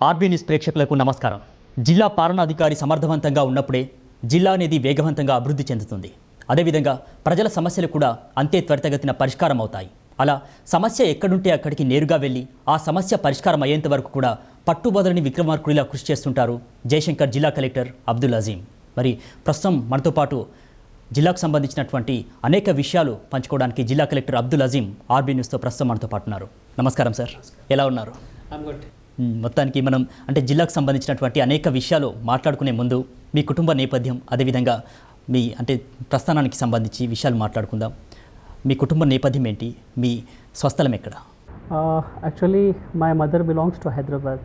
RB news ప్రేక్షకులకు నమస్కారం. జిల్లా పాలనాధికారి సమర్థవంతంగా ఉన్నప్పుడే జిల్లా అనేది వేగవంతంగా అభివృద్ధి చెందుతుంది. అదేవిధంగా ప్రజల సమస్యలు కూడా అంతే త్వరితగతిన పరిష్కారం అవుతాయి. అలా సమస్య ఎక్కడుంటే అక్కడికి నేరుగా వెళ్ళి ఆ సమస్య పరిష్కారం అయ్యేంత వరకు కూడా పట్టుబదలని విక్రమార్కుడిలా కృషి చేస్తుంటారు జయశంకర్ జిల్లా కలెక్టర్ అబ్దుల్ అజీం. మరి ప్రస్తుతం మనతో పాటు జిల్లాకు సంబంధించినటువంటి అనేక విషయాలు పంచుకోవడానికి జిల్లా కలెక్టర్ అబ్దుల్ అజీం ఆర్బీ న్యూస్తో ప్రస్తుతం మనతో పాటు ఉన్నారు. నమస్కారం సార్, ఎలా ఉన్నారు? మొత్తానికి మనం అంటే జిల్లాకు సంబంధించినటువంటి అనేక విషయాలు మాట్లాడుకునే ముందు మీ కుటుంబ నేపథ్యం, అదేవిధంగా మీ అంటే ప్రస్థానానికి సంబంధించి విషయాలు మాట్లాడుకుందాం. మీ కుటుంబ నేపథ్యం ఏంటి? మీ స్వస్థలం ఎక్కడ? Actually, my mother belongs to Hyderabad,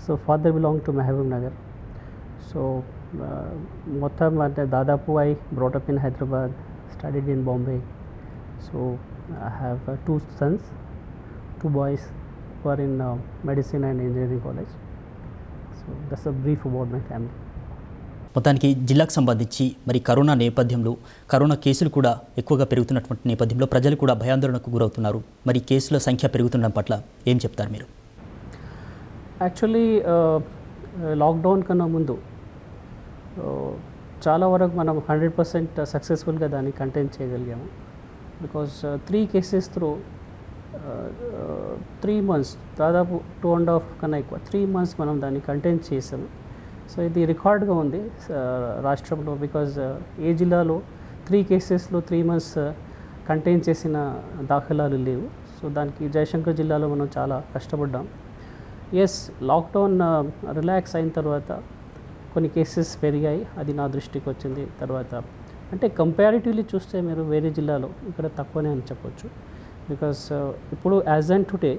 so father belongs to Mahbub Nagar. So, మొత్తం అంటే దాదాపు I brought up in Hyderabad, studied in Bombay. So, I have two sons, two boys who are in medicine and engineering college. So, that's a brief about my family. మొత్తానికి జిల్లాకు సంబంధించి మరి corona నేపథ్యంలో corona కేసులు కూడా ఎక్కువగా పెరుగుతున్నటువంటి నేపథ్యంలో ప్రజలు కూడా భయాందోళనకు గురవుతున్నారు. మరి కేసుల సంఖ్య పెరుగుతుండడం పట్ల ఏం చెప్తారు మీరు? యాక్చువల్లీ లాక్డౌన్ కన్నా ముందు చాలా వరకు మనం 100% సక్సెస్ఫుల్గా దాన్ని కంటైన్ చేయగలిగాము. బికాజ్ 3 కేసెస్ త్రూ 3 months, దాదాపు 2.5 కన్నా ఎక్కువ 3 months మనం దాన్ని కంటైన్ చేసాము. సో ఇది రికార్డ్గా ఉంది రాష్ట్రంలో. బికాజ్ ఏ జిల్లాలో 3 కేసెస్లో 3 months కంటైన్ చేసిన దాఖలాలు లేవు. సో దానికి జయశంకర్ జిల్లాలో మనం చాలా కష్టపడ్డాం. ఎస్, లాక్డౌన్ రిలాక్స్ అయిన తర్వాత కొన్ని కేసెస్ పెరిగాయి, అది నా దృష్టికి వచ్చింది. తర్వాత అంటే కంపారిటివ్లీ చూస్తే మీరు వేరే జిల్లాలో ఇక్కడ తక్కువనే అని చెప్పొచ్చు. బికాస్ ఇప్పుడు యాజ్ అండ్ టుడే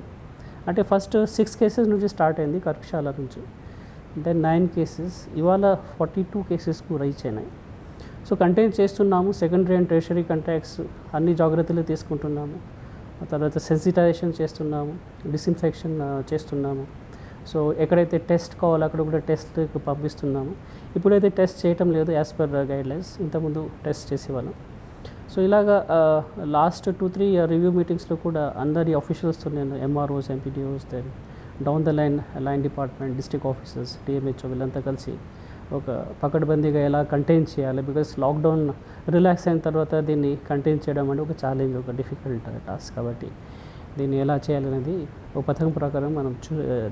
అంటే ఫస్ట్ 6 కేసెస్ నుంచి స్టార్ట్ అయింది కర్క్షాల నుంచి, దెన్ 9 కేసెస్, ఇవాళ 42 కేసెస్కు రీచ్ అయినాయి. సో కంటైన్ చేస్తున్నాము. సెకండరీ అండ్ టెర్షరీ కాంటాక్ట్స్ అన్ని జాగ్రత్తలు తీసుకుంటున్నాము. తర్వాత సెన్సిటైజేషన్ చేస్తున్నాము, డిస్ఇన్ఫెక్షన్ చేస్తున్నాము. సో ఎక్కడైతే టెస్ట్ కావాలో అక్కడ కూడా టెస్ట్కి పంపిస్తున్నాము. ఇప్పుడైతే టెస్ట్ చేయటం లేదు యాజ్ పర్ గైడ్లైన్స్, ఇంతకుముందు టెస్ట్ చేసేవాళ్ళం. సో ఇలాగా లాస్ట్ 2-3 రివ్యూ మీటింగ్స్లో కూడా అందరి ఆఫీషియల్స్తో నేను MROs, MPDOs, then down the line department, district officers, DMHO వీళ్ళంతా కలిసి ఒక పకడ్బందీగా ఎలా కంటైన్ చేయాలి. బికాస్ లాక్డౌన్ రిలాక్స్ అయిన తర్వాత దీన్ని కంటైన్ చేయడం అంటే ఒక ఛాలెంజ్, ఒక డిఫికల్ట్ టాస్క్. కాబట్టి దీన్ని ఎలా చేయాలనేది ఒక పథకం ప్రకారం మనం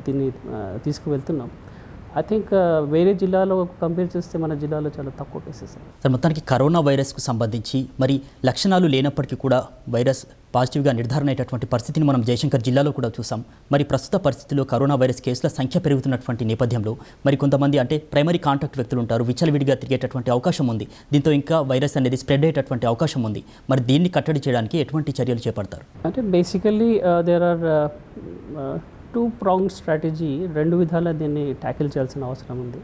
దీన్ని తీసుకువెళ్తున్నాం. ఐ థింక్ వేరే జిల్లాలో కంపేర్ చేస్తే మన జిల్లాలో చాలా తక్కువ కేసెస్. సార్, మొత్తానికి కరోనా వైరస్కు సంబంధించి మరి లక్షణాలు లేనప్పటికీ కూడా వైరస్ పాజిటివ్గా నిర్ధారణ అయ్యేటటువంటి పరిస్థితిని మనం జయశంకర్ జిల్లాలో కూడా చూసాం. మరి ప్రస్తుత పరిస్థితిలో కరోనా వైరస్ కేసుల సంఖ్య పెరుగుతున్నటువంటి నేపథ్యంలో మరి కొంతమంది అంటే ప్రైమరీ కాంటాక్ట్ వ్యక్తులు ఉంటారు, విచ్చలవిడిగా తిరిగేటటువంటి అవకాశం ఉంది. దీంతో ఇంకా వైరస్ అనేది స్ప్రెడ్ అయ్యేటటువంటి అవకాశం ఉంది. మరి దీన్ని కట్టడి చేయడానికి ఎటువంటి చర్యలు చేపడతారు? అంటే basically there are 2-pronged strategy. 2 విధాలా దీన్ని ట్యాకిల్ చేయాల్సిన అవసరం ఉంది.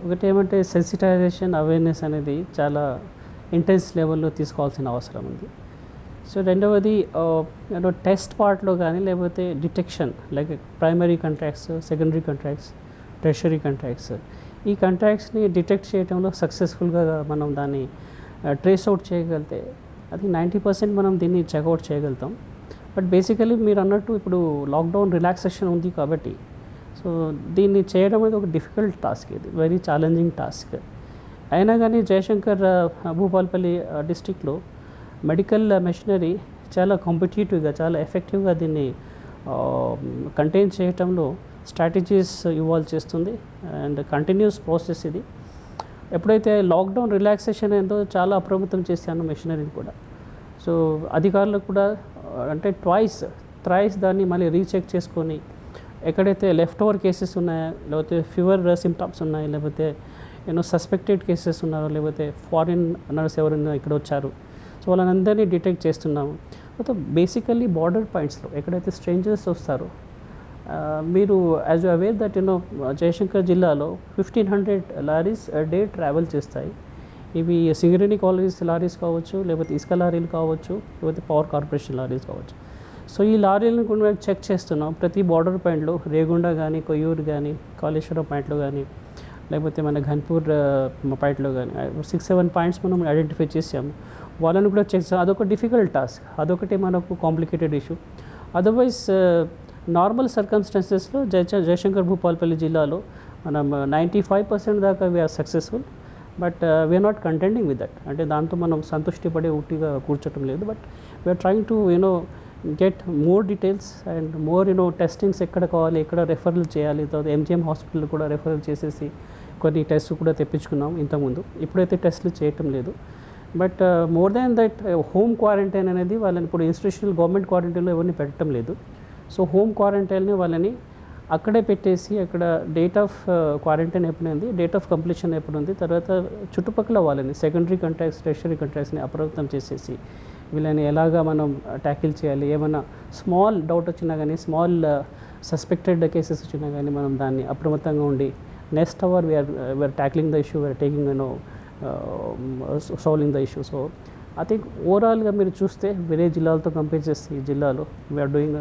ఒకటి ఏమంటే సెన్సిటైజేషన్, అవేర్నెస్ అనేది చాలా ఇంటెన్స్ లెవెల్లో తీసుకోవాల్సిన అవసరం ఉంది. సో రెండవది టెస్ట్ పార్ట్లో కానీ లేకపోతే detection, like primary contacts, secondary contacts, tertiary contacts, ఈ కాంటాక్ట్స్ని డిటెక్ట్ చేయడంలో సక్సెస్ఫుల్గా మనం దాన్ని ట్రేస్ అవుట్ చేయగలిగితే అది 90% మనం దీన్ని చెక్అవుట్ చేయగలుగుతాం. బట్ బేసికలీ మీరు అన్నట్టు ఇప్పుడు లాక్డౌన్ రిలాక్సేషన్ ఉంది కాబట్టి సో దీన్ని చేయడం అనేది ఒక డిఫికల్ట్ టాస్క్, ఇది వెరీ ఛాలెంజింగ్ టాస్క్. అయినా కానీ జయశంకర్ భూపాల్పల్లి డిస్టిక్లో మెడికల్ మెషినరీ చాలా కాంపిటేటివ్గా, చాలా ఎఫెక్టివ్గా దీన్ని కంటైన్ చేయటంలో స్ట్రాటజీస్ ఇవాల్వ్ చేస్తుంది. అండ్ కంటిన్యూస్ ప్రాసెస్ ఇది. ఎప్పుడైతే లాక్డౌన్ రిలాక్సేషన్ అయిందో చాలా అప్రమత్తం చేశాను మెషినరీని కూడా. సో అధికారులు కూడా అంటే థ్రైస్ దాన్ని మళ్ళీ రీచెక్ చేసుకొని ఎక్కడైతే లెఫ్ట్ ఓవర్ కేసెస్ ఉన్నాయో, లేకపోతే ఫీవర్ సిమ్టమ్స్ ఉన్నాయి, లేకపోతే సస్పెక్టెడ్ కేసెస్ ఉన్నారో, లేకపోతే ఫారిన్ నర్స్ ఎవరైనా ఇక్కడ వచ్చారు, సో వాళ్ళందరినీ డిటెక్ట్ చేస్తున్నాము. అయితే బేసికల్లీ బార్డర్ పాయింట్స్లో ఎక్కడైతే స్ట్రేంజర్స్ వస్తారో, మీరు as you aware that Jayashankar జిల్లాలో 1500 లారీస్ డే ట్రావెల్ చేస్తాయి. ఇవి సింగరేణి కాలేజెస్ లారీస్ కావచ్చు, లేకపోతే ఇసుక లారీలు కావచ్చు, లేకపోతే పవర్ కార్పొరేషన్ లారీస్ కావచ్చు. సో ఈ లారీలను కూడా చెక్ చేస్తున్నాం ప్రతి బార్డర్ పాయింట్లో, రేగుండ కానీ, కొయ్యూరు కానీ, కాళేశ్వరం పాయింట్లో కానీ, లేకపోతే మన ఘన్పూర్ పాయింట్లో కానీ 6-7 పాయింట్స్ మనం ఐడెంటిఫై చేసాము. వాళ్ళని కూడా చెక్ చేస్తాం. అదొక డిఫికల్ట్ టాస్క్, అదొకటి మనకు కాంప్లికేటెడ్ ఇష్యూ. అదర్వైజ్ నార్మల్ సర్కమ్స్టాన్సెస్లో జయశంకర్ భూపాలపల్లి జిల్లాలో మనం 95% దాకా we are successful. But we are not contending with that. అంటే దాంతో మనం సంతృష్టి పడే ఉట్టిగా కూర్చోటం లేదు. But we are trying to get more details and more testings ఎక్కడ కావాలి, ఎక్కడ రెఫరల్ చేయాలి. తర్వాత ఎంజిఎం హాస్పిటల్ కూడా రెఫరల్ చేసేసి కొన్ని టెస్ట్ కూడా తెప్పించుకున్నాం ఇంతకుముందు. ఇప్పుడైతే టెస్ట్లు చేయటం లేదు. But more than that home quarantine అనేది వాళ్ళని ఇప్పుడు ఇన్స్టిట్యూషనల్ గవర్నమెంట్ క్వారంటైన్లో ఎవరిని పెట్టడం లేదు. సో హోమ్ క్వారంటైన్ని వాళ్ళని అక్కడే పెట్టేసి అక్కడ డేట్ ఆఫ్ క్వారంటైన్ ఎప్పుడు ఉంది, డేట్ ఆఫ్ కంప్లీషన్ ఎప్పుడు ఉంది, తర్వాత చుట్టుపక్కల వాళ్ళని సెకండరీ కాంటాక్ట్స్, టెర్షరీ కాంటాక్ట్స్ని అప్రమత్తం చేసేసి వీళ్ళని ఎలాగా మనం ట్యాకిల్ చేయాలి. ఏమైనా స్మాల్ డౌట్ వచ్చినా కానీ, స్మాల్ సస్పెక్టెడ్ కేసెస్ వచ్చినా కానీ మనం దాన్ని అప్రమత్తంగా ఉండి next hour we're tackling the issue, we're taking solving the issue. So I think ఓవరాల్గా మీరు చూస్తే వేరే జిల్లాలతో కంపేర్ చేస్తే ఈ జిల్లాలో వీఆర్ డూయింగ్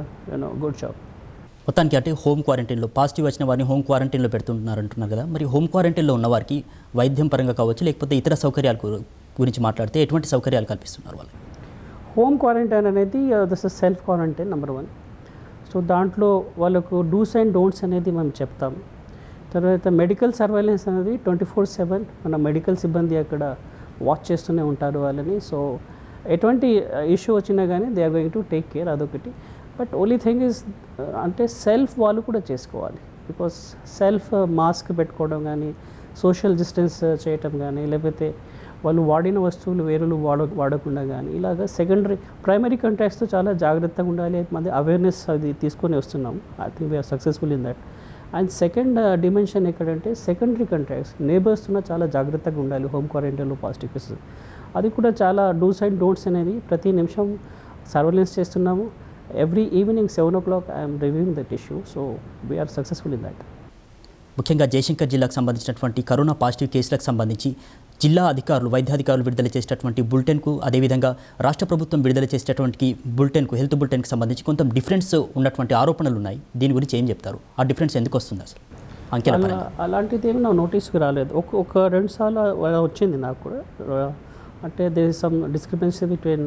గుడ్ జాబ్. మొత్తానికి అంటే హోమ్ క్వారంటైన్లో పాజిటివ్ వచ్చిన వారిని హోమ్ క్వారంటైన్లో పెడుతుంటున్నారు అంటున్నారు కదా, మరి హోమ్ క్వారంటైన్లో ఉన్న వారికి వైద్యం పరంగా కావచ్చు లేకపోతే ఇతర సౌకర్యాల గురించి మాట్లాడితే ఎటువంటి సౌకర్యాలు కల్పిస్తున్నారు వాళ్ళు? హోమ్ క్వారంటైన్ అనేది this is self quarantine number 1. So దాంట్లో వాళ్ళకు డూస్ అండ్ డోంట్స్ అనేది మనం చెప్తాము. తర్వాత మెడికల్ సర్వైలెన్స్ అనేది 24/7 మన మెడికల్ సిబ్బంది అక్కడ వాచ్ చేస్తూనే ఉంటారు వాళ్ళని. సో ఎటువంటి ఇష్యూ వచ్చినా కానీ they are going to take care, అదొకటి. బట్ ఓన్లీ థింగ్ ఈజ్ అంటే సెల్ఫ్ వాళ్ళు కూడా చేసుకోవాలి. బికాస్ సెల్ఫ్ మాస్క్ పెట్టుకోవడం కానీ, సోషల్ డిస్టెన్స్ చేయటం కానీ, లేకపోతే వాళ్ళు వాడిన వస్తువులు వేరేలు వాడకుండా కానీ, ఇలాగ సెకండరీ ప్రైమరీ కాంటాక్ట్స్తో చాలా జాగ్రత్తగా ఉండాలి. మంది అవేర్నెస్ అది తీసుకొని వస్తున్నాం. I think we're successful in that. And second dimension ఎక్కడంటే సెకండరీ కాంటాక్ట్స్, నేబర్స్తో చాలా జాగ్రత్తగా ఉండాలి హోమ్ క్వారంటైన్లో పాజిటివ్ కేసెస్. అది కూడా చాలా డూస్ అండ్ డోంట్స్ అనేది ప్రతి నిమిషం సర్వేలెన్స్ చేస్తున్నాము. Every evening 7 o'clock I'm reviewing that issue. So we're successful in that. ముఖ్యంగా జయశంకర్ జిల్లాకు సంబంధించినటువంటి కరోనా పాజిటివ్ కేసులకు సంబంధించి జిల్లా అధికారులు, వైద్యాధికారులు విడుదల చేసేటటువంటి బులెటిన్కు, అదేవిధంగా రాష్ట్ర ప్రభుత్వం విడుదల చేసేటటువంటి బులెటిన్కు, హెల్త్ బులెటిన్కి సంబంధించి కొంత డిఫరెన్స్ ఉన్నటువంటి ఆరోపణలు ఉన్నాయి. దీని గురించి ఏం చెప్తారు? ఆ డిఫరెన్స్ ఎందుకు వస్తుంది అసలు? అలాంటిది ఏమి నా నోటీస్కి రాలేదు. ఒక 2 సార్లు వచ్చింది నాకు కూడా. అంటే there is some discrepancy between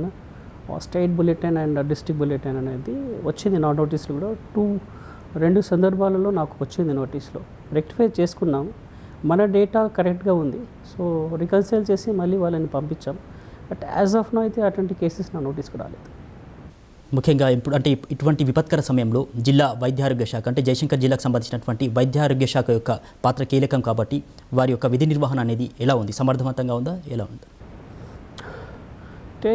state bulletin and district bulletin అనేది వచ్చింది నా నోటీస్లో కూడా. 2 సందర్భాలలో నాకు వచ్చింది నోటీస్లో. రెక్టిఫై చేసుకున్నాము, మన డేటా కరెక్ట్గా ఉంది. సో రికన్సైల్ చేసి మళ్ళీ వాళ్ళని పంపించాం. బట్ యాజ్ ఆఫ్ నో అయితే అటువంటి కేసెస్ నా నోటీస్కి రాలేదు. ముఖ్యంగా ఇప్పుడు అంటే ఇటువంటి విపత్కర సమయంలో జిల్లా వైద్యారోగ్య శాఖ, అంటే జయశంకర్ జిల్లాకు సంబంధించినటువంటి వైద్యారోగ్య శాఖ యొక్క పాత్ర కీలకం కాబట్టి వారి యొక్క విధి నిర్వహణ అనేది ఎలా ఉంది? సమర్థవంతంగా ఉందా? ఎలా ఉంది? అంటే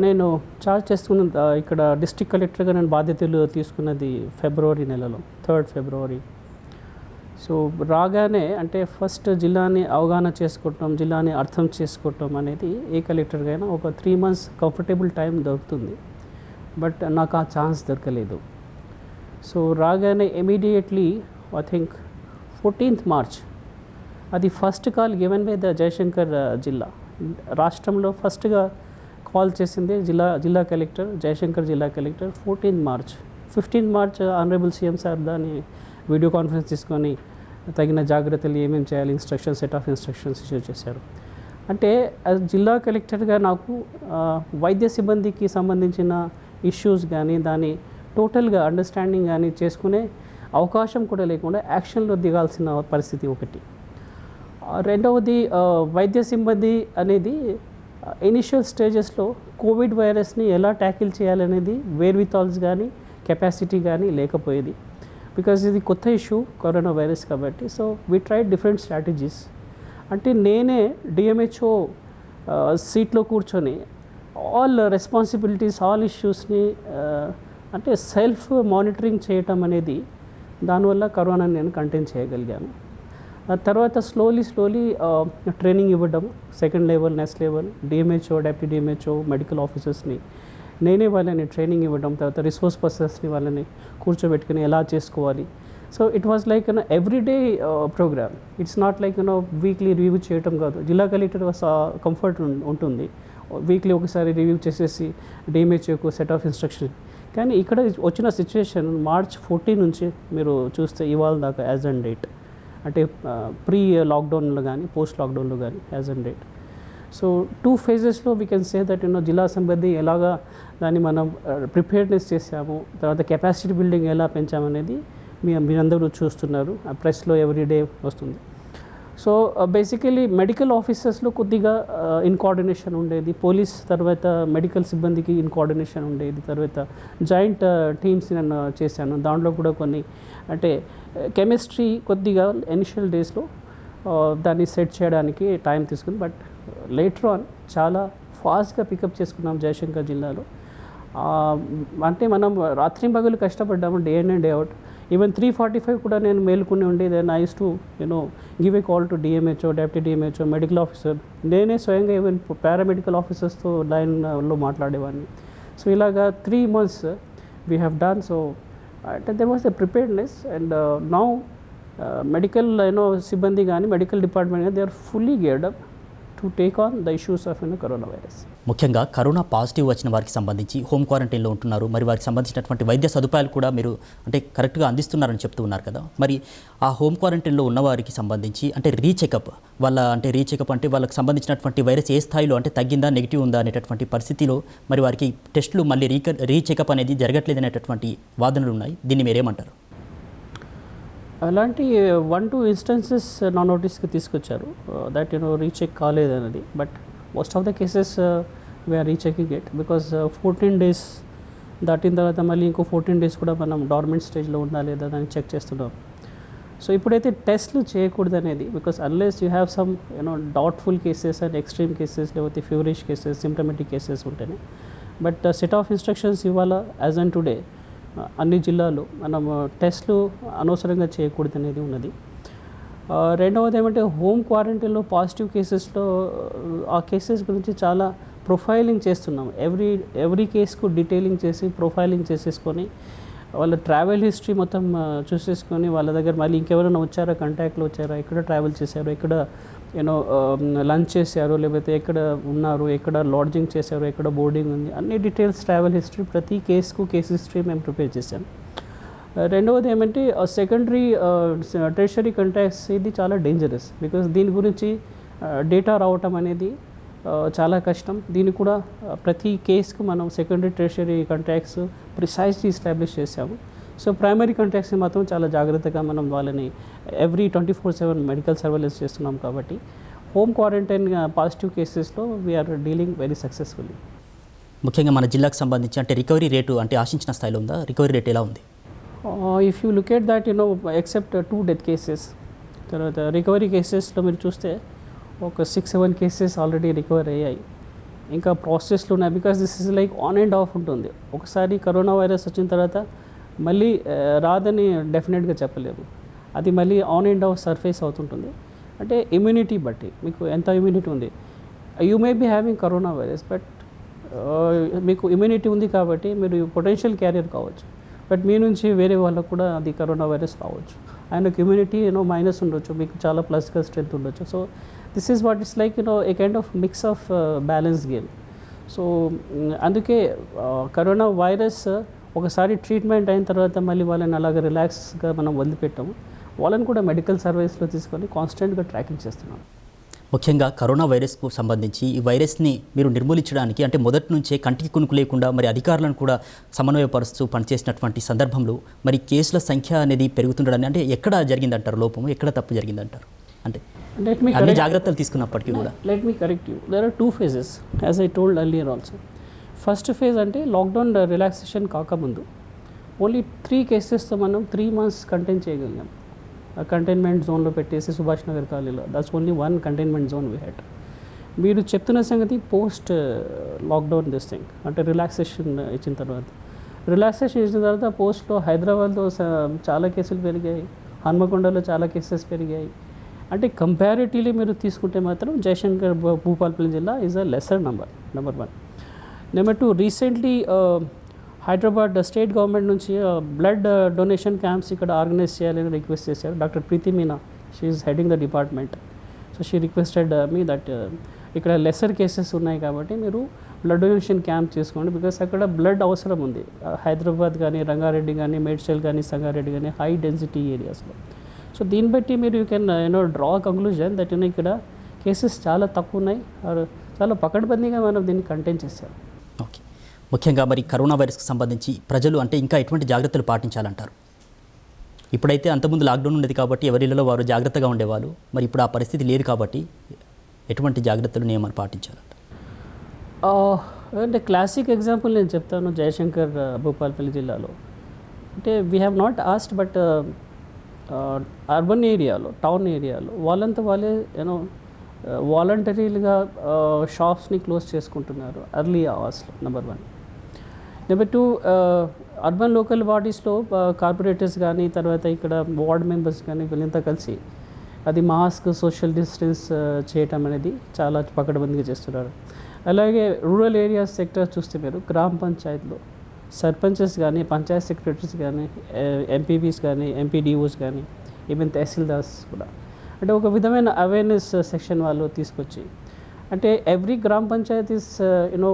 నేను చార్జ్ చేసుకున్న ఇక్కడ డిస్ట్రిక్ట్ కలెక్టర్గా నేను బాధ్యతలు తీసుకున్నది ఫిబ్రవరి నెలలో, 3rd February. సో రాగానే అంటే ఫస్ట్ జిల్లాని అవగాహన చేసుకోవటం, జిల్లాని అర్థం చేసుకోవటం అనేది ఏ కలెక్టర్గా అయినా ఒక 3 months కంఫర్టబుల్ టైం దొరుకుతుంది. బట్ నాకు ఆ ఛాన్స్ దొరకలేదు. సో రాగానే immediately I think 14th March అది first call given by the Jayashankar జిల్లా. రాష్ట్రంలో ఫస్ట్గా కాల్ చేసింది జిల్లా కలెక్టర్, జయశంకర్ జిల్లా collector. 14th March 15th March honourable CM sir దాన్ని వీడియో కాన్ఫరెన్స్ తీసుకొని తగిన జాగ్రత్తలు ఏమేమి చేయాలి, సెట్ ఆఫ్ ఇన్స్ట్రక్షన్స్ ఇష్యూ చేశారు. అంటే జిల్లా కలెక్టర్గా నాకు వైద్య సిబ్బందికి సంబంధించిన ఇష్యూస్ కానీ దాని టోటల్గా అండర్స్టాండింగ్ కానీ చేసుకునే అవకాశం కూడా లేకుండా యాక్షన్లో దిగాల్సిన పరిస్థితి ఒకటి. రెండవది వైద్య సిబ్బంది అనేది ఇనిషియల్ స్టేజెస్లో కోవిడ్ వైరస్ని ఎలా ట్యాకిల్ చేయాలనేది వేర్విథాల్స్ కానీ కెపాసిటీ కానీ లేకపోయేది. బికాజ్ ఇది కొత్త ఇష్యూ కరోనా వైరస్ కాబట్టి. So we tried different strategies. అంటే నేనే డిఎంహెచ్ఓ సీట్లో కూర్చొని ఆల్ రెస్పాన్సిబిలిటీస్, ఆల్ ఇష్యూస్ని అంటే సెల్ఫ్ మానిటరింగ్ చేయటం అనేది దానివల్ల కరోనాని నేను కంటైన్ చేయగలిగాను. తర్వాత స్లోలీ ట్రైనింగ్ ఇవ్వడం, 2nd level, next level, DMHO, deputy DMHO, medical ఆఫీసర్స్ని నేనే వాళ్ళని ట్రైనింగ్ ఇవ్వడం. తర్వాత రిసోర్స్ పర్సన్స్ని వాళ్ళని కూర్చోబెట్టుకుని ఎలా చేసుకోవాలి. So it was like everyday programme. It's not like weekly review చేయటం కాదు. జిల్లా కలెక్టర్ కంఫర్ట్ ఉంటుంది, వీక్లీ ఒకసారి రివ్యూ చేసేసి డిఎంహెచ్ఓకు సెట్ ఆఫ్ ఇన్స్ట్రక్షన్. కానీ ఇక్కడ వచ్చిన సిచ్యువేషన్ March 14 నుంచి మీరు చూస్తే ఇవాళ దాకా యాజ్ అండ్ డేట్, అంటే ప్రీ లాక్డౌన్లో కానీ పోస్ట్ లాక్డౌన్లో కానీ as and date. So 2 phases we can say that జిల్లా సిబ్బంది ఎలాగా దాన్ని మనం ప్రిపేర్నెస్ చేసాము, తర్వాత కెపాసిటీ బిల్డింగ్ ఎలా పెంచామనేది మీరందరూ చూస్తున్నారు, ఆ ప్రెస్లో ఎవ్రీడే వస్తుంది. సో బేసికలీ మెడికల్ ఆఫీసర్స్లో కొద్దిగా ఇన్ కోఆర్డినేషన్ ఉండేది, పోలీస్ తర్వాత మెడికల్ సిబ్బందికి ఇన్ కోఆర్డినేషన్ ఉండేది, తర్వాత జాయింట్ టీమ్స్ నేను చేశాను. దాంట్లో కూడా కొన్ని అంటే కెమిస్ట్రీ కొద్దిగా ఇనిషియల్ డేస్లో దాన్ని సెట్ చేయడానికి టైం తీసుకుంది, బట్ లేటర్ ఆన్ చాలా ఫాస్ట్గా పికప్ చేసుకున్నాం జయశంకర్ జిల్లాలో. అంటే మనం రాత్రి పగలు కష్టపడ్డాము, day in and day out. Even 3:45 కూడా నేను మేలుకుని ఉండి then I use to give a call to DMHO, deputy DMHO, medical officer, నేనే స్వయంగా ఈవెన్ పారామెడికల్ ఆఫీసర్స్తో లైన్లో మాట్లాడేవాడిని. సో ఇలాగా 3 months we have done. So అంటే there was the preparedness and now medical సిబ్బంది కానీ మెడికల్ డిపార్ట్మెంట్ కానీ they are fully geared up to take on the issues of corona virus. ముఖ్యంగా corona positive వచ్చిన వారికి సంబంధించి హోమ్ క్వారంటైన్లో ఉంటున్నారు, మరి వారికి సంబంధించినటువంటి వైద్య సదుపాయాలు కూడా మీరు అంటే కరెక్ట్గా అందిస్తున్నారని చెప్తూ ఉన్నారు కదా. మరి ఆ హోమ్ క్వారంటైన్లో ఉన్న వారికి సంబంధించి అంటే రీచెకప్ అంటే వాళ్ళకి సంబంధించినటువంటి వైరస్ ఏ స్థాయిలో అంటే తగ్గిందా, నెగిటివ్ ఉందా అనేటటువంటి పరిస్థితిలో మరి వారికి టెస్టులు మళ్ళీ రీచెకప్ అనేది జరగట్లేదు అనేటటువంటి వాదనలు ఉన్నాయి. దీన్ని మీరేమంటారు? అలాంటి 1-2 ఇన్స్టెన్సెస్ నా నోటీస్కి తీసుకొచ్చారు దట్ రీచెక్ కాలేదన్నది, but most of the cases we are rechecking it because 14 days దాటిన తర్వాత మళ్ళీ ఇంకో 14 days కూడా మనం డార్మెంట్ స్టేజ్లో ఉందా లేదా దాన్ని చెక్ చేస్తున్నాం. సో ఇప్పుడైతే టెస్ట్లు చేయకూడదు అనేది, because unless you have some doubtful cases and extreme cases లేకపోతే ఫీవరిష్ కేసెస్, సిమ్టమెటిక్ కేసెస్ ఉంటేనే. బట్ సెట్ ఆఫ్ ఇన్స్ట్రక్షన్స్ ఇవాళ యాజ్ అండ్ టుడే అన్ని జిల్లాల్లో మనం టెస్ట్లు అనవసరంగా చేయకూడదు అనేది ఉన్నది. రెండవది ఏమంటే హోమ్ క్వారంటైన్లో పాజిటివ్ కేసెస్లో ఆ కేసెస్ గురించి చాలా ప్రొఫైలింగ్ చేస్తున్నాం. ఎవ్రీ కేసుకు డీటెయిలింగ్ చేసి ప్రొఫైలింగ్ చేసేసుకొని వాళ్ళ ట్రావెల్ హిస్టరీ మొత్తం చూసేసుకొని వాళ్ళ దగ్గర మళ్ళీ ఇంకెవరైనా వచ్చారా, కాంటాక్ట్లో వచ్చారా, ఎక్కడ ట్రావెల్ చేశారు, ఎక్కడ లంచ్ చేశారు, లేకపోతే ఎక్కడ ఉన్నారు, ఎక్కడ లాడ్జింగ్ చేశారు, ఎక్కడ బోర్డింగ్ ఉంది, అన్ని డీటెయిల్స్ ట్రావెల్ హిస్టరీ ప్రతి కేసుకు కేస్ హిస్టరీ మేము ప్రిపేర్ చేశాం. రెండవది ఏమంటే సెకండరీ టెర్షరీ కాంటాక్ట్స్ ఇది చాలా డేంజరస్, బికాస్ దీని గురించి డేటా రావటం అనేది చాలా కష్టం. దీన్ని కూడా ప్రతి కేసుకు మనం secondary tertiary contacts precisely establish చేసాము. సో ప్రైమరీ కాంటాక్ట్స్ని మాత్రం చాలా జాగ్రత్తగా మనం వాళ్ళని ఎవ్రీ 24/7 మెడికల్ సర్వేలెన్స్ చేస్తున్నాం. కాబట్టి హోమ్ క్వారంటైన్ పాజిటివ్ కేసెస్లో వీఆర్ డీలింగ్ వెరీ సక్సెస్ఫుల్లీ. ముఖ్యంగా మన జిల్లాకు సంబంధించి అంటే రికవరీ రేటు అంటే ఆశించిన స్థాయిలో ఉందా? రికవరీ రేట్ ఎలా ఉంది? If you look at that except 2 death cases, తర్వాత రికవరీ కేసెస్లో మీరు చూస్తే ఒక 6-7 కేసెస్ ఆల్రెడీ రికవర్ అయ్యాయి, ఇంకా ప్రాసెస్లో ఉన్నాయి. Because this is like on and of ఉంటుంది. ఒకసారి కరోనా వైరస్ వచ్చిన తర్వాత మళ్ళీ రాదని డెఫినెట్గా చెప్పలేము, అది మళ్ళీ ఆన్ అండ్ ఆఫ్ సర్ఫేస్ అవుతుంటుంది. అంటే ఇమ్యూనిటీ బట్టి మీకు ఎంత ఇమ్యూనిటీ ఉంది. You may be having corona virus but మీకు ఇమ్యూనిటీ ఉంది కాబట్టి మీరు పొటెన్షియల్ క్యారియర్ కావచ్చు, బట్ మీ నుంచి వేరే వాళ్ళకు కూడా అది కరోనా వైరస్ రావచ్చు. ఆయనకు ఇమ్యూనిటీ మైనస్ ఉండొచ్చు, మీకు చాలా ప్లస్గా స్ట్రెంత్ ఉండొచ్చు. So this is what it's like A kind of mix of balance game. So అందుకే కరోనా వైరస్ ఒకసారి ట్రీట్మెంట్ అయిన తర్వాత మళ్ళీ వాళ్ళని అలాగ రిలాక్స్గా మనం వదిలిపెట్టాము. వాళ్ళని కూడా మెడికల్ సర్వీస్లో తీసుకొని కాన్స్టెంట్గా ట్రాకింగ్ చేస్తున్నాం. ముఖ్యంగా కరోనా వైరస్కు సంబంధించి ఈ వైరస్ని మీరు నిర్మూలించడానికి అంటే మొదటి నుంచే కంటికి కునుకు లేకుండా మరి అధికారులను కూడా సమన్వయపరుస్తూ పనిచేసినటువంటి సందర్భంలో మరి కేసుల సంఖ్య అనేది పెరుగుతుండడానికి అంటే ఎక్కడ జరిగిందంటారు లోపము, ఎక్కడ తప్పు జరిగిందంటారు? అంటే అన్ని జాగ్రత్తలు తీసుకున్నప్పటికీ కూడా let me correct you, there are 2 phases as I told earlier also. First phase అంటే లాక్డౌన్ రిలాక్సేషన్ కాకముందు ఓన్లీ 3 కేసెస్తో మనం 3 months కంటైన్ చేయగలిగాం. కంటైన్మెంట్ జోన్లో పెట్టేసి సుభాష్ నగర్ కాలనీలో, that's only 1 containment zone we had. మీరు చెప్తున్న సంగతి పోస్ట్ లాక్డౌన్ దిస్ థింగ్ అంటే రిలాక్సేషన్ ఇచ్చిన తర్వాత పోస్ట్లో హైదరాబాద్లో చాలా కేసులు పెరిగాయి, హన్మకొండలో చాలా కేసెస్ పెరిగాయి. అంటే కంపారిటివ్లీ మీరు తీసుకుంటే మాత్రం జయశంకర్ భూపాలపల్లి జిల్లా is a lesser number 1. Number 2, recently Hyderabad state government నుంచి బ్లడ్ డొనేషన్ క్యాంప్స్ ఇక్కడ ఆర్గనైజ్ చేయాలని రిక్వెస్ట్ చేశారు. Doctor Preeti Meena, she is heading the department. So she requested me that ఇక్కడ లెసర్ కేసెస్ ఉన్నాయి కాబట్టి మీరు బ్లడ్ డొనేషన్ క్యాంప్ చేసుకోండి, బికాస్ అక్కడ బ్లడ్ అవసరం ఉంది. హైదరాబాద్ కానీ, రంగారెడ్డి కానీ, మేడ్చల్ కానీ, సంగారెడ్డి కానీ హై డెన్సిటీ ఏరియాస్లో. సో దీన్ని బట్టి మీరు you can draw conclusion that ఇక్కడ కేసెస్ చాలా తక్కువ ఉన్నాయి, ఆర్ చాలా పకడ్బందీగా మనం దీన్ని కంటైన్ చేశాం. ఓకే, ముఖ్యంగా మరి కరోనా వైరస్కి సంబంధించి ప్రజలు అంటే ఇంకా ఎటువంటి జాగ్రత్తలు పాటించాలంటారు? ఇప్పుడైతే అంతకుముందు లాక్డౌన్ ఉండేది కాబట్టి ఎవరిలో వారు జాగ్రత్తగా ఉండేవాళ్ళు, మరి ఇప్పుడు ఆ పరిస్థితి లేదు కాబట్టి ఎటువంటి జాగ్రత్తలు నియమాలు పాటించాలంట? అంటే క్లాసిక్ ఎగ్జాంపుల్ నేను చెప్తాను. జయశంకర్ భూపాలపల్లి జిల్లాలో అంటే we have not asked, but urban ఏరియాలో, టౌన్ ఏరియాలో వాళ్ళంతా వాళ్ళే యూనో వాలంటరీలుగా షాప్స్ని క్లోజ్ చేసుకుంటున్నారు ఎర్లీ అవర్స్లో. నెంబర్ 1. నెంబర్ 2, అర్బన్ లోకల్ బాడీస్లో కార్పొరేటర్స్ కానీ తర్వాత ఇక్కడ వార్డ్ మెంబర్స్ కానీ వీళ్ళంతా కలిసి అది మాస్క్, సోషల్ డిస్టెన్స్ చేయటం అనేది చాలా పకడ్బందీగా చేస్తున్నారు. అలాగే రూరల్ ఏరియాస్ సెక్టర్ చూస్తే మీరు గ్రామ పంచాయతీలో సర్పంచెస్ కానీ, పంచాయత్ సెక్రటరీస్ కానీ, ఎంపీపీస్ కానీ, ఎంపీడీఓస్ కానీ, ఈవెన్ తహసీల్దార్స్ కూడా అంటే ఒక విధమైన అవేర్నెస్ సెక్షన్ వాళ్ళు తీసుకొచ్చి అంటే ఎవ్రీ గ్రామ panchayats you know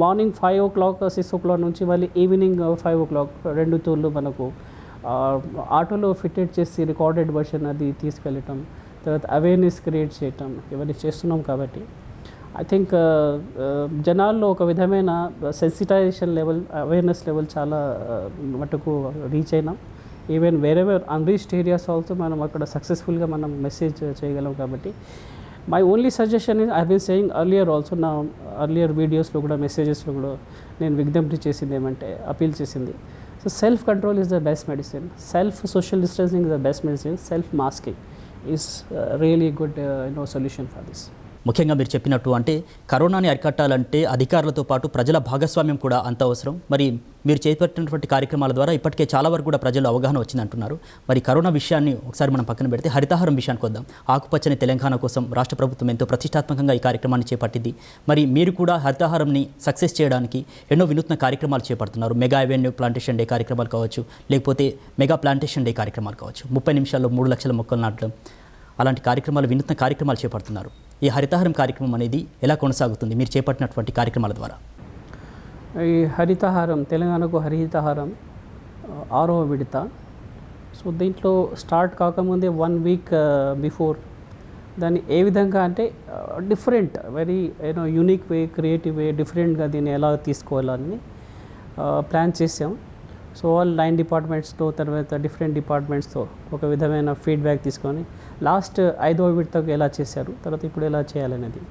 morning 5 o'clock 6 o'clock నుంచి మళ్ళీ ఈవినింగ్ 5 o'clock 2 తూర్లు మనకు ఆటోలో ఫిట్టెడ్ చేసి రికార్డెడ్ వర్షన్ అది తీసుకెళ్ళటం, తర్వాత అవేర్నెస్ క్రియేట్ చేయటం ఇవన్నీ చేస్తున్నాం. కాబట్టి ఐ థింక్ జనాల్లో ఒక విధమైన సెన్సిటైజేషన్ లెవెల్, అవేర్నెస్ లెవెల్ చాలా మటుకు రీచ్ అయినాం. Even wherever unreached areas also మనం అక్కడ సక్సెస్ఫుల్గా మనం మెసేజ్ చేయగలం. కాబట్టి my only suggestion is I been saying earlier also, నా అర్లియర్ వీడియోస్లో కూడా మెసేజెస్లో కూడా నేను విజ్ఞప్తి చేసింది ఏమంటే, అపీల్ చేసింది, so self control is the best medicine, self social distancing is the best medicine, self masking is really good solution for this. ముఖ్యంగా మీరు చెప్పినట్టు అంటే కరోనాని అరికట్టాలంటే అధికారులతో పాటు ప్రజల భాగస్వామ్యం కూడా అంత అవసరం. మరి మీరు చేపట్టినటువంటి కార్యక్రమాల ద్వారా ఇప్పటికే చాలా వరకు కూడా ప్రజలు అవగాహన వచ్చిందంటున్నారు. మరి కరోనా విషయాన్ని ఒకసారి మనం పక్కన పెడితే హరితహారం విషయానికి వద్దాం. ఆకుపచ్చని తెలంగాణ కోసం రాష్ట్ర ప్రభుత్వం ఎంతో ప్రతిష్టాత్మకంగా ఈ కార్యక్రమాన్ని చేపట్టింది. మరి మీరు కూడా హరితహారంని సక్సెస్ చేయడానికి ఎన్నో వినూత్న కార్యక్రమాలు చేపడుతున్నారు. మెగా అవెన్యూ ప్లాంటేషన్ డే కార్యక్రమాలు కావచ్చు, లేకపోతే మెగా ప్లాంటేషన్ డే కార్యక్రమాలు కావచ్చు, 30 నిమిషాల్లో 3 లక్షల మొక్కలు నాటడం, అలాంటి కార్యక్రమాలు, వినూత్న కార్యక్రమాలు చేపడుతున్నారు. ఈ హరితహారం కార్యక్రమం అనేది ఎలా కొనసాగుతుంది మీరు చేపట్టినటువంటి కార్యక్రమాల ద్వారా? ఈ హరితహారం, తెలంగాణకు హరితహారం 6వ విడత. సో దీంట్లో స్టార్ట్ కాకముందే 1 week బిఫోర్ దాన్ని ఏ విధంగా అంటే different, very unique way, creative way, డిఫరెంట్గా దీన్ని ఎలా తీసుకోవాలని ప్లాన్ చేసాం. సో ఆల్ 9 డిపార్ట్మెంట్స్తో తర్వాత డిఫరెంట్ డిపార్ట్మెంట్స్తో ఒక విధమైన ఫీడ్బ్యాక్ తీసుకొని లాస్ట్ 5వ విడతకు ఎలా చేశారు, తర్వాత ఇప్పుడు ఎలా చేయాలనేది.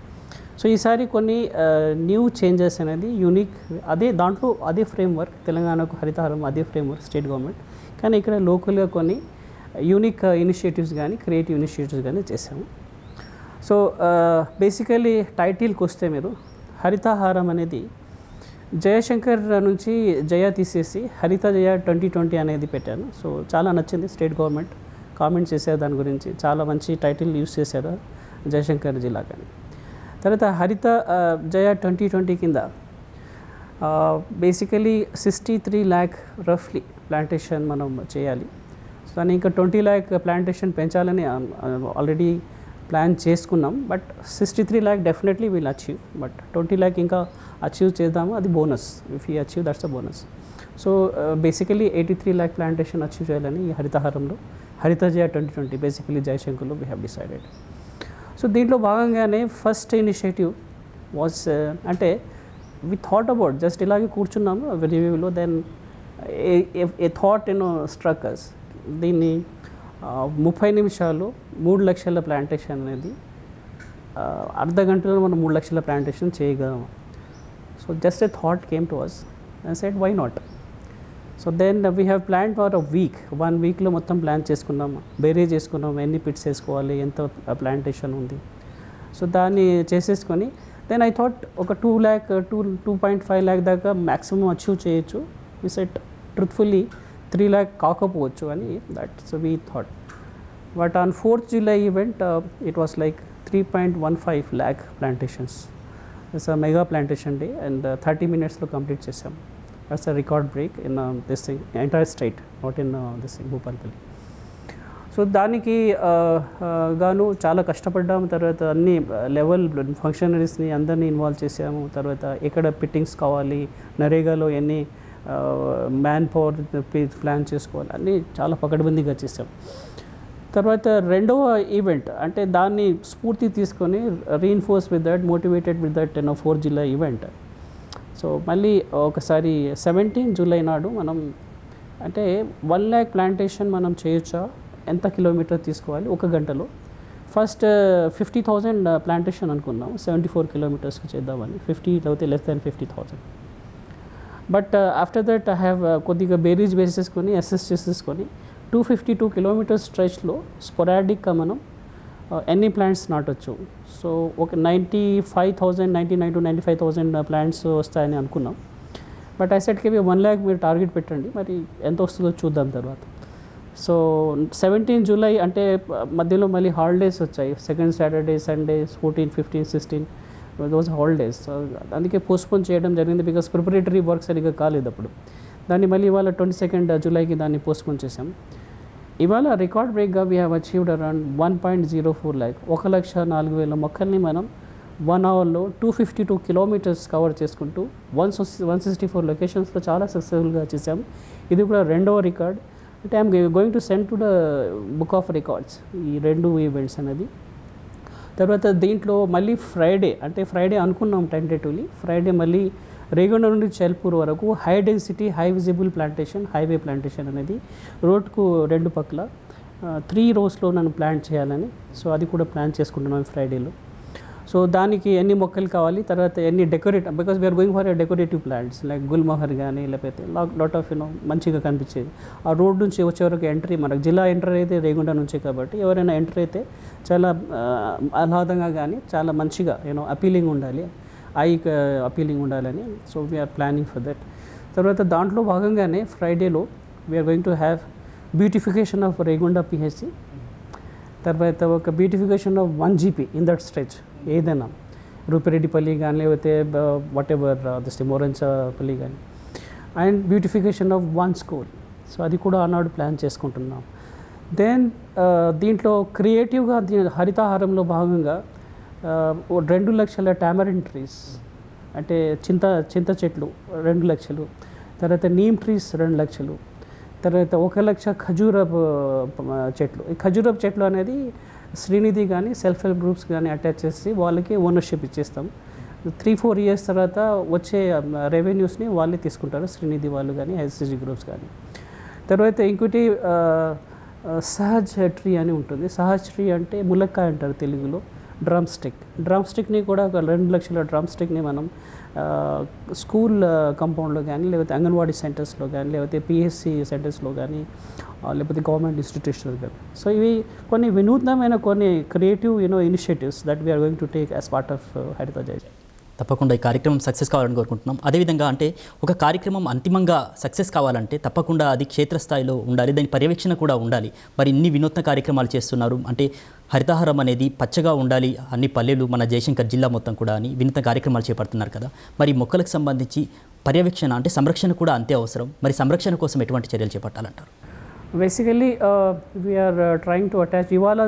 సో ఈసారి కొన్ని న్యూ చేంజెస్ అనేది యూనిక్, అదే దాంట్లో అదే ఫ్రేమ్వర్క్, తెలంగాణకు హరితహారం అదే ఫ్రేమ్వర్క్ స్టేట్ గవర్నమెంట్, కానీ ఇక్కడ లోకల్గా కొన్ని యూనిక్ ఇనిషియేటివ్స్ కానీ క్రియేటివ్ ఇనిషియేటివ్స్ కానీ చేసాము. సో బేసికలీ టైటిల్కి వస్తే మీరు హరితహారం అనేది జయశంకర్ నుంచి జయ తీసేసి హరిత జయ 2020 అనేది పెట్టాను. సో చాలా నచ్చింది, స్టేట్ గవర్నమెంట్ కామెంట్ చేశారు దాని గురించి, చాలా మంచి టైటిల్ యూస్ చేశారు జయశంకర్ జిల్లా. కానీ తర్వాత హరిత జయ 2020 కింద బేసికలీ 63 lakh రఫ్లీ ప్లాంటేషన్ మనం చేయాలి. సో దాన్ని ఇంకా 20 lakh ప్లాంటేషన్ పెంచాలని ఆల్రెడీ ప్లాన్ చేసుకున్నాం. But 63 lakh definitely will achieve, but 20 lakh ఇంకా అచీవ్ చేద్దాము, అది bonus. If you achieve that's a bonus. So basically 83 lakh plantation achieve చేయాలని ఈ హరితహారంలో హరిత జయ 2020 బేసికలీ జయశంకర్లో వీ హ్యావ్ డిసైడెడ్. సో దీంట్లో భాగంగానే ఫస్ట్ ఇనిషియేటివ్ వాజ్ అంటే వి థాట్ అబౌట్ జస్ట్ ఇలాగే కూర్చున్నాము రివ్యూలో, దెన్ ఏ థాట్ స్ట్రక్ అస్. దీన్ని 30 నిమిషాల్లో 3 లక్షల ప్లాంటేషన్ అనేది అర్ధ గంటలో మనం 3 లక్షల ప్లాంటేషన్ చేయగలం. So just a thought came to us and said why not. So then we have plan for a week, 1 weekలో మొత్తం ప్లాన్ చేసుకున్నాము, బేరే చేసుకున్నాము, ఎన్ని పిట్స్ వేసుకోవాలి, ఎంత ప్లాంటేషన్ ఉంది. సో దాన్ని చేసేసుకొని దెన్ ఐ థాట్ ఒక 2.5 lakh దాకా మ్యాక్సిమం అచీవ్ చేయొచ్చు. వి సెట్ ట్రూత్ఫుల్లీ 3 lakh కాకపోవచ్చు అని that. So we thought, but on 4th July event it was like 3.15 lakh plantations. It's a mega plantation day and 30 minutesలో complete చేసాం. That's a record break in this thing entire state, not in this thing Bhupalpally. So దానికి గాను చాలా కష్టపడ్డాము. తర్వాత అన్ని level ఫంక్షనరీస్ని అందరినీ involve చేసాము. తర్వాత ఎక్కడ పిట్టింగ్స్ కావాలి, నరేగాలో ఎన్ని మ్యాన్ పవర్ ప్లాన్ చేసుకోవాలి, అన్నీ చాలా పకడ్బందీగా చేసాం. తర్వాత రెండవ ఈవెంట్ అంటే దాన్ని స్ఫూర్తి తీసుకొని reinforce with that, motivated with that 4 జిల్లా ఈవెంట్. సో మళ్ళీ ఒకసారి 17 జూలై నాడు మనం అంటే 1 lakh ప్లాంటేషన్ మనం చేయొచ్చా, ఎంత కిలోమీటర్ తీసుకోవాలి ఒక గంటలో. ఫస్ట్ 50,000 ప్లాంటేషన్ అనుకున్నాం, 74 కిలోమీటర్స్కి చేద్దామని. 50 లేకపోతే less than 50,000. But after that I have కొద్దిగా బేరీజ్ వేసేసుకొని అసెస్ చేసేసుకొని 252 కిలోమీటర్ స్ట్రెచ్లో స్పొరాడిక్గా మనం ఎన్ని ప్లాంట్స్ నాటొచ్చు. సో ఒక 95,000, 99 to 95,000 ప్లాంట్స్ వస్తాయని అనుకున్నాం. But I set KV 1 lakh మీరు టార్గెట్ పెట్టండి, మరి ఎంత వస్తుందో చూద్దాం తర్వాత. సో 17 జూలై అంటే మధ్యలో మళ్ళీ హాలిడేస్ వచ్చాయి, second Saturday, Sundays 14, 15, 16 those holidays. అందుకే పోస్ట్పోన్ చేయడం జరిగింది, బికాస్ ప్రిపరేటరీ వర్క్ సరిగ్గా కాలేదు అప్పుడు. దాన్ని మళ్ళీ ఇవాళ 22 జూలైకి దాన్ని పోస్ట్పోన్ చేసాం. ఇవాళ రికార్డ్ బ్రేక్గా we have achieved around 1.04 lakh, 1,04,000 మొక్కల్ని మనం 1 అవర్లో 252 కిలోమీటర్స్ కవర్ చేసుకుంటూ 164 లొకేషన్స్లో చాలా సక్సెస్ఫుల్గా చేసాం. ఇది కూడా రెండవ రికార్డ్. అంటే I'm going to send to the book of records ఈ 2 ఈవెంట్స్ అనేది. తర్వాత దీంట్లో మళ్ళీ ఫ్రైడే అనుకున్నాం టెంటేటివ్లీ. ఫ్రైడే మళ్ళీ రేగొండ నుండి చెల్పూర్ వరకు high density high visible plantation, highway plantation అనేది రోడ్కు 2 పక్కల 3 rows నన్ను ప్లాంట్ చేయాలని. సో అది కూడా ప్లాన్ చేసుకుంటున్నాం ఫ్రైడేలో. సో దానికి ఎన్ని మొక్కలు కావాలి, తర్వాత ఎన్ని because we are going for decorative plants like gulmohar కానీ లేకపోతే లాట్ ఆఫ్ మంచిగా కనిపించేది. ఆ రోడ్ నుంచి వచ్చే వరకు ఎంట్రీ, మనకు జిల్లా ఎంటర్ అయితే రేగొండ నుంచే కాబట్టి ఎవరైనా ఎంటర్ అయితే చాలా ఆహ్లాదంగా కానీ చాలా మంచిగా అపీలింగ్ ఉండాలి, ఐకి అపీలింగ్ ఉండాలని. So we are planning for that. తర్వాత దాంట్లో భాగంగానే ఫ్రైడేలో we are going to have beautification of Regonda PHC, తర్వాత ఒక beautification of 1 GP in that stretch, ఏదైనా రూపిరెడ్డిపల్లి కానీ లేకపోతే వాట్ ఎవర్ మోరంచపల్లి కానీ, and beautification of 1 school. So అది కూడా ఆనాడు ప్లాన్ చేసుకుంటున్నాం. దెన్ దీంట్లో క్రియేటివ్గా హరితాహారంలో భాగంగా 2 లక్షల టామరిన్ ట్రీస్ అంటే చింత చెట్లు 2 లక్షలు, తర్వాత నీమ్ ట్రీస్ 2 లక్షలు, తర్వాత 1 లక్ష ఖజూరపు చెట్లు. ఈ ఖజూరపు చెట్లు అనేది శ్రీనిధి కానీ సెల్ఫ్ హెల్ప్ గ్రూప్స్ కానీ అటాచ్ చేసి వాళ్ళకి ఓనర్షిప్ ఇచ్చేస్తాం. 3-4 years తర్వాత వచ్చే రెవెన్యూస్ని వాళ్ళే తీసుకుంటారు, శ్రీనిధి వాళ్ళు కానీ ఎస్సీజీ గ్రూప్స్ కానీ. తర్వాత ఇంకోటి సహజ్ ట్రీ అని ఉంటుంది. సహజ్ ట్రీ అంటే ములక్కాయ అంటారు తెలుగులో. డ్రమ్ స్టిక్ని కూడా ఒక 2 లక్షల డ్రమ్ స్టిక్ని మనం స్కూల్ కాంపౌండ్లో కానీ లేకపోతే అంగన్వాడీ సెంటర్స్లో కానీ లేకపోతే పిఎస్సి సెంటర్స్లో కానీ లేకపోతే గవర్నమెంట్ ఇన్స్టిట్యూషన్లో కానీ. సో ఇవి కొన్ని వినూత్నమైన కొన్ని creative initiatives that we're going to take as part of హరిత జై. తప్పకుండా ఈ కార్యక్రమం సక్సెస్ కావాలని కోరుకుంటున్నాం. అదేవిధంగా అంటే ఒక కార్యక్రమం అంతిమంగా సక్సెస్ కావాలంటే తప్పకుండా అది క్షేత్రస్థాయిలో ఉండాలి, దాని పర్యవేక్షణ కూడా ఉండాలి. మరి ఇన్ని వినూత్న కార్యక్రమాలు చేస్తున్నారు అంటే హరితహారం అనేది పచ్చగా ఉండాలి, అన్ని పల్లెలు మన జయశంకర్ జిల్లా మొత్తం కూడా అని వినూత్న కార్యక్రమాలు చేపడుతున్నారు కదా. మరి మొక్కలకు సంబంధించి పర్యవేక్షణ అంటే సంరక్షణ కూడా అంతే అవసరం. మరి సంరక్షణ కోసం ఎటువంటి చర్యలు చేపట్టాలంటారు? Basically we are trying to attach. ఇవాళ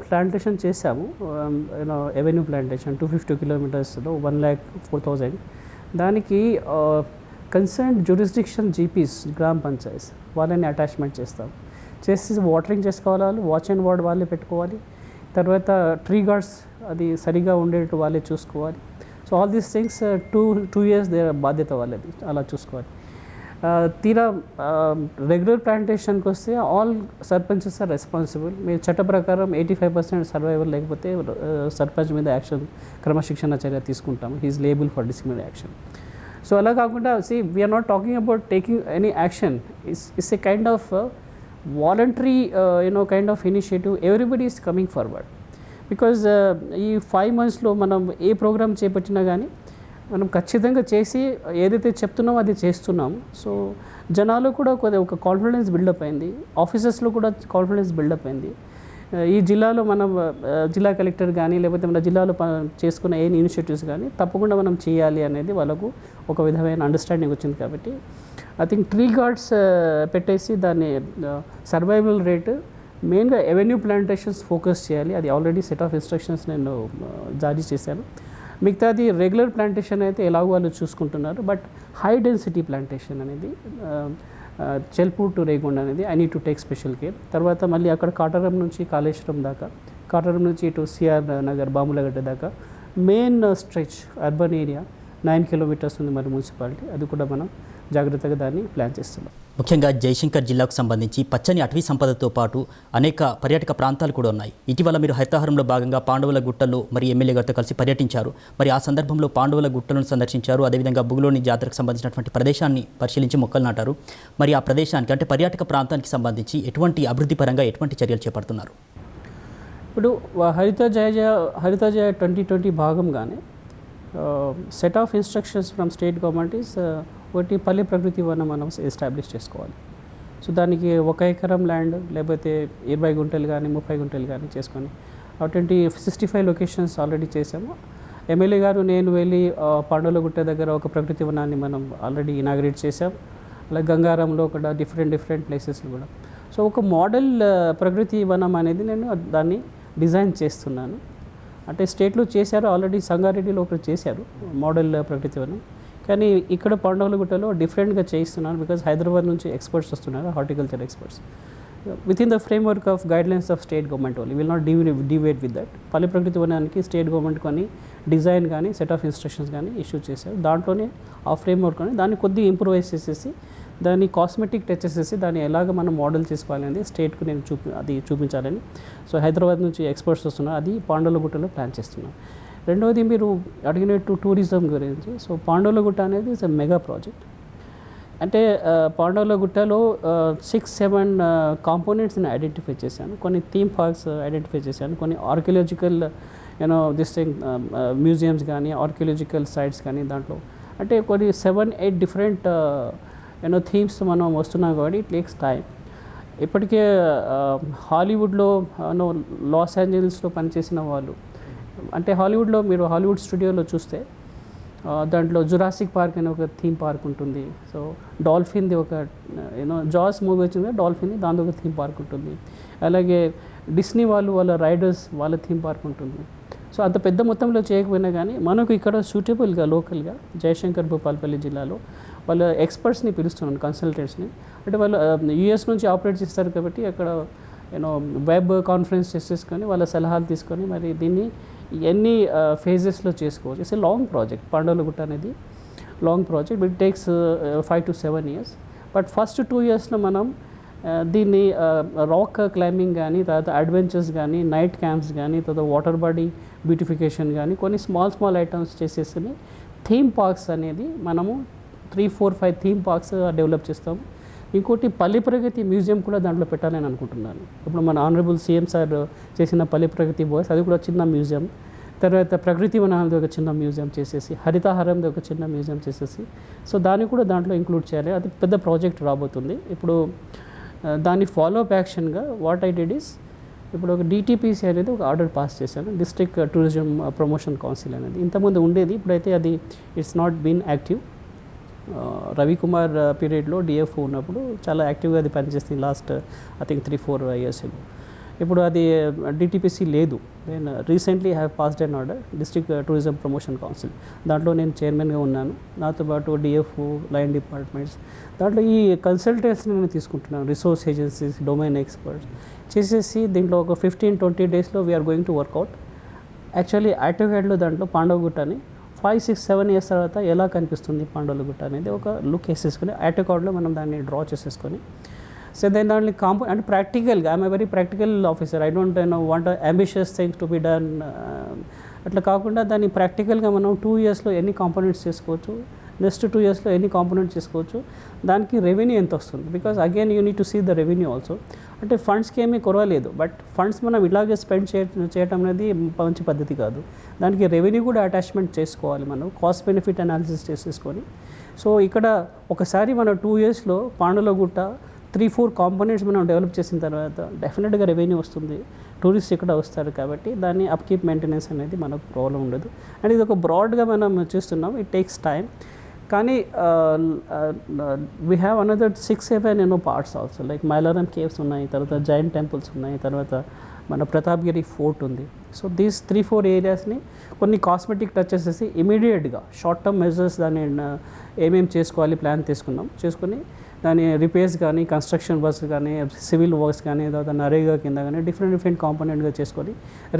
ప్లాంటేషన్ చేసాము, ఎవెన్యూ ప్లాంటేషన్ 250 kilometersలో 1,04,000. దానికి కన్సర్న్ జ్యూరిస్డిక్షన్ జీపీస్ గ్రామ పంచాయత్ వాళ్ళని అటాచ్మెంట్ చేస్తాం. చేసి వాటరింగ్ చేసుకోవాలి, వాచ్ అండ్ వార్డ్ వాళ్ళే పెట్టుకోవాలి. తర్వాత ట్రీ గార్డ్స్ అది సరిగా ఉండేటట్టు వాళ్ళే చూసుకోవాలి. So all these things 2 years బాధ్యత వాళ్ళది, అలా చూసుకోవాలి. తీరా రెగ్యులర్ ప్లాంటేషన్కి వస్తే ఆల్ సర్పంచెస్ ఆర్ రెస్పాన్సిబుల్. మీరు చట్ట ప్రకారం 85% సర్వైవల్ లేకపోతే సర్పంచ్ మీద యాక్షన్ క్రమశిక్షణ చర్య తీసుకుంటాము. He's liable for disciplinary action. So అలా కాకుండా we're not talking about taking any action. It's a kind of voluntary kind of initiative. Everybody is coming forward. Because ఈ 5 monthsలో మనం ఏ ప్రోగ్రామ్ చేపట్టినా కానీ మనం ఖచ్చితంగా చేసి ఏదైతే చెప్తున్నామో అది చేస్తున్నాము. సో జనాలు కూడా ఒక కాన్ఫిడెన్స్ బిల్డప్ అయింది, ఆఫీసర్స్లో కూడా కాన్ఫిడెన్స్ బిల్డప్ అయింది. ఈ జిల్లాలో మనం జిల్లా కలెక్టర్ కానీ లేకపోతే మన జిల్లాలో చేసుకున్న ఏ ఇనిషియేటివ్స్ కానీ తప్పకుండా మనం చేయాలి అనేది వాళ్ళకు ఒక విధమైన అండర్స్టాండింగ్ వచ్చింది. కాబట్టి ఐ థింక్ ట్రీ గార్డ్స్ పెట్టేసి దాన్ని సర్వైవల్ రేటు మెయిన్గా ఎవెన్యూ ప్లాంటేషన్స్ ఫోకస్ చేయాలి. అది ఆల్రెడీ సెట్ ఆఫ్ ఇన్స్ట్రక్షన్స్ నేను జారీ చేశాను. మిగతాది రెగ్యులర్ ప్లాంటేషన్ అయితే ఎలాగో వాళ్ళు చూసుకుంటున్నారు. బట్ హై డెన్సిటీ ప్లాంటేషన్ అనేది చెల్పూర్ టు రేగొండ అనేది I need to take special care. తర్వాత మళ్ళీ అక్కడ కాటారం నుంచి కాళేశ్వరం దాకా, కాటారం నుంచి ఇటు సిఆర్ నగర్ బాములగడ్డ దాకా main stretch urban area 9 kilometres ఉంది మరి మున్సిపాలిటీ, అది కూడా మనం జాగ్రత్తగా దాన్ని ప్లాన్ చేస్తున్నాం. ముఖ్యంగా జయశంకర్ జిల్లాకు సంబంధించి పచ్చని అటవీ సంపదతో పాటు అనేక పర్యాటక ప్రాంతాలు కూడా ఉన్నాయి. ఇటీవల మీరు హరితహారంలో భాగంగా పాండవుల గుట్టల్లో మరి ఎమ్మెల్యే గారితో కలిసి పర్యటించారు. మరి ఆ సందర్భంలో పాండవుల గుట్టలను సందర్శించారు. అదేవిధంగా బుగులోని జాతరకు సంబంధించినటువంటి ప్రదేశాన్ని పరిశీలించి మొక్కలు నాటారు. మరి ఆ ప్రదేశానికి అంటే పర్యాటక ప్రాంతానికి సంబంధించి ఎటువంటి అభివృద్ధి పరంగా ఎటువంటి చర్యలు చేపడుతున్నారు? ఇప్పుడు హరిత జయ 2020 భాగంగానే set of instructions from state government is ఒకటి పల్లె ప్రకృతి వనం మనం ఎస్టాబ్లిష్ చేసుకోవాలి. సో దానికి 1 ఎకరం ల్యాండ్ లేకపోతే 20 గుంటలు కానీ 30 గుంటలు కానీ చేసుకొని 65 లొకేషన్స్ ఆల్రెడీ చేసాము. ఎమ్మెల్యే గారు నేను వెళ్ళి పాండవులగుట్ట దగ్గర ఒక ప్రకృతి వనాన్ని మనం ఆల్రెడీ ఇనాగ్రేట్ చేసాం. అలాగే గంగారంలో కూడా డిఫరెంట్ ప్లేసెస్ కూడా. సో ఒక మోడల్ ప్రకృతి వనం అనేది నేను దాన్ని డిజైన్ చేస్తున్నాను. అంటే స్టేట్లో చేశారు, ఆల్రెడీ సంగారెడ్డిలో ఒకటి చేశారు మోడల్ ప్రకృతి వనం, కానీ ఇక్కడ పాండవులగుట్టలో డిఫరెంట్గా చేయిస్తున్నాను. బికాజ్ హైదరాబాద్ నుంచి ఎక్స్పర్ట్స్ వస్తున్నారు, horticulture experts. With in the framework of guidelines of state government only, will not డివేట్ with that. పల్లె ప్రకృతి వనానికి స్టేట్ గవర్నమెంట్ కానీ డిజైన్ కానీ సెట్ ఆఫ్ ఇన్స్ట్రక్షన్స్ కానీ ఇష్యూ చేశారు. దాంట్లోనే ఆ ఫ్రేమ్వర్క్ అని దాన్ని కొద్దిగా ఇంప్రూవైజ్ చేసేసి దాన్ని కాస్మెటిక్ టచ్ చేసేసి దాన్ని ఎలాగ మనం మోడల్ చేసుకోవాలనేది స్టేట్కు నేను చూపించాలని. సో హైదరాబాద్ నుంచి ఎక్స్పర్ట్స్ వస్తున్నారు, అది పాండవులగుట్టలో ప్లాన్ చేస్తున్నాను. రెండవది మీరు అడిగినట్టు టూరిజం గురించి. సో పాండవులగుట్ట అనేది ఇట్స్ ఎ మెగా ప్రాజెక్ట్. అంటే పాండవులగుట్టలో 6-7 కాంపోనెంట్స్ని ఐడెంటిఫై చేశాను. కొన్ని థీమ్ పార్క్స్ ఐడెంటిఫై చేశాను, కొన్ని ఆర్కియలాజికల్ మ్యూజియంస్ కానీ ఆర్కియలాజికల్ సైట్స్ కానీ దాంట్లో అంటే కొన్ని 7-8 డిఫరెంట్ థీమ్స్ మనం వస్తున్నాం కాబట్టి ఇట్ టేక్స్ టైం. ఇప్పటికే హాలీవుడ్లో లాస్ ఏంజల్స్లో పనిచేసిన వాళ్ళు, అంటే హాలీవుడ్లో మీరు హాలీవుడ్ స్టూడియోలో చూస్తే దాంట్లో జురాసిక్ పార్క్ అనే ఒక థీమ్ పార్క్ ఉంటుంది. సో డాల్ఫిన్ది ఒక జాస్ మూవీ వచ్చింది, డాల్ఫిన్ది దాంతో ఒక థీమ్ పార్క్ ఉంటుంది. అలాగే డిస్నీ వాళ్ళ రైడర్స్ వాళ్ళ థీమ్ పార్క్ ఉంటుంది. సో అంత పెద్ద మొత్తంలో చేయకపోయినా కానీ మనకు ఇక్కడ సూటబుల్గా లోకల్గా జయశంకర్ భూపాలపల్లి జిల్లాలో వాళ్ళ ఎక్స్పర్ట్స్ని పిలుస్తున్నాను, కన్సల్టెంట్స్ని. అంటే వాళ్ళు యూఎస్ నుంచి ఆపరేట్ చేస్తారు కాబట్టి అక్కడ వెబ్ కాన్ఫరెన్స్ చేసుకొని వాళ్ళ సలహాలు తీసుకొని మరి దీన్ని ఎన్ని ఫేజెస్లో చేసుకోవచ్చు. It's a long project. Pandavulagutta అనేది long project, it takes 5 to 7 years. But first 2 yearsలో మనం దీన్ని రాక్ క్లైంబింగ్ కానీ, తర్వాత అడ్వెంచర్స్ కానీ, నైట్ క్యాంప్స్ కానీ, తర్వాత వాటర్ బాడీ బ్యూటిఫికేషన్ కానీ కొన్ని స్మాల్ ఐటమ్స్ చేసేసి థీమ్ పార్క్స్ అనేది మనము 3-4-5 థీమ్ పార్క్స్ డెవలప్ చేస్తాము. ఇంకోటి పల్లె ప్రగతి మ్యూజియం కూడా దాంట్లో పెట్టాలని అనుకుంటున్నాను. ఇప్పుడు మన ఆనరబుల్ సీఎం సార్ చేసిన పల్లె ప్రగతి బాయ్స్ అది కూడా చిన్న మ్యూజియం, తర్వాత ప్రకృతి వనాలది ఒక చిన్న మ్యూజియం చేసేసి, హరితహారంది ఒక చిన్న మ్యూజియం చేసేసి, సో దాన్ని కూడా దాంట్లో ఇంక్లూడ్ చేయాలి. అది పెద్ద ప్రాజెక్ట్ రాబోతుంది. ఇప్పుడు దాన్ని ఫాలో అప్ యాక్షన్గా వాట్ ఐ డిడ్ ఈస్, ఇప్పుడు ఒక డిటిపిసి అనేది ఒక ఆర్డర్ పాస్ చేశాను, డిస్ట్రిక్ట్ టూరిజం ప్రమోషన్ కౌన్సిల్ అనేది. ఇంతకుముందు ఉండేది, ఇప్పుడైతే అది it's not been active. Ravikumar పీరియడ్లో డిఎఫ్ఓ ఉన్నప్పుడు చాలా యాక్టివ్గా అది పనిచేస్తుంది last I think 3-4 years ago. ఇప్పుడు అది డిటిపిసి లేదు. నేను recently have passed an order district tourism promotion council, దాంట్లో నేను చైర్మన్గా ఉన్నాను. నాతో పాటు డిఎఫ్ఓ, లైన్ డిపార్ట్మెంట్స్, దాంట్లో ఈ కన్సల్టెంట్స్ని నేను తీసుకుంటున్నాను, రిసోర్స్ ఏజెన్సీస్, డొమైన్ ఎక్స్పర్ట్స్ చేసేసి దీంట్లో ఒక 15-20 daysలో we are going to work out. Actually ఆటోగైడ్లో దాంట్లో పాండవగుట్ట అని 5-6-7 years తర్వాత ఎలా కనిపిస్తుంది పాండవులగుట్ట అనేది ఒక లుక్ వేసేసుకొని ఆటోకార్డ్లో మనం దాన్ని డ్రా చేసేసుకొని, సో దెన్ దాన్ని అంటే ప్రాక్టికల్గా I'm a very practical officer. I don't want ambitious things to be done. అట్లా కాకుండా దాన్ని ప్రాక్టికల్గా మనం 2 yearsలో ఎన్ని కాంపోనెంట్స్ చేసుకోవచ్చు, నెక్స్ట్ 2 yearsలో ఎన్ని కాంపోనెంట్స్ చేసుకోవచ్చు, దానికి రెవెన్యూ ఎంత వస్తుంది. Because again you need to see the revenue also. అంటే ఫండ్స్కి ఏమీ కొరవలేదు, బట్ ఫండ్స్ మనం ఇలాగే స్పెండ్ చేయటం అనేది మంచి పద్ధతి కాదు. దానికి రెవెన్యూ కూడా అటాచ్మెంట్ చేసుకోవాలి, మనం కాస్ట్ బెనిఫిట్ అనాలిసిస్ చేసేసుకొని. సో ఇక్కడ ఒకసారి మన 2 yearsలో పాండవులగుట్ట 3-4 కాంపోనెంట్స్ మనం డెవలప్ చేసిన తర్వాత డెఫినెట్గా రెవెన్యూ వస్తుంది, టూరిస్ట్ ఇక్కడ వస్తారు. కాబట్టి దాన్ని అప్కీప్ మెయింటెనెన్స్ అనేది మనకు ప్రాబ్లం ఉండదు. అండ్ ఇది ఒక బ్రాడ్గా మనం చూస్తున్నాం, ఇట్ టేక్స్ టైం. కానీ we have another 6-7 parts also, like Mailaram caves ఉన్నాయి, తర్వాత జైంట్ టెంపుల్స్ ఉన్నాయి, తర్వాత మన ప్రతాప్గిరి ఫోర్ట్ ఉంది. సో దీస్ 3-4 ఏరియాస్ని కొన్ని కాస్మెటిక్ టచ్ చేసేసి ఇమీడియట్గా షార్ట్ టర్మ్ మెజర్స్ దాన్ని ఏమేమి చేసుకోవాలి ప్లాన్ చేసుకుని దాని రిపేర్స్ కానీ, కన్స్ట్రక్షన్ వర్క్స్ కానీ, సివిల్ వర్క్స్ కానీ, తర్వాత నరేగా కింద కానీ డిఫరెంట్ కాంపోనెంట్గా చేసుకొని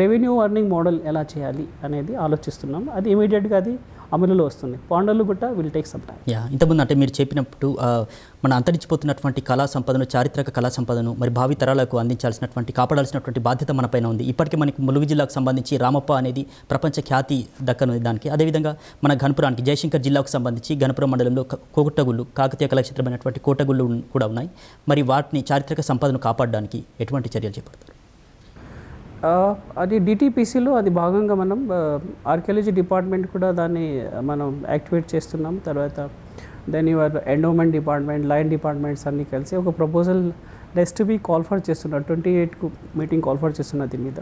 రెవెన్యూ అర్నింగ్ మోడల్ ఎలా చేయాలి అనేది ఆలోచిస్తున్నాం. అది ఇమీడియట్గా అది అమలులో వస్తుంది. పాండలు కూడా విల్ టేక్ సమ్ టైం. ఇంతకుముందు అంటే మీరు చెప్పినట్టు మన అంతరించిపోతున్నటువంటి కళా సంపదను, చారిత్రక కళా సంపదను మరి భావి తరాలకు అందించాల్సినటువంటి, కాపాడాల్సినటువంటి బాధ్యత మనపైన ఉంది. ఇప్పటికే మనకి ములుగు జిల్లాకు సంబంధించి రామప్ప అనేది ప్రపంచ ఖ్యాతి దక్కనుంది దానికి. అదేవిధంగా మన గణపురానికి, జయశంకర్ జిల్లాకు సంబంధించి గణపురం మండలంలో కోటగుళ్ళు, కాకతీయ కళాక్షేత్రమైనటువంటి కోటగుళ్ళు కూడా ఉన్నాయి. మరి వాటిని చారిత్రక సంపదను కాపాడడానికి ఎటువంటి చర్యలు చేపడతారు? అది డిటిపిసిలో అది భాగంగా మనం ఆర్కియాలజీ డిపార్ట్మెంట్ కూడా దాన్ని మనం యాక్టివేట్ చేస్తున్నాం. తర్వాత then your endowment department, line departments అన్నీ కలిసి ఒక proposal next week call for చేస్తున్నారు. 28కు మీటింగ్ కాల్ ఫర్ చేస్తున్నారు దీని మీద.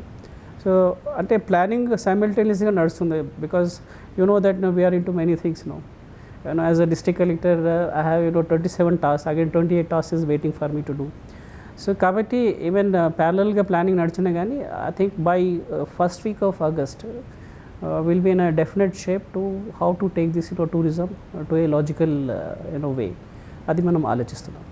సో అంటే ప్లానింగ్ సైమల్టేనియస్గా నడుస్తుంది. Because you know that we are in too many things no. As a district collector I have 27 tasks, అగైన్ 28 tasks is waiting for me to do. So కాబట్టి ఈవెన్ ప్యారలల్గా planning నడిచినా కానీ I think by first week of August will be in a definite shape to how to take this tourism to a logical way. అది మనం ఆలోచిస్తున్నాం.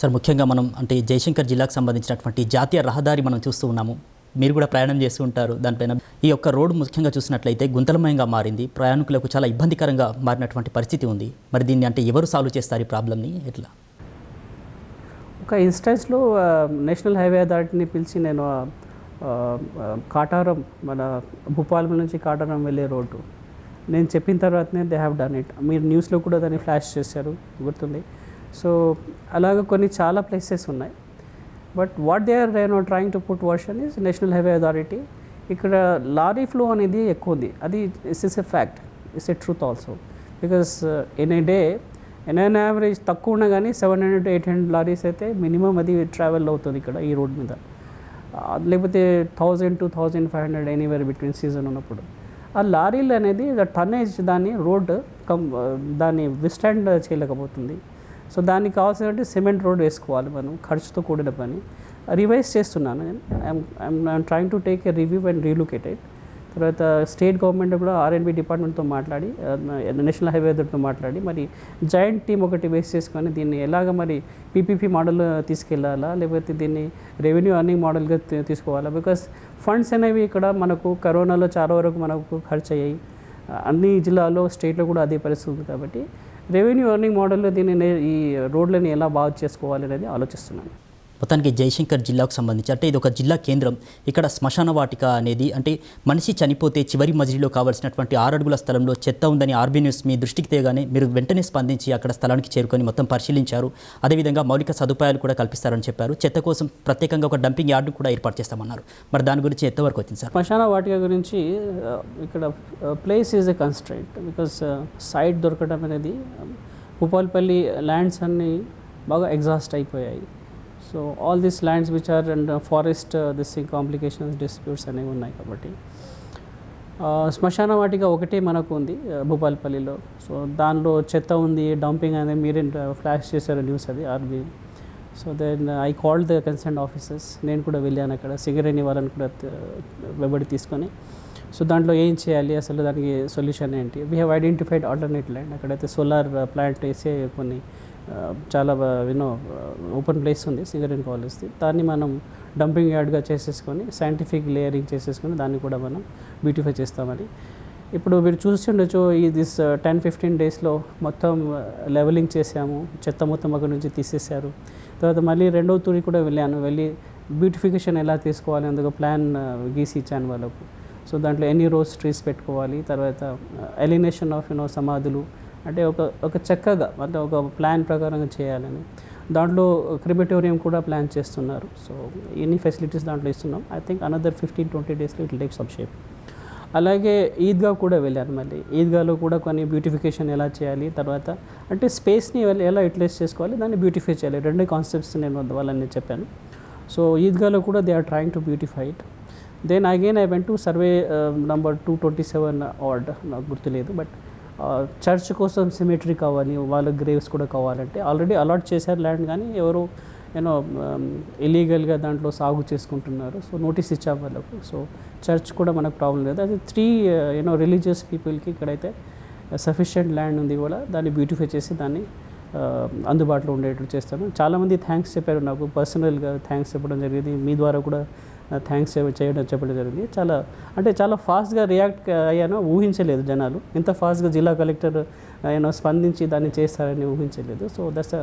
Sir, ముఖ్యంగా మనం అంటే జయశంకర్ జిల్లాకు సంబంధించినటువంటి జాతీయ రహదారి మనం చూస్తూ ఉన్నాము. మీరు కూడా ప్రయాణం చేస్తూ ఉంటారు దానిపైన. ఈ యొక్క రోడ్డు ముఖ్యంగా చూసినట్లయితే గుంతలమయంగా మారింది, ప్రయాణికులకు చాలా ఇబ్బందికరంగా మారినటువంటి పరిస్థితి ఉంది. మరి దీన్ని అంటే ఎవరు సాల్వ్ చేస్తారు ఈ ప్రాబ్లమ్ని, ఎట్లా? ఒక ఇన్స్టెన్స్లో నేషనల్ హైవే అథారిటీని పిలిచి నేను కాటారం, మన భూపాలం నుంచి కాటారం వెళ్ళే రోడ్డు నేను చెప్పిన తర్వాతనే దే హ్యావ్ డన్ ఇట్. మీరు న్యూస్లో కూడా దాన్ని ఫ్లాష్ చేశారు, గుర్తుంది. సో అలాగ కొన్ని చాలా ప్లేసెస్ ఉన్నాయి. But what they are trying to put version is national highway authority. ఇక్కడ లారీ ఫ్లో అనేది ఎక్కువ ఉంది. అది it's a fact, it's a truth also. Because in a day an average తక్కువ ఉన్నా కానీ 700 to 800 లారీస్ అయితే మినిమం అది ట్రావెల్ అవుతుంది ఇక్కడ ఈ రోడ్ మీద. లేకపోతే 1000 to 1500 ఎనీవేర్ బిట్వీన్ సీజన్ ఉన్నప్పుడు. ఆ లారీలు అనేది టన్నేజ్ దాన్ని రోడ్ దాన్ని విస్టాండ్ చేయలేకపోతుంది. సో దానికి కావాల్సినటువంటి సిమెంట్ రోడ్ వేసుకోవాలి మనం, ఖర్చుతో కూడిన పని. రివైజ్ చేస్తున్నాను. I'm trying to take a review and relocate it. తర్వాత స్టేట్ గవర్నమెంట్ కూడా ఆర్ఎండ్బి డిపార్ట్మెంట్తో మాట్లాడి, నేషనల్ హైవే అథారిటీతో మాట్లాడి మరి జాయింట్ టీమ్ ఒకటి బేస్ చేసుకొని దీన్ని ఎలాగ మరి పీపీపీ మోడల్ తీసుకెళ్లాలా, లేకపోతే దీన్ని రెవెన్యూ అర్నింగ్ మోడల్గా తీసుకోవాలా. బికాస్ ఫండ్స్ అనేవి ఇక్కడ మనకు కరోనాలో చాలా వరకు మనకు ఖర్చు అయ్యాయి. అన్ని జిల్లాల్లో, స్టేట్లో కూడా అదే పరిస్థితి ఉంది. కాబట్టి రెవెన్యూ అర్నింగ్ మోడల్లో దీన్ని ఈ రోడ్లని ఎలా బాగు చేసుకోవాలి అనేది ఆలోచిస్తున్నాను. మొత్తానికి జయశంకర్ జిల్లాకు సంబంధించి అంటే ఇది ఒక జిల్లా కేంద్రం. ఇక్కడ శ్మశాన వాటిక అనేది అంటే మనిషి చనిపోతే చివరి మజిలీలో కావాల్సినటువంటి 6 అడుగుల స్థలంలో చెత్త ఉందని ఆర్బీ న్యూస్ మీ దృష్టికి తేగానే మీరు వెంటనే స్పందించి అక్కడ స్థలానికి చేరుకొని మొత్తం పరిశీలించారు. అదేవిధంగా మౌలిక సదుపాయాలు కూడా కల్పిస్తారని చెప్పారు. చెత్త కోసం ప్రత్యేకంగా ఒక డంపింగ్ యార్డు కూడా ఏర్పాటు చేస్తామన్నారు. మరి దాని గురించి ఎంతవరకు వచ్చింది సార్? శ్మశాన వాటిక గురించి ఇక్కడ place is a constraint. Because site దొరకడం అనేది భూపాలపల్లి ల్యాండ్స్ అన్నీ బాగా ఎగ్జాస్ట్ అయిపోయాయి. So all these lands which are and forest this complications, disputes అనేవి ఉన్నాయి. కాబట్టి శ్మశాన వాటిక ఒకటే మనకు ఉంది భూపాలపల్లిలో. సో దానిలో చెత్త ఉంది, డంపింగ్ అనేది మీరే ఫ్లాష్ చేశారు న్యూస్, అది RB. So then I called the concern officers. నేను కూడా వెళ్ళాను అక్కడ, సింగరేణి వాళ్ళని కూడా వెంబడి తీసుకొని. సో దాంట్లో ఏం చేయాలి, అసలు దానికి సొల్యూషన్ ఏంటి. We have identified alternate land. అక్కడైతే సోలార్ ప్లాంట్ వేసే కొన్ని చాలా ఓపెన్ ప్లేస్ ఉంది సింగరేణి కాలేజ్ది. దాన్ని మనం డంపింగ్ యార్డ్గా చేసేసుకొని సైంటిఫిక్ లేయరింగ్ చేసేసుకొని దాన్ని కూడా మనం బ్యూటిఫై చేస్తామని. ఇప్పుడు మీరు చూస్తుండొచ్చు, ఈ దిస్ 10-15 డేస్లో మొత్తం లెవెలింగ్ చేసాము. చెత్త మొత్తం అక్కడ నుంచి తీసేశారు. తర్వాత మళ్ళీ రెండవ తూరి కూడా వెళ్ళి బ్యూటిఫికేషన్ ఎలా తీసుకోవాలి అందుకు ప్లాన్ గీసి ఇచ్చాను వాళ్ళకు. సో దాంట్లో ఎన్ని రోజ్ ట్రీస్ పెట్టుకోవాలి, తర్వాత ఎలినేషన్ ఆఫ్ సమాధులు అంటే ఒక చక్కగా అంటే ఒక ప్లాన్ ప్రకారంగా చేయాలని. దాంట్లో క్రిమిటోరియం కూడా ప్లాన్ చేస్తున్నారు. సో ఎన్ని ఫెసిలిటీస్ దాంట్లో ఇస్తున్నాం. ఐ థింక్ అనదర్ 15-20 డేస్లో it will take some shape. అలాగే ఈద్గా కూడా వెళ్ళాను. మళ్ళీ ఈద్గాలో కూడా కొన్ని బ్యూటిఫికేషన్ ఎలా చేయాలి, తర్వాత అంటే స్పేస్ని ఎలా యూటిలైజ్ చేసుకోవాలి, దాన్ని బ్యూటిఫై చేయాలి. రెండు కాన్సెప్ట్స్ నేను వాళ్ళని చెప్పాను. సో ఈద్గాలో కూడా they are trying to beautify it. Then again I went to survey number 227 ఆర్డ్, నాకు గుర్తులేదు. బట్ చర్చ్ కోసం సిమెట్రీ కావాలి, వాళ్ళ గ్రేవ్స్ కూడా కావాలంటే ఆల్రెడీ అలాట్ చేశారు ల్యాండ్, కానీ ఎవరో ఇల్లీగల్గా దాంట్లో సాగు చేసుకుంటున్నారు. సో నోటీస్ ఇచ్చాం వాళ్ళకు. సో చర్చ్ కూడా మనకు ప్రాబ్లం లేదు. అది 3 రిలీజియస్ పీపుల్కి ఇక్కడైతే సఫిషియెంట్ ల్యాండ్ ఉంది కూడా, దాన్ని బ్యూటిఫై చేసి దాన్ని అందుబాటులో ఉండేటట్టు చేస్తాను. చాలామంది థ్యాంక్స్ చెప్పారు నాకు, పర్సనల్గా థ్యాంక్స్ చెప్పడం జరిగింది, మీ ద్వారా కూడా థ్యాంక్స్ చెప్పడం జరిగింది. చాలా ఫాస్ట్గా రియాక్ట్ అయ్యాను, ఊహించలేదు జనాలు ఇంత ఫాస్ట్గా జిల్లా కలెక్టర్ స్పందించి దాన్ని చేస్తారని ఊహించలేదు. So that's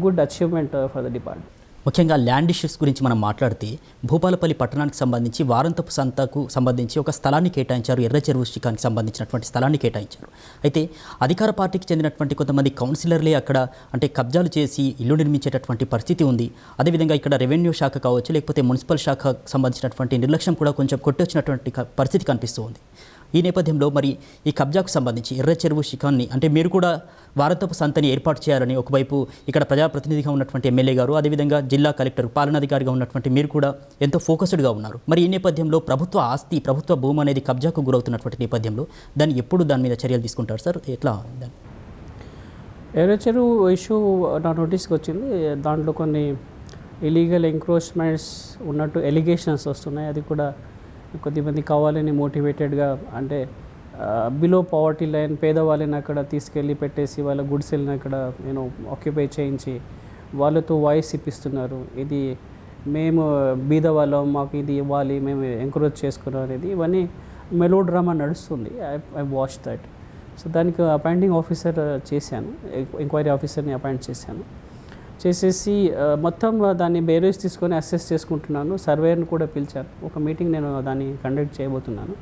good achievement for the department. ముఖ్యంగా ల్యాండ్ ఇష్యూస్ గురించి మనం మాట్లాడితే భూపాలపల్లి పట్టణానికి సంబంధించి వారంతపు సంతకు సంబంధించి ఒక స్థలాన్ని కేటాయించారు, ఎర్ర చెరువు శిఖానికి సంబంధించినటువంటి స్థలాన్ని కేటాయించారు. అయితే అధికార పార్టీకి చెందినటువంటి కొంతమంది కౌన్సిలర్లే అక్కడ అంటే కబ్జాలు చేసి ఇల్లు నిర్మించేటటువంటి పరిస్థితి ఉంది. అదేవిధంగా ఇక్కడ రెవెన్యూ శాఖ కావచ్చు, లేకపోతే మున్సిపల్ శాఖకు సంబంధించినటువంటి నిర్లక్ష్యం కూడా కొంచెం కొట్టొచ్చినటువంటి పరిస్థితి కనిపిస్తూ ఉంది. ఈ నేపథ్యంలో మరి ఈ కబ్జాకు సంబంధించి ఎర్ర చెరువు శిఖాన్ని అంటే మీరు కూడా వారంతపు సంతని ఏర్పాటు చేయాలని ఒకవైపు ఇక్కడ ప్రజాప్రతినిధిగా ఉన్నటువంటి ఎమ్మెల్యే గారు, అదేవిధంగా జిల్లా కలెక్టర్ పాలనాధికారిగా ఉన్నటువంటి మీరు కూడా ఎంతో ఫోకస్డ్గా ఉన్నారు. మరి ఈ నేపథ్యంలో ప్రభుత్వ ఆస్తి, ప్రభుత్వ భూమి అనేది కబ్జాకు గురవుతున్నటువంటి నేపథ్యంలో దాని మీద చర్యలు తీసుకుంటారు సార్? ఎట్లా? ఎర్ర చెరువు ఇష్యూ నా నోటీస్కి వచ్చింది. దాంట్లో కొన్ని ఇలీగల్ ఎంక్రోచ్మెంట్స్ ఉన్నట్టు ఎలిగేషన్స్ వస్తున్నాయి. అది కూడా కొద్దిమంది కావాలని మోటివేటెడ్గా అంటే బిలో పావర్టీ లైన్ పేదవాళ్ళని అక్కడ తీసుకెళ్ళి పెట్టేసి వాళ్ళ గుడిసెల్ని అక్కడ ఆక్యుపై చేయించి వాళ్ళతో వాయిస్ ఇప్పిస్తున్నారు. ఇది మేము బీద వాళ్ళం, మాకు ఇది ఇవ్వాలి, మేము ఎంకరేజ్ చేసుకున్నాం అనేది ఇవన్నీ మెలో డ్రామా నడుస్తుంది. I watch that. సో దానికి అపాయింటింగ్ ఆఫీసర్ చేశాను, ఎంక్వైరీ ఆఫీసర్ని అపాయింట్ చేసేసి మొత్తం దాన్ని బేరేజ్ తీసుకొని అసెస్ చేసుకుంటున్నాను. సర్వేయర్ని కూడా పిలిచాను, ఒక మీటింగ్ నేను దాన్ని కండక్ట్ చేయబోతున్నాను.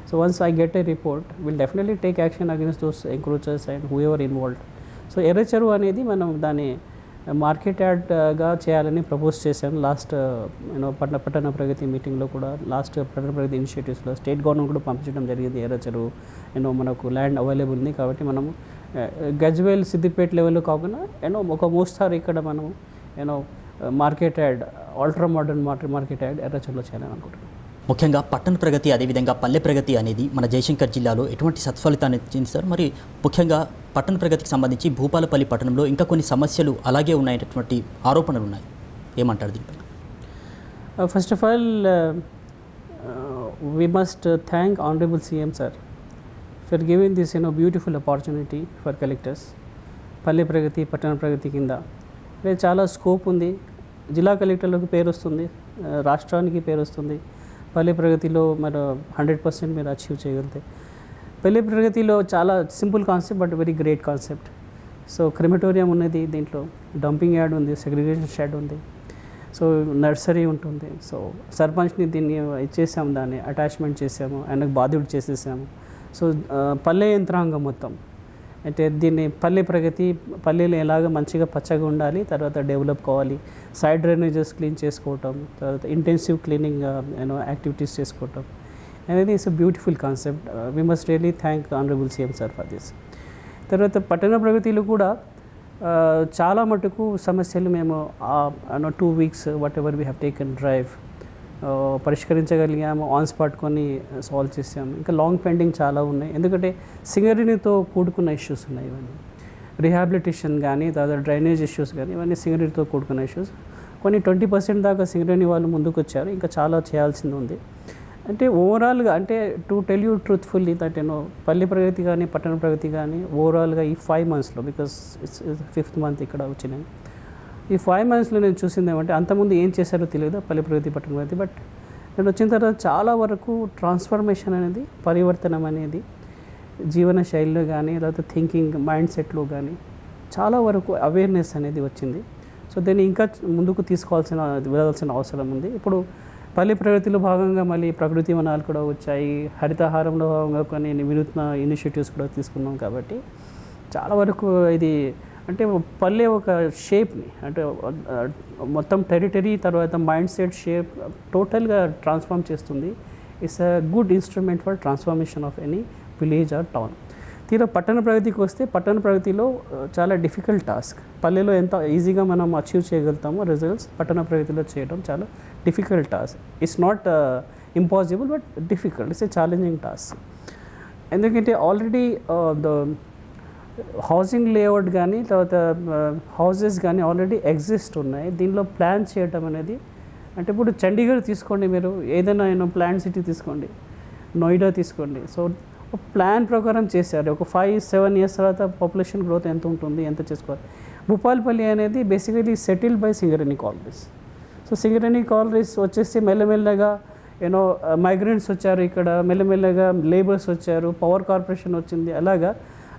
So once I get a report will definitely take action against those encroachers and who ever involved. So ఎర్ర చెరువు అనేది మనం దాన్ని మార్కెట్ యార్డ్గా చేయాలని ప్రపోజ్ చేశాను లాస్ట్ పట్టణ ప్రగతి మీటింగ్లో కూడా. లాస్ట్ పట్టణ ప్రగతి ఇనిషియేటివ్స్లో స్టేట్ గవర్నమెంట్ కూడా పంపించడం జరిగింది. ఎర్ర చెరువు మనకు ల్యాండ్ అవైలబుల్ ఉంది కాబట్టి మనము గజ్వేల్ సిద్దిపేట లెవెల్లో కాకుండా ఒక మోస్తారు ఇక్కడ మనం market yard, ultra modern market yard ఎర్ర చెరువులో చేయాలని అనుకుంటున్నాను. ముఖ్యంగా పట్టణ ప్రగతి అదేవిధంగా పల్లె ప్రగతి అనేది మన జయశంకర్ జిల్లాలో ఎటువంటి సత్ఫలితాన్ని ఇచ్చింది సార్? మరి ముఖ్యంగా పట్టణ ప్రగతికి సంబంధించి భూపాలపల్లి పట్టణంలో ఇంకా కొన్ని సమస్యలు అలాగే ఉన్నాయనేటువంటి ఆరోపణలు ఉన్నాయి, ఏమంటారు దీనిపై? First of all we must thank Honorable CM sir for giving this beautiful opportunity for collectors. Palle Pragathi పట్టణ ప్రగతి కింద చాలా స్కోప్ ఉంది. జిల్లా కలెక్టర్లకు పేరు వస్తుంది, రాష్ట్రానికి పేరు వస్తుంది. పల్లె ప్రగతిలో మరి 100% మీరు అచీవ్ చేయగలిగితే. పల్లె ప్రగతిలో చాలా simple concept but very great concept. So crematorium ఉన్నది, దీంట్లో డంపింగ్ యార్డ్ ఉంది, సెగ్రిగేషన్ షెడ్ ఉంది, సో నర్సరీ ఉంటుంది. సో సర్పంచ్ని దీన్ని ఇచ్చేసాము, దాన్ని అటాచ్మెంట్ చేసాము, ఆయనకు బాధ్యుడు చేసేసాము. సో పల్లె యంత్రాంగం మొత్తం అంటే దీన్ని పల్లె ప్రగతి, పల్లెలు ఎలాగ మంచిగా పచ్చగా ఉండాలి, తర్వాత డెవలప్ కావాలి, సైడ్ డ్రైనేజెస్ క్లీన్ చేసుకోవటం, తర్వాత ఇంటెన్సివ్ క్లీనింగ్ యాక్టివిటీస్ చేసుకోవటం అనేది it's beautiful concept. We must really thank honourable CM sir for this. తర్వాత పట్టణ ప్రగతిలో కూడా చాలా మటుకు సమస్యలు మేము 2 weeks whatever we have taken drive పరిష్కరించగలిగాము, ఆన్ స్పాట్ కొన్ని సాల్వ్ చేసాము. ఇంకా లాంగ్ పెండింగ్ చాలా ఉన్నాయి, ఎందుకంటే సింగరేణితో కూడుకున్న ఇష్యూస్ ఉన్నాయి. ఇవన్నీ రీహాబిలిటేషన్ కానీ, తర్వాత డ్రైనేజ్ ఇష్యూస్ కానీ, ఇవన్నీ సింగరేణితో కూడుకున్న ఇష్యూస్. కొన్ని 20% దాకా సింగరేణి వాళ్ళు ముందుకు వచ్చారు, ఇంకా చాలా చేయాల్సింది ఉంది. అంటే ఓవరాల్గా అంటే to tell you truthfully that Palle Pragathi కానీ పట్టణ ప్రగతి కానీ ఓవరాల్గా ఈ 5 monthsలో, బికాస్ ఇట్స్ 5th month ఇక్కడ వచ్చినాయి, ఈ 5 monthsలో నేను చూసింది ఏమంటే అంతకుముందు ఏం చేశారో తెలియదు పల్లె ప్రగతి పట్టణ ప్రగతి, బట్ నేను వచ్చిన తర్వాత చాలా వరకు ట్రాన్స్ఫర్మేషన్ అనేది, పరివర్తనం అనేది జీవన శైలిలో కానీ లేకపోతే థింకింగ్ మైండ్ సెట్లో కానీ చాలా వరకు అవేర్నెస్ అనేది వచ్చింది. సో దీన్ని ఇంకా ముందుకు వెళ్ళాల్సిన అవసరం ఉంది. ఇప్పుడు పల్లె ప్రగతిలో భాగంగా మళ్ళీ ప్రకృతి వనాలు కూడా వచ్చాయి, హరితహారంలో భాగంగా కొన్ని వినూత్న ఇనిషియేటివ్స్ కూడా తీసుకున్నాం. కాబట్టి చాలా వరకు ఇది అంటే పల్లె ఒక షేప్ని అంటే మొత్తం టెరిటరీ తర్వాత మైండ్ సెట్ షేప్ టోటల్గా ట్రాన్స్ఫార్మ్ చేస్తుంది. It's a good instrument for transformation of any village or town. తీరా పట్టణ ప్రగతికి వస్తే పట్టణ ప్రగతిలో చాలా డిఫికల్ట్ టాస్క్. పల్లెలో ఎంత ఈజీగా మనం అచీవ్ చేయగలుగుతామో రిజల్ట్స్, పట్టణ ప్రగతిలో చేయడం చాలా difficult task. It's not impossible but difficult, it's a challenging task. ఎందుకంటే ఆల్రెడీ ద హౌసింగ్ లేఅవుట్ కానీ తర్వాత హౌసెస్ కానీ ఆల్రెడీ ఎగ్జిస్ట్ ఉన్నాయి. దీనిలో ప్లాన్ చేయటం అనేది అంటే ఇప్పుడు చండీగఢ్ తీసుకోండి, మీరు ఏదైనా ప్లాన్ సిటీ తీసుకోండి, నోయిడా తీసుకోండి. సో ప్లాన్ ప్రకారం చేశారు, ఒక 5-7 years తర్వాత పాపులేషన్ గ్రోత్ ఎంత ఉంటుంది, ఎంత చేసుకోవాలి. భూపాల్పల్లి అనేది basically settled by Singareni colonies. So Singareni colonies వచ్చేసి మెల్లమెల్లగా యూనో మైగ్రెంట్స్ వచ్చారు, ఇక్కడ మెల్లమెల్లగా లేబర్స్ వచ్చారు, పవర్ కార్పొరేషన్ వచ్చింది. అలాగా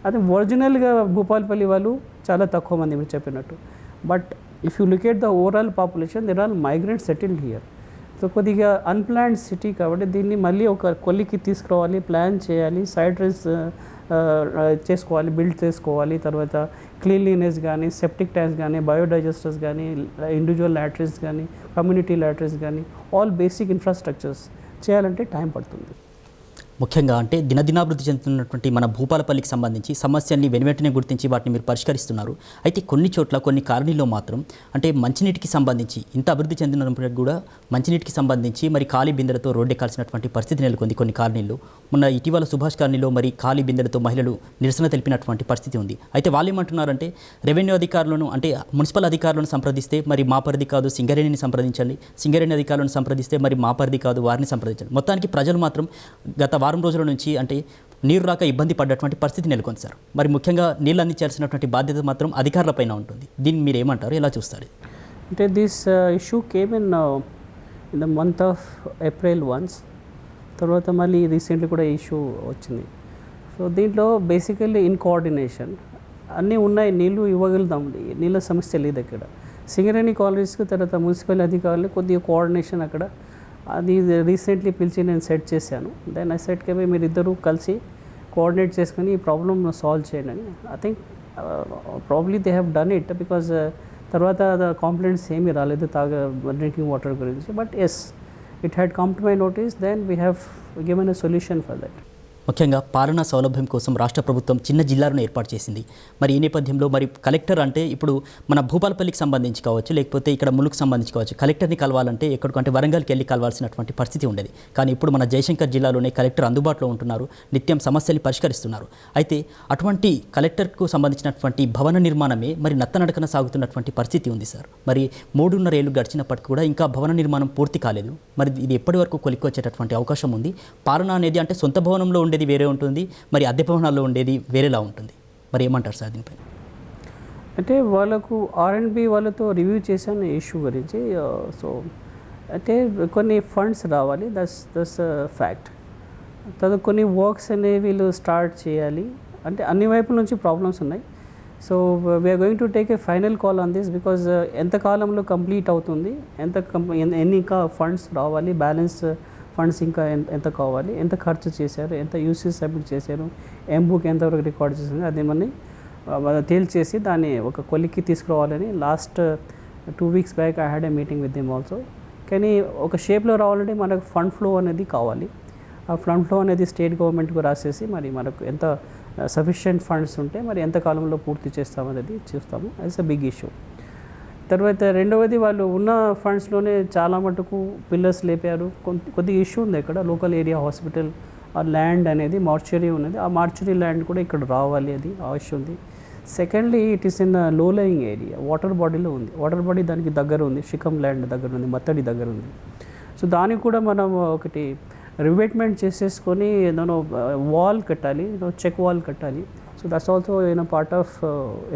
అది ఒరిజినల్గా భూపాల్పల్లి వాళ్ళు చాలా తక్కువ మంది మీరు చెప్పినట్టు. But if you look at the overall population there are migrants settled here. So కొద్దిగా అన్ప్లాన్డ్ సిటీ కాబట్టి దీన్ని మళ్ళీ ఒక కొలికి తీసుకురావాలి, ప్లాన్ చేయాలి, సైడ్రెన్స్ చేసుకోవాలి, బిల్డ్ చేసుకోవాలి. తర్వాత క్లీన్లీనెస్ కానీ, సెప్టిక్ ట్యాంక్స్ కానీ, బయోడైజెస్టర్స్ కానీ, ఇండివిజువల్ లాట్రిన్స్ కానీ, కమ్యూనిటీ లాట్రిన్స్ కానీ, ఆల్ బేసిక్ ఇన్ఫ్రాస్ట్రక్చర్స్ చేయాలంటే టైం పడుతుంది. ముఖ్యంగా అంటే దినదినాభివృద్ధి చెందుతున్నటువంటి మన భూపాలపల్లికి సంబంధించి సమస్యల్ని వెనువెంటనే గుర్తించి వాటిని మీరు పరిష్కరిస్తున్నారు. అయితే కొన్ని చోట్ల కొన్ని కాలనీల్లో మాత్రం అంటే మంచినీటికి సంబంధించి ఇంత అభివృద్ధి చెందినప్పటికీ కూడా మంచినీటికి సంబంధించి మరి ఖాళీ బిందెలతో రోడ్డెక్కాల్సినటువంటి పరిస్థితి నెలకొంది కొన్ని కాలనీల్లో. మొన్న ఇటీవల సుభాష్ కాలనీలో మరి ఖాళీ బిందెలతో మహిళలు నిరసన తెలిపినటువంటి పరిస్థితి ఉంది. అయితే వాళ్ళు ఏమంటున్నారంటే రెవెన్యూ అధికారులను అంటే మున్సిపల్ అధికారులను సంప్రదిస్తే మరి మా పరిధి కాదు సింగరేణిని సంప్రదించండి, సింగరేణి అధికారులను సంప్రదిస్తే మరి మా పరిధి కాదు వారిని సంప్రదించండి. మొత్తానికి ప్రజలు మాత్రం గత వారం రోజుల నుంచి అంటే నీరు రాక ఇబ్బంది పడ్డటువంటి పరిస్థితి నెలకొంది సార్. మరి ముఖ్యంగా నీళ్ళు అందించాల్సినటువంటి బాధ్యత మాత్రం అధికారులపైన ఉంటుంది. దీన్ని మీరు ఏమంటారు, ఎలా చూస్తారు? అంటే this issue came in the month of April once, తర్వాత మళ్ళీ రీసెంట్లీ కూడా ఇష్యూ వచ్చింది. సో దీంట్లో బేసికల్లీ ఇన్ కోఆర్డినేషన్ అన్నీ ఉన్నాయి, నీళ్ళు ఇవ్వగలుగుతాం, నీళ్ళ సమస్య లేదు ఇక్కడ. సింగరేణి కాలనీస్కి తర్వాత మున్సిపల్ అధికారులు కొద్దిగా కోఆర్డినేషన్ అక్కడ అది రీసెంట్లీ పిలిచి నేను సెట్ చేశాను. దెన్ ఐ సెట్ కేబీ మీరు ఇద్దరు కలిసి కోఆర్డినేట్ చేసుకొని ఈ ప్రాబ్లమ్ సాల్వ్ చేయండి అని. I think probably they have done it because తర్వాత కాంప్లైంట్స్ ఏమీ రాలేదు డ్రింకింగ్ వాటర్ గురించి. But yes, it had come to my notice, then we have given a solution for that. ముఖ్యంగా పాలనా సౌలభ్యం కోసం రాష్ట్ర ప్రభుత్వం చిన్న జిల్లాలను ఏర్పాటు చేసింది. మరి ఈ నేపథ్యంలో మరి కలెక్టర్ అంటే ఇప్పుడు మన భూపాలపల్లికి సంబంధించి కావచ్చు, లేకపోతే ఇక్కడ ములుగుకు సంబంధించి కావచ్చు, కలెక్టర్ని కలవాలంటే ఎక్కడికంటే వరంగల్కి వెళ్ళి కలవాల్సినటువంటి పరిస్థితి ఉండేది. కానీ ఇప్పుడు మన జయశంకర్ జిల్లాలోనే కలెక్టర్ అందుబాటులో ఉంటున్నారు, నిత్యం సమస్యలు పరిష్కరిస్తున్నారు. అయితే అటువంటి కలెక్టర్కు సంబంధించినటువంటి భవన నిర్మాణమే మరి నత్తనడకన సాగుతున్నటువంటి పరిస్థితి ఉంది సార్. మరి 3.5 ఏళ్ళు గడిచినప్పటికీ కూడా ఇంకా భవన నిర్మాణం పూర్తి కాలేదు. మరి ఇది ఎప్పటి వరకు కొలిక్కొచ్చేటటువంటి అవకాశం ఉంది? పాలన అనేది అంటే సొంత భవనంలో ఉండేది వేరే ఉంటుంది, మరి అద్దె భవనాల్లో ఉండేది వేరేలా ఉంటుంది. మరి ఏమంటారు సార్ దీనిపై? అంటే వాళ్ళకు R&B వాళ్ళతో రివ్యూ చేశాను ఇష్యూ గురించి. సో అంటే కొన్ని ఫండ్స్ రావాలి, దట్స్ ఫ్యాక్ట్. తర్వాత కొన్ని వర్క్స్ అనేవి వీళ్ళు స్టార్ట్ చేయాలి, అంటే అన్ని వైపుల నుంచి ప్రాబ్లమ్స్ ఉన్నాయి. So we are going to take a final call on this because ఎంత కాలంలో కంప్లీట్ అవుతుంది, ఎన్ని ఇంకా ఫండ్స్ రావాలి, బ్యాలెన్స్ ఫండ్స్ ఇంకా ఎంత కావాలి, ఎంత ఖర్చు చేశారు, ఎంత యూసీస్ సబ్మిట్ చేశారు, ఎంబుక్ ఎంతవరకు రికార్డ్ చేశారు, అది మనీ తేల్చేసి దాన్ని ఒక కొలిక్కి తీసుకురావాలని last 2 weeks back I had a meeting with them also. కానీ ఒక షేప్లో రావాలంటే మనకు ఫండ్ ఫ్లో అనేది కావాలి. ఆ ఫండ్ ఫ్లో అనేది స్టేట్ గవర్నమెంట్కు రాసేసి మరి మనకు ఎంత సఫిషియెంట్ ఫండ్స్ ఉంటే మరి ఎంత కాలంలో పూర్తి చేస్తామనేది చూస్తాము. It's a big issue. తర్వాత రెండవది వాళ్ళు ఉన్న ఫండ్స్లోనే చాలా మటుకు పిల్లర్స్ లేపారు. కొద్దిగా ఇష్యూ ఉంది ఇక్కడ లోకల్ ఏరియా హాస్పిటల్ ఆ ల్యాండ్ అనేది మార్చురీ ఉన్నది, ఆ మార్చురీ ల్యాండ్ కూడా ఇక్కడ రావాలి, అది అవශ්యం ఉంది. సెకండ్లీ ఇట్ ఈస్ ఇన్ లో లయింగ్ ఏరియా, వాటర్ బాడీలో ఉంది, వాటర్ బాడీ దానికి దగ్గర ఉంది, షికమ్ ల్యాండ్ దగ్గర ఉంది, మత్తడి దగ్గర ఉంది. సో దానికి కూడా మనం ఒకటి రివేట్మెంట్ చేసేసుకొని వాల్ కట్టాలి, చెక్ వాల్ కట్టాలి. So that's also part of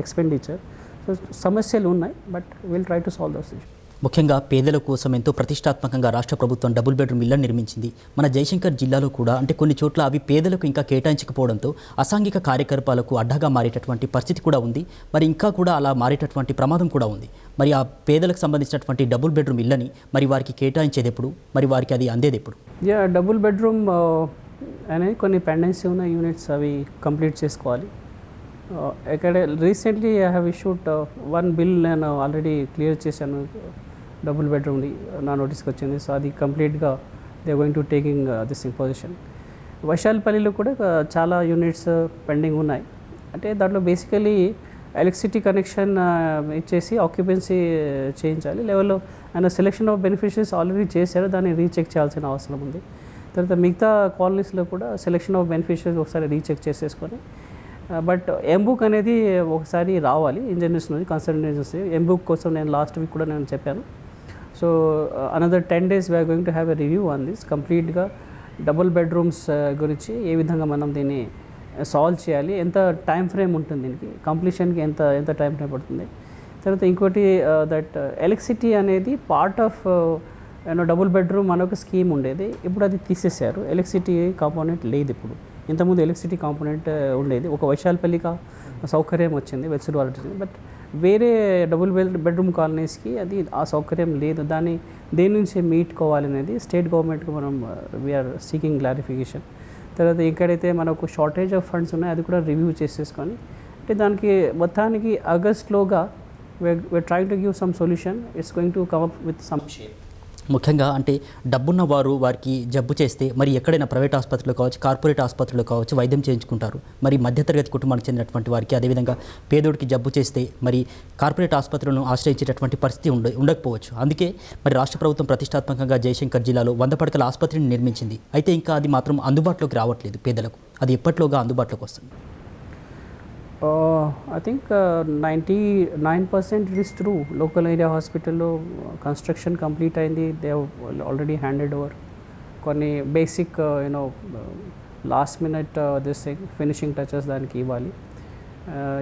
expenditure. So సమస్యలు ఉన్నాయి, but will try to solve those issues. ముఖ్యంగా పేదల కోసం ఎంతో ప్రతిష్టాత్మకంగా రాష్ట్ర ప్రభుత్వం డబుల్ బెడ్రూమ్ ఇళ్లను నిర్మించింది. మన జయశంకర్ జిల్లాలో కూడా అంటే కొన్ని చోట్ల అవి పేదలకు ఇంకా కేటాయించకపోవడంతో అసాంఘిక కార్యకలాపాలకు అడ్డగా మారేటటువంటి పరిస్థితి కూడా ఉంది. మరి ఇంకా కూడా అలా మారేటటువంటి ప్రమాదం కూడా ఉంది. మరి ఆ పేదలకు సంబంధించినటువంటి డబుల్ బెడ్రూమ్ ఇళ్ళని మరి వారికి కేటాయించేది ఎప్పుడు, మరి వారికి అది అందేది ఎప్పుడు? డబుల్ బెడ్రూమ్ అనేది కొన్ని పెండెన్సీ ఉన్న యూనిట్స్ అవి కంప్లీట్ చేసుకోవాలి. ఇక్కడ recently I have issued 1 bill నేను ఆల్రెడీ క్లియర్ చేశాను, డబుల్ బెడ్రూమ్ది నా నోటీస్కి వచ్చింది. సో అది కంప్లీట్గా they going to taking this position. వైశాల్పల్లిలో కూడా చాలా యూనిట్స్ పెండింగ్ ఉన్నాయి. అంటే దాంట్లో బేసికలీ ఎలక్ట్రిసిటీ కనెక్షన్ ఇచ్చేసి ఆక్యుపెన్సీ చేయించాలి లెవెల్లో. ఆయన సెలెక్షన్ ఆఫ్ బెనిఫిషరీస్ ఆల్రెడీ చేశారు, దాన్ని రీచెక్ చేయాల్సిన అవసరం ఉంది. తర్వాత మిగతా కాలనీస్లో కూడా సెలెక్షన్ ఆఫ్ బెనిఫిషరీస్ ఒకసారి రీచెక్ చేసేసుకొని బట్ ఎంబుక్ అనేది ఒకసారి రావాలి ఇంజనీర్స్ నుంచి, కన్సల్టెంట్ ఇంజనీర్స్. ఎంబుక్ కోసం నేను లాస్ట్ వీక్ కూడా నేను చెప్పాను. So another 10 days we're going to have a review on this. కంప్లీట్గా డబుల్ బెడ్రూమ్స్ గురించి ఏ విధంగా మనం దీన్ని సాల్వ్ చేయాలి, ఎంత టైం ఫ్రేమ్ ఉంటుంది దీనికి, కంప్లీషన్కి ఎంత టైం ఫ్రేమ్ పడుతుంది. తర్వాత ఇంకోటి దట్ ఎలక్ట్రిసిటీ అనేది పార్ట్ ఆఫ్ డబుల్ బెడ్రూమ్ మనకు స్కీమ్ ఉండేది, ఇప్పుడు అది తీసేశారు. ఎలక్ట్రిసిటీ కాంపోనెంట్ లేదు ఇప్పుడు. ఇంతకుముందు ఎలక్ట్రిసిటీ కాంపోనెంట్ ఉండేది. ఒక వైశాల్పల్లికి సౌకర్యం వచ్చింది, వెల్సూరు వాళ్ళకి వచ్చింది. బట్ వేరే డబుల్ బెడ్రూమ్ కాలనీస్కి అది ఆ సౌకర్యం లేదు. దేని నుంచి మీట్కోవాలనేది స్టేట్ గవర్నమెంట్కి మనం వీఆర్ సీకింగ్ క్లారిఫికేషన్. తర్వాత ఎక్కడైతే మనకు షార్టేజ్ ఆఫ్ ఫండ్స్ ఉన్నాయో అది కూడా రివ్యూ చేసేసుకొని, అంటే దానికి మొత్తానికి ఆగస్ట్లోగా we're trying to give some solution. It's going to come up with some shape. ముఖ్యంగా అంటే డబ్బున్న వారికి జబ్బు చేస్తే మరి ఎక్కడైనా ప్రైవేట్ ఆసుపత్రులు కావచ్చు, కార్పొరేట్ ఆసుపత్రులు కావచ్చు వైద్యం చేయించుకుంటారు. మరి మధ్యతరగతి కుటుంబానికి చెందినటువంటి వారికి, అదేవిధంగా పేదోడికి జబ్బు చేస్తే మరి కార్పొరేట్ ఆసుపత్రులను ఆశ్రయించేటటువంటి పరిస్థితి ఉండకపోవచ్చు. అందుకే మరి రాష్ట్ర ప్రభుత్వం ప్రతిష్టాత్మకంగా జయశంకర్ జిల్లాలో 100 పడకల ఆసుపత్రిని నిర్మించింది. అయితే ఇంకా అది మాత్రం అందుబాటులోకి రావట్లేదు పేదలకు. అది ఎప్పటిలోగా అందుబాటులోకి వస్తుంది? I think 99% it is true. Local area hospital lo construction complete అయింది. They have already handed over కొన్ని basic last minute this thing finishing touches దానికి ఇవ్వాలి.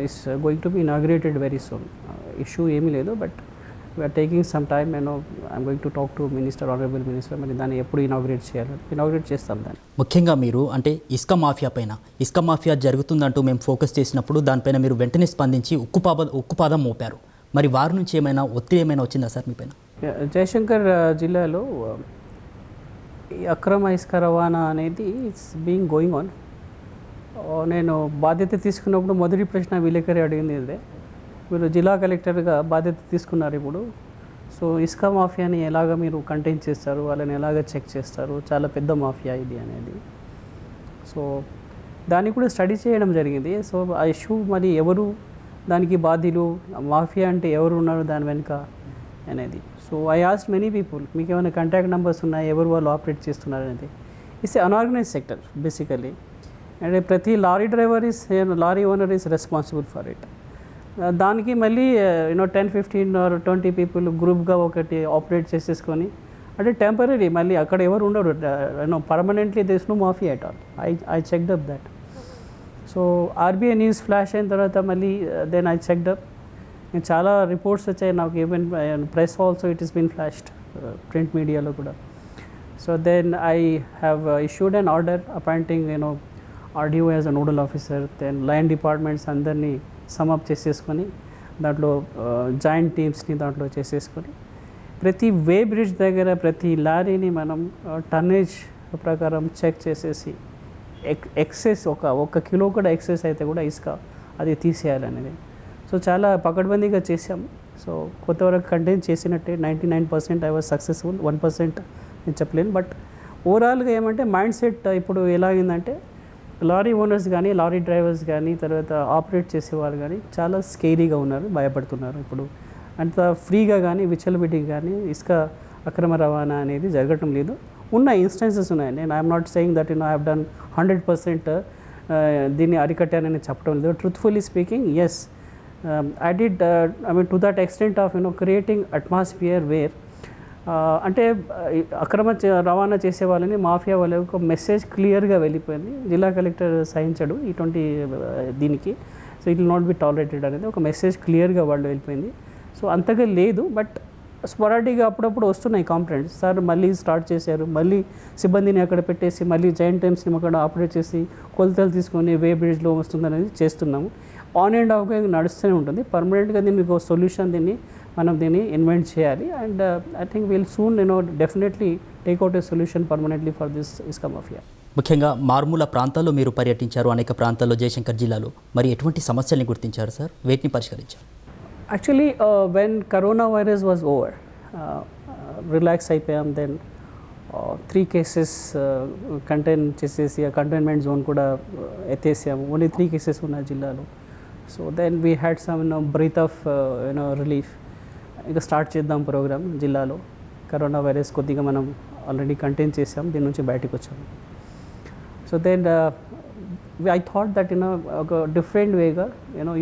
Is going to be inaugurated very soon. Issue ఏమీ లేదు, but we're taking some time. I'm going to talk to minister, honourable minister. మరి దాన్ని ఎప్పుడు inaugurate చేయాలి? Inaugurate చేస్తాం దాన్ని. ముఖ్యంగా మీరు అంటే ఇసుక మాఫియా జరుగుతుందంటూ మేము ఫోకస్ చేసినప్పుడు దానిపైన మీరు వెంటనే స్పందించి ఉక్కుపాదం మోపారు. మరి వారి నుంచి ఒత్తిడి ఏమైనా వచ్చిందా సార్ మీ పైన? జయశంకర్ జిల్లాలో ఈ అక్రమ ఇసుక రవాణా అనేది ఇట్స్ బీయింగ్ గోయింగ్ ఆన్. నేను బాధ్యత తీసుకున్నప్పుడు మొదటి ప్రశ్న విలేకరి అడిగింది ఇదే, మీరు జిల్లా కలెక్టర్గా బాధ్యత తీసుకున్నారు ఇప్పుడు, సో ఇసుక మాఫియాని ఎలాగ మీరు కంటైన్ చేస్తారు, వాళ్ళని ఎలాగ చెక్ చేస్తారు, చాలా పెద్ద మాఫియా ఇది అనేది. సో దాన్ని కూడా స్టడీ చేయడం జరిగింది. సో ఆ ఇష్యూ మరి ఎవరు దానికి బాధ్యులు, మాఫియా అంటే ఎవరు ఉన్నారు దాని వెనుక అనేది. So I asked many people, మీకు ఏమైనా కాంటాక్ట్ నెంబర్స్ ఉన్నాయి, ఎవరు వాళ్ళు ఆపరేట్ చేస్తున్నారు అనేది. It's unorganise sector basically. And ప్రతి lorry owner is responsible for it. దానికి మళ్ళీ 10-15 or 20 పీపుల్ గ్రూప్గా ఒకటి ఆపరేట్ చేసేసుకొని, అంటే టెంపరీ మళ్ళీ అక్కడ ఎవరు ఉండరు, permanently there's no mafia at all. I checked up that. So RBI news flash అయిన తర్వాత మళ్ళీ దెన్ ఐ చెక్డ్ అప్. చాలా రిపోర్ట్స్ వచ్చాయి నాకు, even press also it is been flashed, print మీడియాలో కూడా. So then I have issued an order appointing RDO as a nodal officer. Then line departments అందరినీ sum up చేసేసుకొని దాంట్లో జాయింట్ టీమ్స్ని దాంట్లో చేసేసుకొని ప్రతి వే బ్రిడ్జ్ దగ్గర ప్రతి లారీని మనం టన్నేజ్ ప్రకారం చెక్ చేసేసి ఎక్సెస్ ఒక కిలో కూడా ఎక్సెస్ అయితే కూడా ఇసుక అది తీసేయాలనేది. సో చాలా పకడ్బందీగా చేసాం. సో కొంతవరకు కంటైన్ చేసినట్టే 99% ఐ వాజ్ సక్సెస్ఫుల్. 1% నేను చెప్పలేను. బట్ ఓవరాల్గా ఏమంటే మైండ్ సెట్ ఇప్పుడు ఎలాగిందంటే లారీ ఓనర్స్ కానీ, లారీ డ్రైవర్స్ కానీ, తర్వాత ఆపరేట్ చేసేవాళ్ళు కానీ చాలా స్కేరీగా ఉన్నారు, భయపడుతున్నారు. ఇప్పుడు అంత ఫ్రీగా కానీ విచ్చలవిడిగా కానీ ఇసుక అక్రమ రవాణా అనేది జరగటం లేదు. ఉన్న ఇన్స్టెన్సెస్ ఉన్నాయి. నేను I'm not saying that I have done 100% దీన్ని అరికట్టానని చెప్పడం లేదు. Truthfully speaking, yes, I did to that extent of creating atmosphere where అంటే అక్రమ రవాణా చేసే వాళ్ళని, మాఫియా వాళ్ళకి ఒక మెసేజ్ క్లియర్గా వెళ్ళిపోయింది. జిల్లా కలెక్టర్ సహించడు ఇటువంటి దీనికి. So it will not be tolerated అనేది ఒక మెసేజ్ క్లియర్గా వాళ్ళు వెళ్ళిపోయింది. సో అంతగా లేదు, బట్ స్పొరాటిక్గా అప్పుడప్పుడు వస్తున్నాయి కంప్లైంట్స్. సార్ మళ్ళీ స్టార్ట్ చేశారు, మళ్ళీ సిబ్బందిని అక్కడ పెట్టేసి మళ్ళీ జాయింట్ టైమ్స్ని అక్కడ ఆపరేట్ చేసి కొలతలు తీసుకొని వే బ్రిడ్జ్లో వస్తుందనేది చేస్తున్నాము. ఆన్ అండ్ ఆఫ్గా నడుస్తూనే ఉంటుంది. పర్మనెంట్గా దీనికి ఒక సొల్యూషన్ మనం దీన్ని ఇన్వెంట్ చేయాలి. And I think will soon definitely take out a solution permanently for this ఇసుక మాఫియా. ముఖ్యంగా మారుమూల ప్రాంతాల్లో మీరు పర్యటించారు, అనేక ప్రాంతాల్లో జయశంకర్ జిల్లాలో. మరి ఎటువంటి సమస్యల్ని గుర్తించారు సార్, వేటిని పరిష్కరించారు? Actually when corona virus was over, relax అయిపోయాం. దెన్ 3 cases కంటైన్ చేసేసి ఆ కంటైన్మెంట్ జోన్ కూడా ఎత్తేసాము. ఓన్లీ 3 cases ఉన్నాయి జిల్లాలో. So then we had some breath of relief. ఇక స్టార్ట్ చేద్దాం ప్రోగ్రామ్ జిల్లాలో. కరోనా వైరస్ కొద్దిగా మనం ఆల్రెడీ కంటైన్ చేసాం, దీని నుంచి బయటకు వచ్చాము. So then I thought that ఒక డిఫరెంట్ వేగా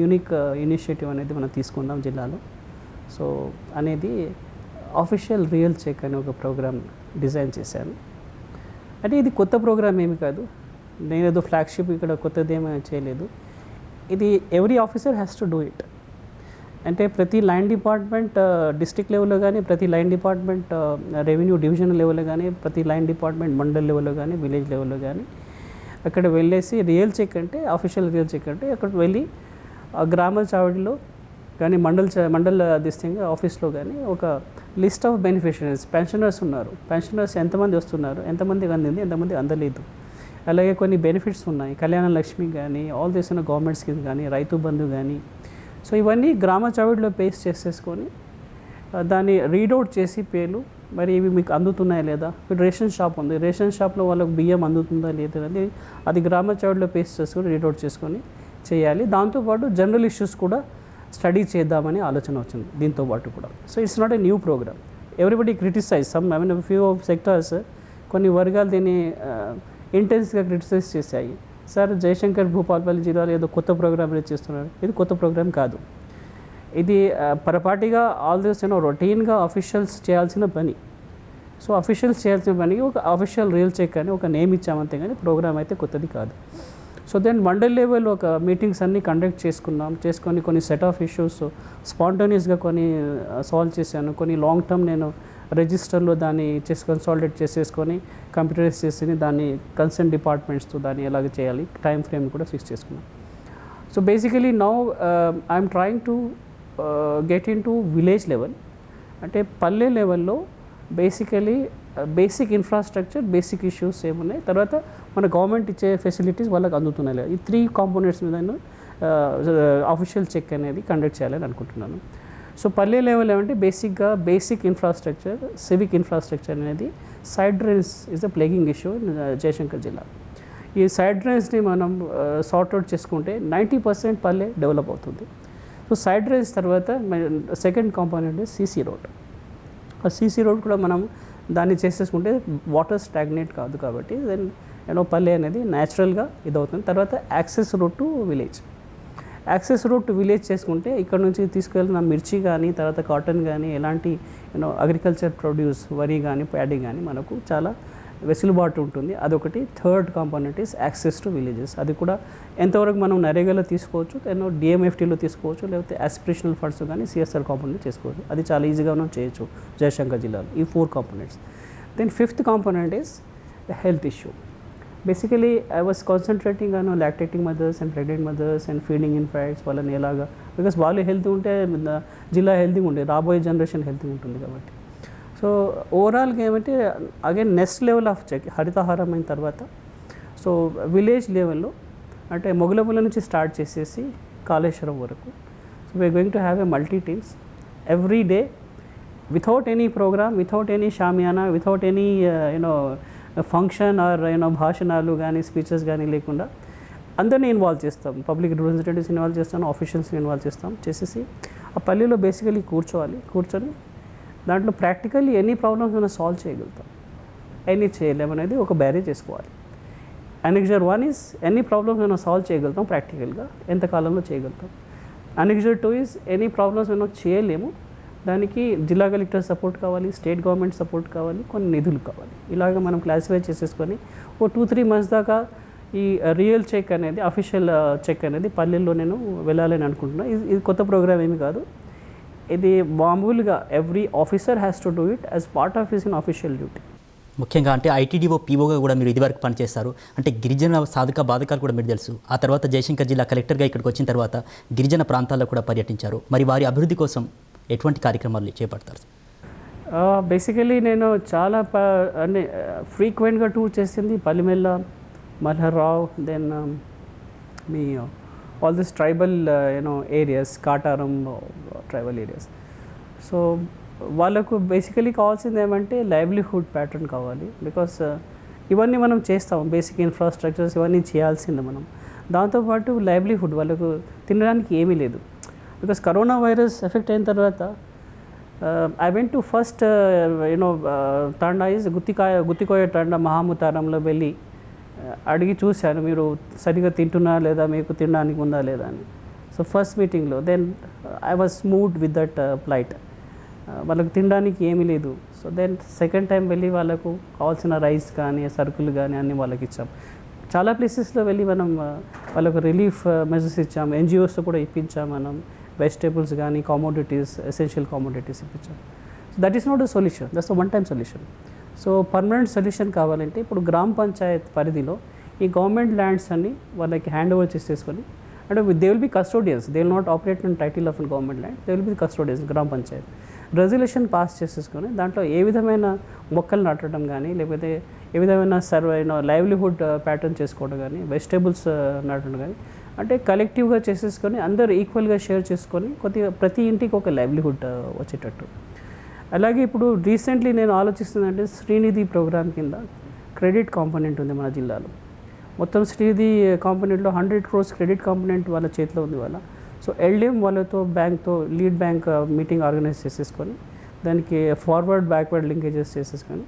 యూనిక్ ఇనిషియేటివ్ అనేది మనం తీసుకుందాం జిల్లాలో. సో అనేది ఆఫీషియల్ రియల్ చెక్ అనే ఒక ప్రోగ్రామ్ డిజైన్ చేశాను. అంటే ఇది కొత్త ప్రోగ్రామ్ ఏమి కాదు, నేనేదో ఫ్లాగ్షిప్ ఇక్కడ కొత్తది ఏమీ చేయలేదు. ఇది every officer has to do it. అంటే ప్రతి లైన్ డిపార్ట్మెంట్ డిస్ట్రిక్ట్ లెవెల్లో కానీ, ప్రతి లైన్ డిపార్ట్మెంట్ రెవెన్యూ డివిజన్ లెవెల్లో కానీ, ప్రతి లైన్ డిపార్ట్మెంట్ మండల్ లెవెల్లో కానీ, విలేజ్ లెవెల్లో కానీ అక్కడ వెళ్ళేసి రియల్ చెక్ అంటే అఫీషియల్ రియల్ చెక్ అంటే అక్కడికి వెళ్ళి గ్రామ చావడిలో కానీ మండల్ దిస్తంగా ఆఫీస్లో కానీ ఒక లిస్ట్ ఆఫ్ బెనిఫిషరీస్ పెన్షనర్స్ ఉన్నారు, పెన్షనర్స్ ఎంతమంది వస్తున్నారు, ఎంతమందికి అందింది, ఎంతమంది అందలేదు, అలాగే కొన్ని బెనిఫిట్స్ ఉన్నాయి, కళ్యాణ లక్ష్మి కానీ, ఆల్ దిస్ గవర్నమెంట్ స్కీమ్స్ కానీ, రైతు బంధు కానీ. సో ఇవన్నీ గ్రామ చావిడిలో పేస్ట్ చేసేసుకొని దాన్ని రీడౌట్ చేసి పేర్లు మరి ఇవి మీకు అందుతున్నాయా లేదా, ఇప్పుడు రేషన్ షాప్ ఉంది, రేషన్ షాప్లో వాళ్ళకి బియ్యం అందుతుందా లేదా అనేది అది గ్రామ చావిడిలో పేస్ట్ చేసుకొని రీడౌట్ చేసుకొని చేయాలి. దాంతోపాటు జనరల్ ఇష్యూస్ కూడా స్టడీ చేద్దామని ఆలోచన వచ్చింది దీంతోపాటు కూడా. So it's not a new programme. Everybody criticise some few of sectors, కొన్ని వర్గాలు దీన్ని ఇంటెన్స్గా క్రిటిసైజ్ చేశాయి. సార్ జయశంకర్ భూపాలపల్లి జిల్లాలో ఏదో కొత్త ప్రోగ్రామ్ చేస్తున్నారు. ఇది కొత్త ప్రోగ్రామ్ కాదు, ఇది పొరపాటిగా ఆల్ దిస్ రొటీన్గా అఫీషియల్స్ చేయాల్సిన పని. సో అఫీషియల్స్ చేయాల్సిన పనికి ఒక అఫీషియల్ రియల్ చెక్ అని ఒక నేమ్ ఇచ్చామంతే, కానీ ప్రోగ్రామ్ అయితే కొత్తది కాదు. సో దెన్ మండల్ లెవెల్ ఒక మీటింగ్స్ అన్నీ కండక్ట్ చేసుకొని కొన్ని సెట్ ఆఫ్ ఇష్యూస్ స్పాంటేనియస్గా కొన్ని సాల్వ్ చేశాను. కొన్ని లాంగ్ టర్మ్ నేను రిజిస్టర్లో దాన్ని కన్సాలిడేట్ చేసేసుకొని కంప్యూటరైజ్ చేసి దాన్ని కన్సర్న్ డిపార్ట్మెంట్స్తో దాన్ని ఎలాగ చేయాలి టైం ఫ్రేమ్ కూడా ఫిక్స్ చేసుకున్నాను. So basically now I'm trying to get in to village level, అంటే పల్లె లెవెల్లో basically basic infrastructure, basic issues ఏమున్నాయి, తర్వాత మన గవర్నమెంట్ ఇచ్చే ఫెసిలిటీస్ వాళ్ళకి అందుతున్నాయి లేదా, ఈ 3 కాంపోనెంట్స్ మీద నేను అఫీషియల్ చెక్ అనేది కండక్ట్ చేయాలని అనుకుంటున్నాను. సో పల్లె లెవెల్ ఏమంటే బేసిక్గా బేసిక్ ఇన్ఫ్రాస్ట్రక్చర్, సివిక్ ఇన్ఫ్రాస్ట్రక్చర్ అనేది side drains is a plaguing issue in Jayashankar జిల్లా. ఈ సైడ్ డ్రైన్స్ని మనం సార్ట్అవుట్ చేసుకుంటే 90% పల్లె డెవలప్ అవుతుంది. సో సైడ్ డ్రైన్స్ తర్వాత సెకండ్ కాంపోనెంట్ సీసీ రోడ్. ఆ సీసీ రోడ్ కూడా మనం దాన్ని చేసేసుకుంటే వాటర్ స్టాగ్నేట్ కాదు కాబట్టి దెన్ పల్లె అనేది న్యాచురల్గా ఇదవుతుంది. తర్వాత access road to village, access road to village చేసుకుంటే ఇక్కడ నుంచి తీసుకెళ్ళిన మిర్చి కానీ, తర్వాత కాటన్ కానీ, ఎలాంటి అగ్రికల్చర్ ప్రొడ్యూస్ వరి కానీ, ప్యాడీ కానీ మనకు చాలా వెసులుబాటు ఉంటుంది. అదొకటి. Third component is access to villages. అది కూడా ఎంతవరకు మనం నరేగాలో తీసుకోవచ్చు, డిఎంఎఫ్టీలో తీసుకోవచ్చు, లేకపోతే ఆస్పిరేషనల్ ఫండ్స్ కానీ సిఎస్ఆర్ కాంపోనెంట్ చేసుకోవచ్చు. అది చాలా ఈజీగా మనం చేయొచ్చు జయశంకర్ జిల్లాలో. ఈ 4 components. Then fifth component is health issue. Basically I was concentrating on lactating mothers and pregnant mothers and feeding infants వాళ్ళని ఎలాగా, బికాస్ వాళ్ళు హెల్త్ ఉంటే జిల్లా హెల్తీగా ఉండే, రాబోయే జనరేషన్ హెల్తీగా ఉంటుంది కాబట్టి. సో ఓవరాల్గా ఏమంటే again next level of check Harithaharam అయిన తర్వాత సో విలేజ్ లెవెల్లో అంటే మొగలపుల నుంచి స్టార్ట్ చేసేసి కాళేశ్వరం వరకు. So we are going to have a multi teams every day without any programme, without any shamiana, without any function or భాషణాలు కానీ స్పీచెస్ కానీ లేకుండా అందరినీ ఇన్వాల్వ్ చేస్తాం. పబ్లిక్ రిప్రజెంటేటివ్స్ ఇన్వాల్వ్ చేస్తాం, ఆఫీషియల్స్ని ఇన్వాల్వ్ చేస్తాం. చేసేసి ఆ పల్లెలో బేసికలీ కూర్చొని దాంట్లో ప్రాక్టికల్లీ ఎనీ ప్రాబ్లమ్స్ మనం సాల్వ్ చేయగలుగుతాం, ఎనీ చేయలేమనేది ఒక బ్యారేజ్ చేసుకోవాలి. అనెక్జర్ 1 ఈజ్ ఎనీ ప్రాబ్లమ్స్ మనం సాల్వ్ చేయగలుగుతాం ప్రాక్టికల్గా, ఎంత కాలంలో చేయగలుగుతాం. అనెక్జర్ 2 ఈజ్ ఎనీ ప్రాబ్లమ్స్ మనం చేయలేము, దానికి జిల్లా కలెక్టర్ సపోర్ట్ కావాలి, స్టేట్ గవర్నమెంట్ సపోర్ట్ కావాలి, కొన్ని నిధులు కావాలి. ఇలాగ మనం క్లాసిఫై చేసేసుకొని ఓ 2-3 మంత్స్ దాకా ఈ రియల్ చెక్ అనేది, అఫీషియల్ చెక్ అనేది పల్లెల్లో నేను వెళ్ళాలని అనుకుంటున్నాను. ఇది కొత్త ప్రోగ్రామ్ ఏమి కాదు, ఇది మామూలుగా every officer has to do it as part of his official duty. ముఖ్యంగా అంటే ఐటీడీఓ పీఓగా కూడా మీరు ఇదివరకు పనిచేస్తారు, అంటే గిరిజన సాధక బాధకాలు కూడా మీరు తెలుసు. ఆ తర్వాత జయశంకర్ జిల్లా కలెక్టర్గా ఇక్కడికి వచ్చిన తర్వాత గిరిజన ప్రాంతాల్లో కూడా పర్యటించారు. మరి వారి అభివృద్ధి కోసం ఎటువంటి కార్యక్రమాలు చేపడతారు? బేసికలీ నేను చాలా అంటే ఫ్రీక్వెంట్గా టూర్ చేసింది Pallimella, Malharrao, then me all this tribal areas, Kataram tribal areas. So వాళ్ళకు బేసికలీ కావాల్సింది ఏమంటే లైవ్లీహుడ్ ప్యాటర్న్ కావాలి. బికాస్ ఇవన్నీ మనం చేస్తాం, బేసిక్ ఇన్ఫ్రాస్ట్రక్చర్స్ ఇవన్నీ చేయాల్సిందే మనం. దాంతోపాటు లైవ్లీహుడ్, వాళ్ళకు తినడానికి ఏమీ లేదు. బికాస్ కరోనా వైరస్ ఎఫెక్ట్ అయిన తర్వాత ఐ వెంట్ టు ఫస్ట్ తాండా ఈజ్ గుత్తికోయ తాండా మహాముతారంలో వెళ్ళి అడిగి చూశాను, మీరు సరిగ్గా తింటున్నారా లేదా, మీకు తినడానికి ఉందా లేదా అని. సో ఫస్ట్ మీటింగ్లో then I was moved with that plight. వాళ్ళకు తినడానికి ఏమీ లేదు. సో దెన్ సెకండ్ టైం వెళ్ళి వాళ్ళకు కావాల్సిన రైస్ కానీ సరుకులు కానీ అన్నీ వాళ్ళకి ఇచ్చాం. చాలా ప్లేసెస్లో వెళ్ళి మనం వాళ్ళకు రిలీఫ్ మెజర్స్ ఇచ్చాం, ఎన్జిఓస్తో కూడా ఇప్పించాం మనం. వెజిటేబుల్స్ కానీ కామోడిటీస్, ఎసెన్షియల్ కామోడిటీస్ ఇప్పించాలి. So that is not a solution, that's one time solution. So permanent solution కావాలంటే ఇప్పుడు గ్రామ పంచాయత్ పరిధిలో ఈ గవర్నమెంట్ ల్యాండ్స్ అన్ని వాళ్ళకి హ్యాండ్ ఓవర్ చేసేసుకొని, అంటే they will be custodians, they will not operate in title of government land, they will be custodians గ్రామ పంచాయత్. రెజల్యూషన్ పాస్ చేసేసుకొని దాంట్లో ఏ విధమైన మొక్కలు నాటడం కానీ, లేకపోతే ఏ విధమైన లైవ్లీహుడ్ ప్యాటర్న్ చేసుకోవడం కానీ, వెజిటేబుల్స్ నాటడం కానీ, అంటే కలెక్టివ్గా చేసేసుకొని అందరూ ఈక్వల్గా షేర్ చేసుకొని కొద్దిగా ప్రతి ఇంటికి ఒక లైవ్లీహుడ్ వచ్చేటట్టు. అలాగే ఇప్పుడు రీసెంట్లీ నేను ఆలోచిస్తుందంటే శ్రీనిధి ప్రోగ్రామ్ కింద క్రెడిట్ కాంపోనెంట్ ఉంది మన జిల్లాలో. మొత్తం శ్రీనిధి కాంపోనెంట్లో 100 crores క్రెడిట్ కాంపోనెంట్ వాళ్ళ చేతిలో ఉంది వాళ్ళ. సో ఎల్డిఎం వాళ్ళతో బ్యాంక్తో లీడ్ బ్యాంక్ మీటింగ్ ఆర్గనైజ్ చేసేసుకొని దానికి ఫార్వర్డ్ బ్యాక్వర్డ్ లింకేజెస్ చేసేసుకొని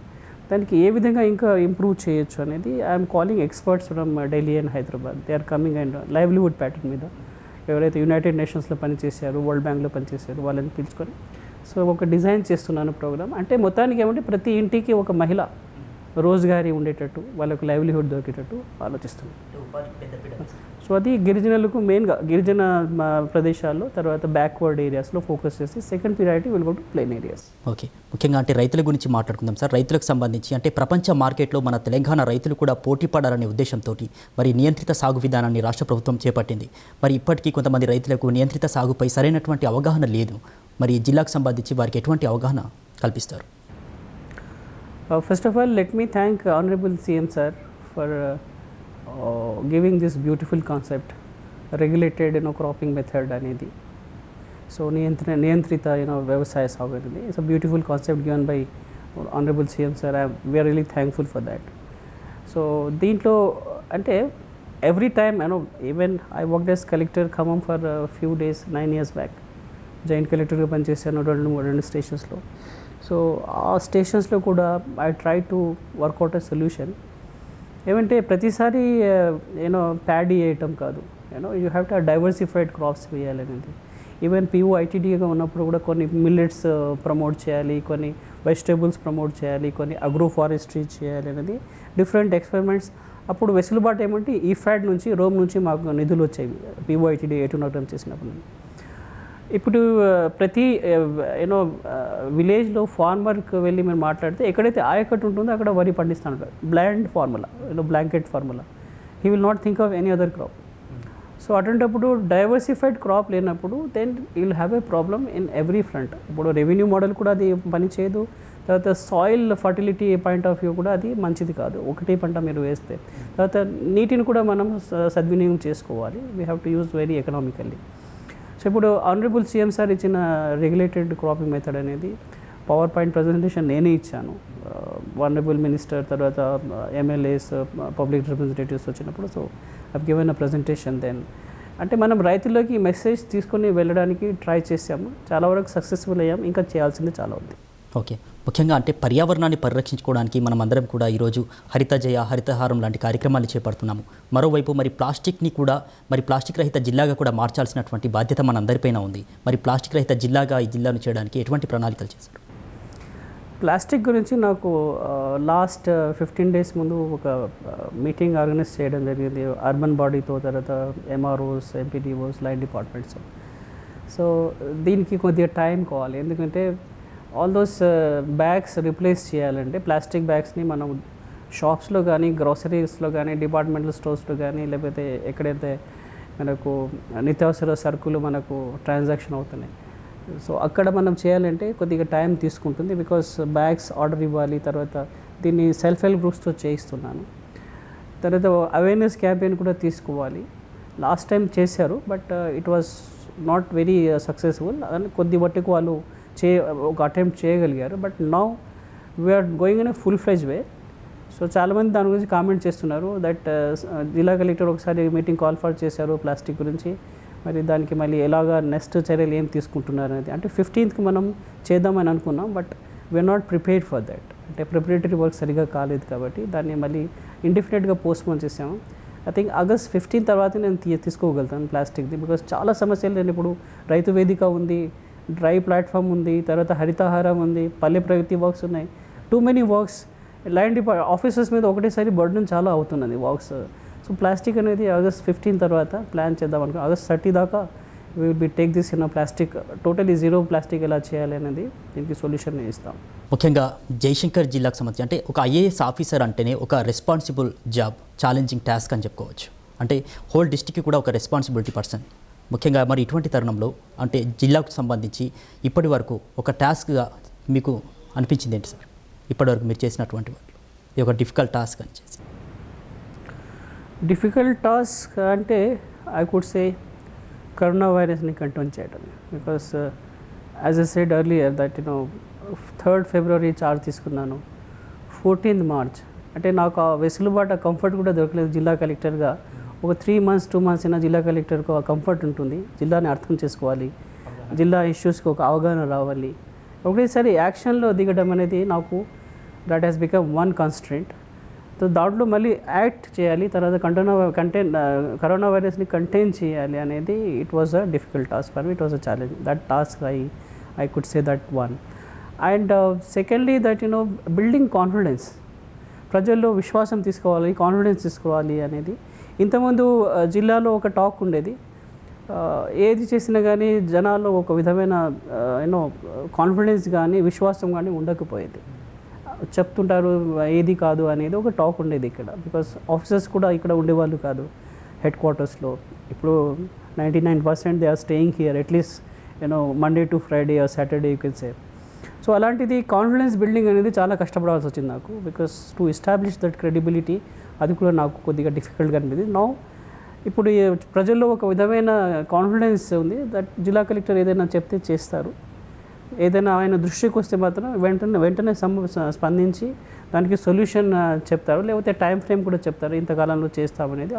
దానికి ఏ విధంగా ఇంకా ఇంప్రూవ్ చేయొచ్చు అనేది I'm calling experts from Delhi and Hyderabad. They are coming and livelihood pattern మీద ఎవరైతే యునైటెడ్ నేషన్స్లో పనిచేశారు, వరల్డ్ బ్యాంక్లో పనిచేశారు వాళ్ళని పిలుచుకొని సో ఒక డిజైన్ చేస్తున్నాను ప్రోగ్రామ్. అంటే మొత్తానికి ఏమంటే ప్రతి ఇంటికి ఒక మహిళ రోజుగారీ ఉండేటట్టు, వాళ్ళకు లైవ్లీహుడ్ దొరికేటట్టు ఆలోచిస్తున్నాను. సో అది గిరిజనులకు మెయిన్గా గిరిజన ప్రదేశాల్లో, తర్వాత బ్యాక్వర్డ్ ఏరియాస్లో ఫోకస్ చేసి second priority will go to plain areas. Okay, ముఖ్యంగా అంటే రైతుల గురించి మాట్లాడుకుందాం సార్. రైతులకు సంబంధించి అంటే ప్రపంచ మార్కెట్లో మన తెలంగాణ రైతులు కూడా పోటీ పడాలనే ఉద్దేశంతో మరి నియంత్రిత సాగు విధానాన్ని రాష్ట్ర ప్రభుత్వం చేపట్టింది. మరి ఇప్పటికీ కొంతమంది రైతులకు నియంత్రిత సాగుపై సరైనటువంటి అవగాహన లేదు. మరి జిల్లాకు సంబంధించి వారికి ఎటువంటి అవగాహన కల్పిస్తారు? First of all let me thank honourable CM sir for giving this beautiful concept regulated cropping method అనేది. సో నియంత్రిత వ్యవసాయ సాగు అనేది it's a beautiful concept given by honourable CM sir. We're really thankful for that. So దీంట్లో అంటే every time even I work as collector Khammam for few days 9 years back. Joint కలెక్టర్గా పనిచేశాను రెండు స్టేషన్స్లో. సో ఆ స్టేషన్స్లో కూడా I try to work out a solution. ఏమంటే ప్రతిసారి ప్యాడీ వేయటం కాదు, you have to diversified crops వేయాలనేది. ఈవెన్ POITDగా ఉన్నప్పుడు కూడా కొన్ని మిల్లెట్స్ ప్రమోట్ చేయాలి, కొన్ని వెజిటేబుల్స్ ప్రమోట్ చేయాలి, కొన్ని అగ్రో ఫారెస్ట్రీ చేయాలి అనేది డిఫరెంట్ ఎక్స్పెరిమెంట్స్. అప్పుడు వెసులుబాటు ఏమంటే ఈఫాడ్ నుంచి, రోమ్ నుంచి మాకు నిధులు వచ్చేవి POITD 8 చేసినప్పుడు. ఇప్పుడు ప్రతి విలేజ్లో ఫార్మర్కి వెళ్ళి మేము మాట్లాడితే ఎక్కడైతే ఆయకట్టు ఉంటుందో అక్కడ వరి పండిస్తాను. Bland formula, blanket formula, he will not think of any other crop. So అటువంటిప్పుడు డైవర్సిఫైడ్ క్రాప్ లేనప్పుడు then you will have a problem in every front. ఇప్పుడు రెవెన్యూ మోడల్ కూడా అది పనిచేయదు, తర్వాత soil fertility point of view కూడా అది మంచిది కాదు ఒకటే పంట మీరు వేస్తే. తర్వాత నీటిని కూడా మనం సద్వినియోగం చేసుకోవాలి. We have to use very economically. So ఇప్పుడు ఆనరబుల్ సీఎం సార్ ఇచ్చిన రెగ్యులేటెడ్ క్రాపింగ్ మెథడ్ అనేది పవర్ పాయింట్ ప్రజెంటేషన్ నేనే ఇచ్చాను. ఆనరబుల్ మినిస్టర్, తర్వాత MLAs, పబ్లిక్ రిప్రజెంటేటివ్స్ వచ్చినప్పుడు. So I've given a presentation then. అంటే మనం రైతుల్లోకి మెసేజ్ తీసుకొని వెళ్ళడానికి ట్రై చేసాము, చాలా వరకు సక్సెస్ఫుల్ అయ్యాం, ఇంకా చేయాల్సింది చాలా ఉంది. ఓకే, ముఖ్యంగా అంటే పర్యావరణాన్ని పరిరక్షించుకోవడానికి మనం అందరం కూడా ఈరోజు హరితజయ, హరితహారం లాంటి కార్యక్రమాలు చేపడుతున్నాము. మరోవైపు మరి ప్లాస్టిక్ని కూడా మరి ప్లాస్టిక్ రహిత జిల్లాగా కూడా మార్చాల్సినటువంటి బాధ్యత మనందరిపైన ఉంది. మరి ప్లాస్టిక్ రహిత జిల్లాగా ఈ జిల్లాను చేయడానికి ఎటువంటి ప్రణాళికలు చేశారు? ప్లాస్టిక్ గురించి నాకు లాస్ట్ 15 days ముందు ఒక మీటింగ్ ఆర్గనైజ్ చేయడం జరిగింది అర్బన్ బాడీతో, తర్వాత MROs, MPDOs, line departments. So దీనికి కొద్దిగా టైం కావాలి, ఎందుకంటే ఆల్ దోస్ బ్యాగ్స్ రిప్లేస్ చేయాలంటే ప్లాస్టిక్ బ్యాగ్స్ని మనం షాప్స్లో కానీ, గ్రోసరీస్లో కానీ, డిపార్ట్మెంటల్ స్టోర్స్లో కానీ, లేకపోతే ఎక్కడైతే మనకు నిత్యావసర సరుకులు మనకు ట్రాన్సాక్షన్ అవుతున్నాయి, సో అక్కడ మనం చేయాలంటే కొద్దిగా టైం తీసుకుంటుంది. బికాస్ బ్యాగ్స్ ఆర్డర్ ఇవ్వాలి, తర్వాత దీన్ని సెల్ఫ్ హెల్ప్ గ్రూప్స్తో చేయిస్తున్నాను. తర్వాత అవేర్నెస్ క్యాంపెయిన్ కూడా తీసుకోవాలి. లాస్ట్ టైం చేశారు, but it was not very successful. కొద్ది మట్టుకు వాళ్ళు ఒక అటెంప్ట్ చేయగలిగారు. But now we're going in a full fledge way. So చాలామంది దాని గురించి కామెంట్ చేస్తున్నారు దట్ జిల్లా కలెక్టర్ ఒకసారి మీటింగ్ కాల్ ఫర్ చేశారు ప్లాస్టిక్ గురించి, మరి దానికి మళ్ళీ ఎలాగా నెక్స్ట్ చర్యలు ఏం తీసుకుంటున్నారు అనేది. అంటే 15th మనం చేద్దామని అనుకున్నాం, but we are not prepared for that. అంటే ప్రిపరేటరీ వర్క్ సరిగా కాలేదు కాబట్టి దాన్ని మళ్ళీ ఇండిఫినెట్గా పోస్ట్పోన్ చేసాము. ఐ థింక్ August 15 తర్వాత నేను తీసుకోగలుగుతాను ప్లాస్టిక్ది. బికాస్ చాలా సమస్యలు, నేను ఇప్పుడు రైతు వేదిక ఉంది, డ్రై ప్లాట్ఫామ్ ఉంది, తర్వాత హరితహారం ఉంది, పల్లె ప్రగతి వర్క్స్ ఉన్నాయి, too many works. Land officers మీద ఒకటేసారి బర్డెన్ చాలా అవుతున్నది వర్క్స్. సో ప్లాస్టిక్ అనేది August 15 తర్వాత ప్లాన్ చేద్దాం అనుకో. August 30 దాకా we will be take this plastic totally zero plastic ఎలా చేయాలి అనేది దీనికి సొల్యూషన్ ఇస్తాం. ముఖ్యంగా జయశంకర్ జిల్లాకు సంబంధించి అంటే ఒక ఐఏఎస్ ఆఫీసర్ అంటేనే ఒక రెస్పాన్సిబుల్ జాబ్, ఛాలెంజింగ్ టాస్క్ అని చెప్పుకోవచ్చు. అంటే హోల్ డిస్ట్రిక్ట్కి కూడా ఒక రెస్పాన్సిబిలిటీ పర్సన్. ముఖ్యంగా మరి ఇటువంటి తరుణంలో అంటే జిల్లాకు సంబంధించి ఇప్పటి వరకు ఒక టాస్క్గా మీకు అనిపించింది ఏంటి సార్? ఇప్పటివరకు మీరు చేసినటువంటి వాటిలో ఇది ఒక డిఫికల్ట్ టాస్క్ అని చేసి. డిఫికల్ట్ టాస్క్ అంటే ఐ కుడ్ సే కరోనా వైరస్ని కంట్రోల్ చేయడం. Because as I said earlier that 3rd February charge తీసుకున్నాను. 14th March అంటే నాకు ఆ వెసులుబాటు కంఫర్ట్ కూడా దొరకలేదు. జిల్లా కలెక్టర్గా ఒక 3 months 2 months అయినా జిల్లా కలెక్టర్కు ఆ కంఫర్ట్ ఉంటుంది. జిల్లాని అర్థం చేసుకోవాలి, జిల్లా ఇష్యూస్కి ఒక అవగాహన రావాలి. ఒకటేసారి యాక్షన్లో దిగడం అనేది నాకు that has become one constraint. So దాంట్లో మళ్ళీ యాక్ట్ చేయాలి, తర్వాత కరోనా వైరస్ని కంటైన్ చేయాలి అనేది it was a difficult task for me. It was a challenge. That task I could say that one. And secondly that building confidence, ప్రజల్లో విశ్వాసం తీసుకోవాలి, కాన్ఫిడెన్స్ తీసుకోవాలి అనేది. ఇంతకుముందు జిల్లాలో ఒక టాక్ ఉండేది, ఏది చేసినా కానీ జనాల్లో ఒక విధమైన కాన్ఫిడెన్స్ కానీ విశ్వాసం కానీ ఉండకపోయేది. చెప్తుంటారు ఏది కాదు అనేది ఒక టాక్ ఉండేది ఇక్కడ. బికాస్ ఆఫీసర్స్ కూడా ఇక్కడ ఉండేవాళ్ళు కాదు హెడ్ క్వార్టర్స్లో. ఇప్పుడు 99% they are staying here at least Monday to Friday or Saturday you can say. So అలాంటిది కాన్ఫిడెన్స్ బిల్డింగ్ అనేది చాలా కష్టపడాల్సి వచ్చింది నాకు. Because to establish that credibility అది కూడా నాకు కొద్దిగా డిఫికల్ట్గా అనిపించింది. నౌ ఇప్పుడు ప్రజల్లో ఒక విధమైన కాన్ఫిడెన్స్ ఉంది దట్ జిల్లా కలెక్టర్ ఏదైనా చెప్తే చేస్తారు, ఏదైనా ఆయన దృష్టికి వస్తే మాత్రం వెంటనే స్పందించి దానికి సొల్యూషన్ చెప్తారు, లేకపోతే టైం ఫ్రేమ్ కూడా చెప్తారు, ఇంతకాలంలో చేస్తామనేది.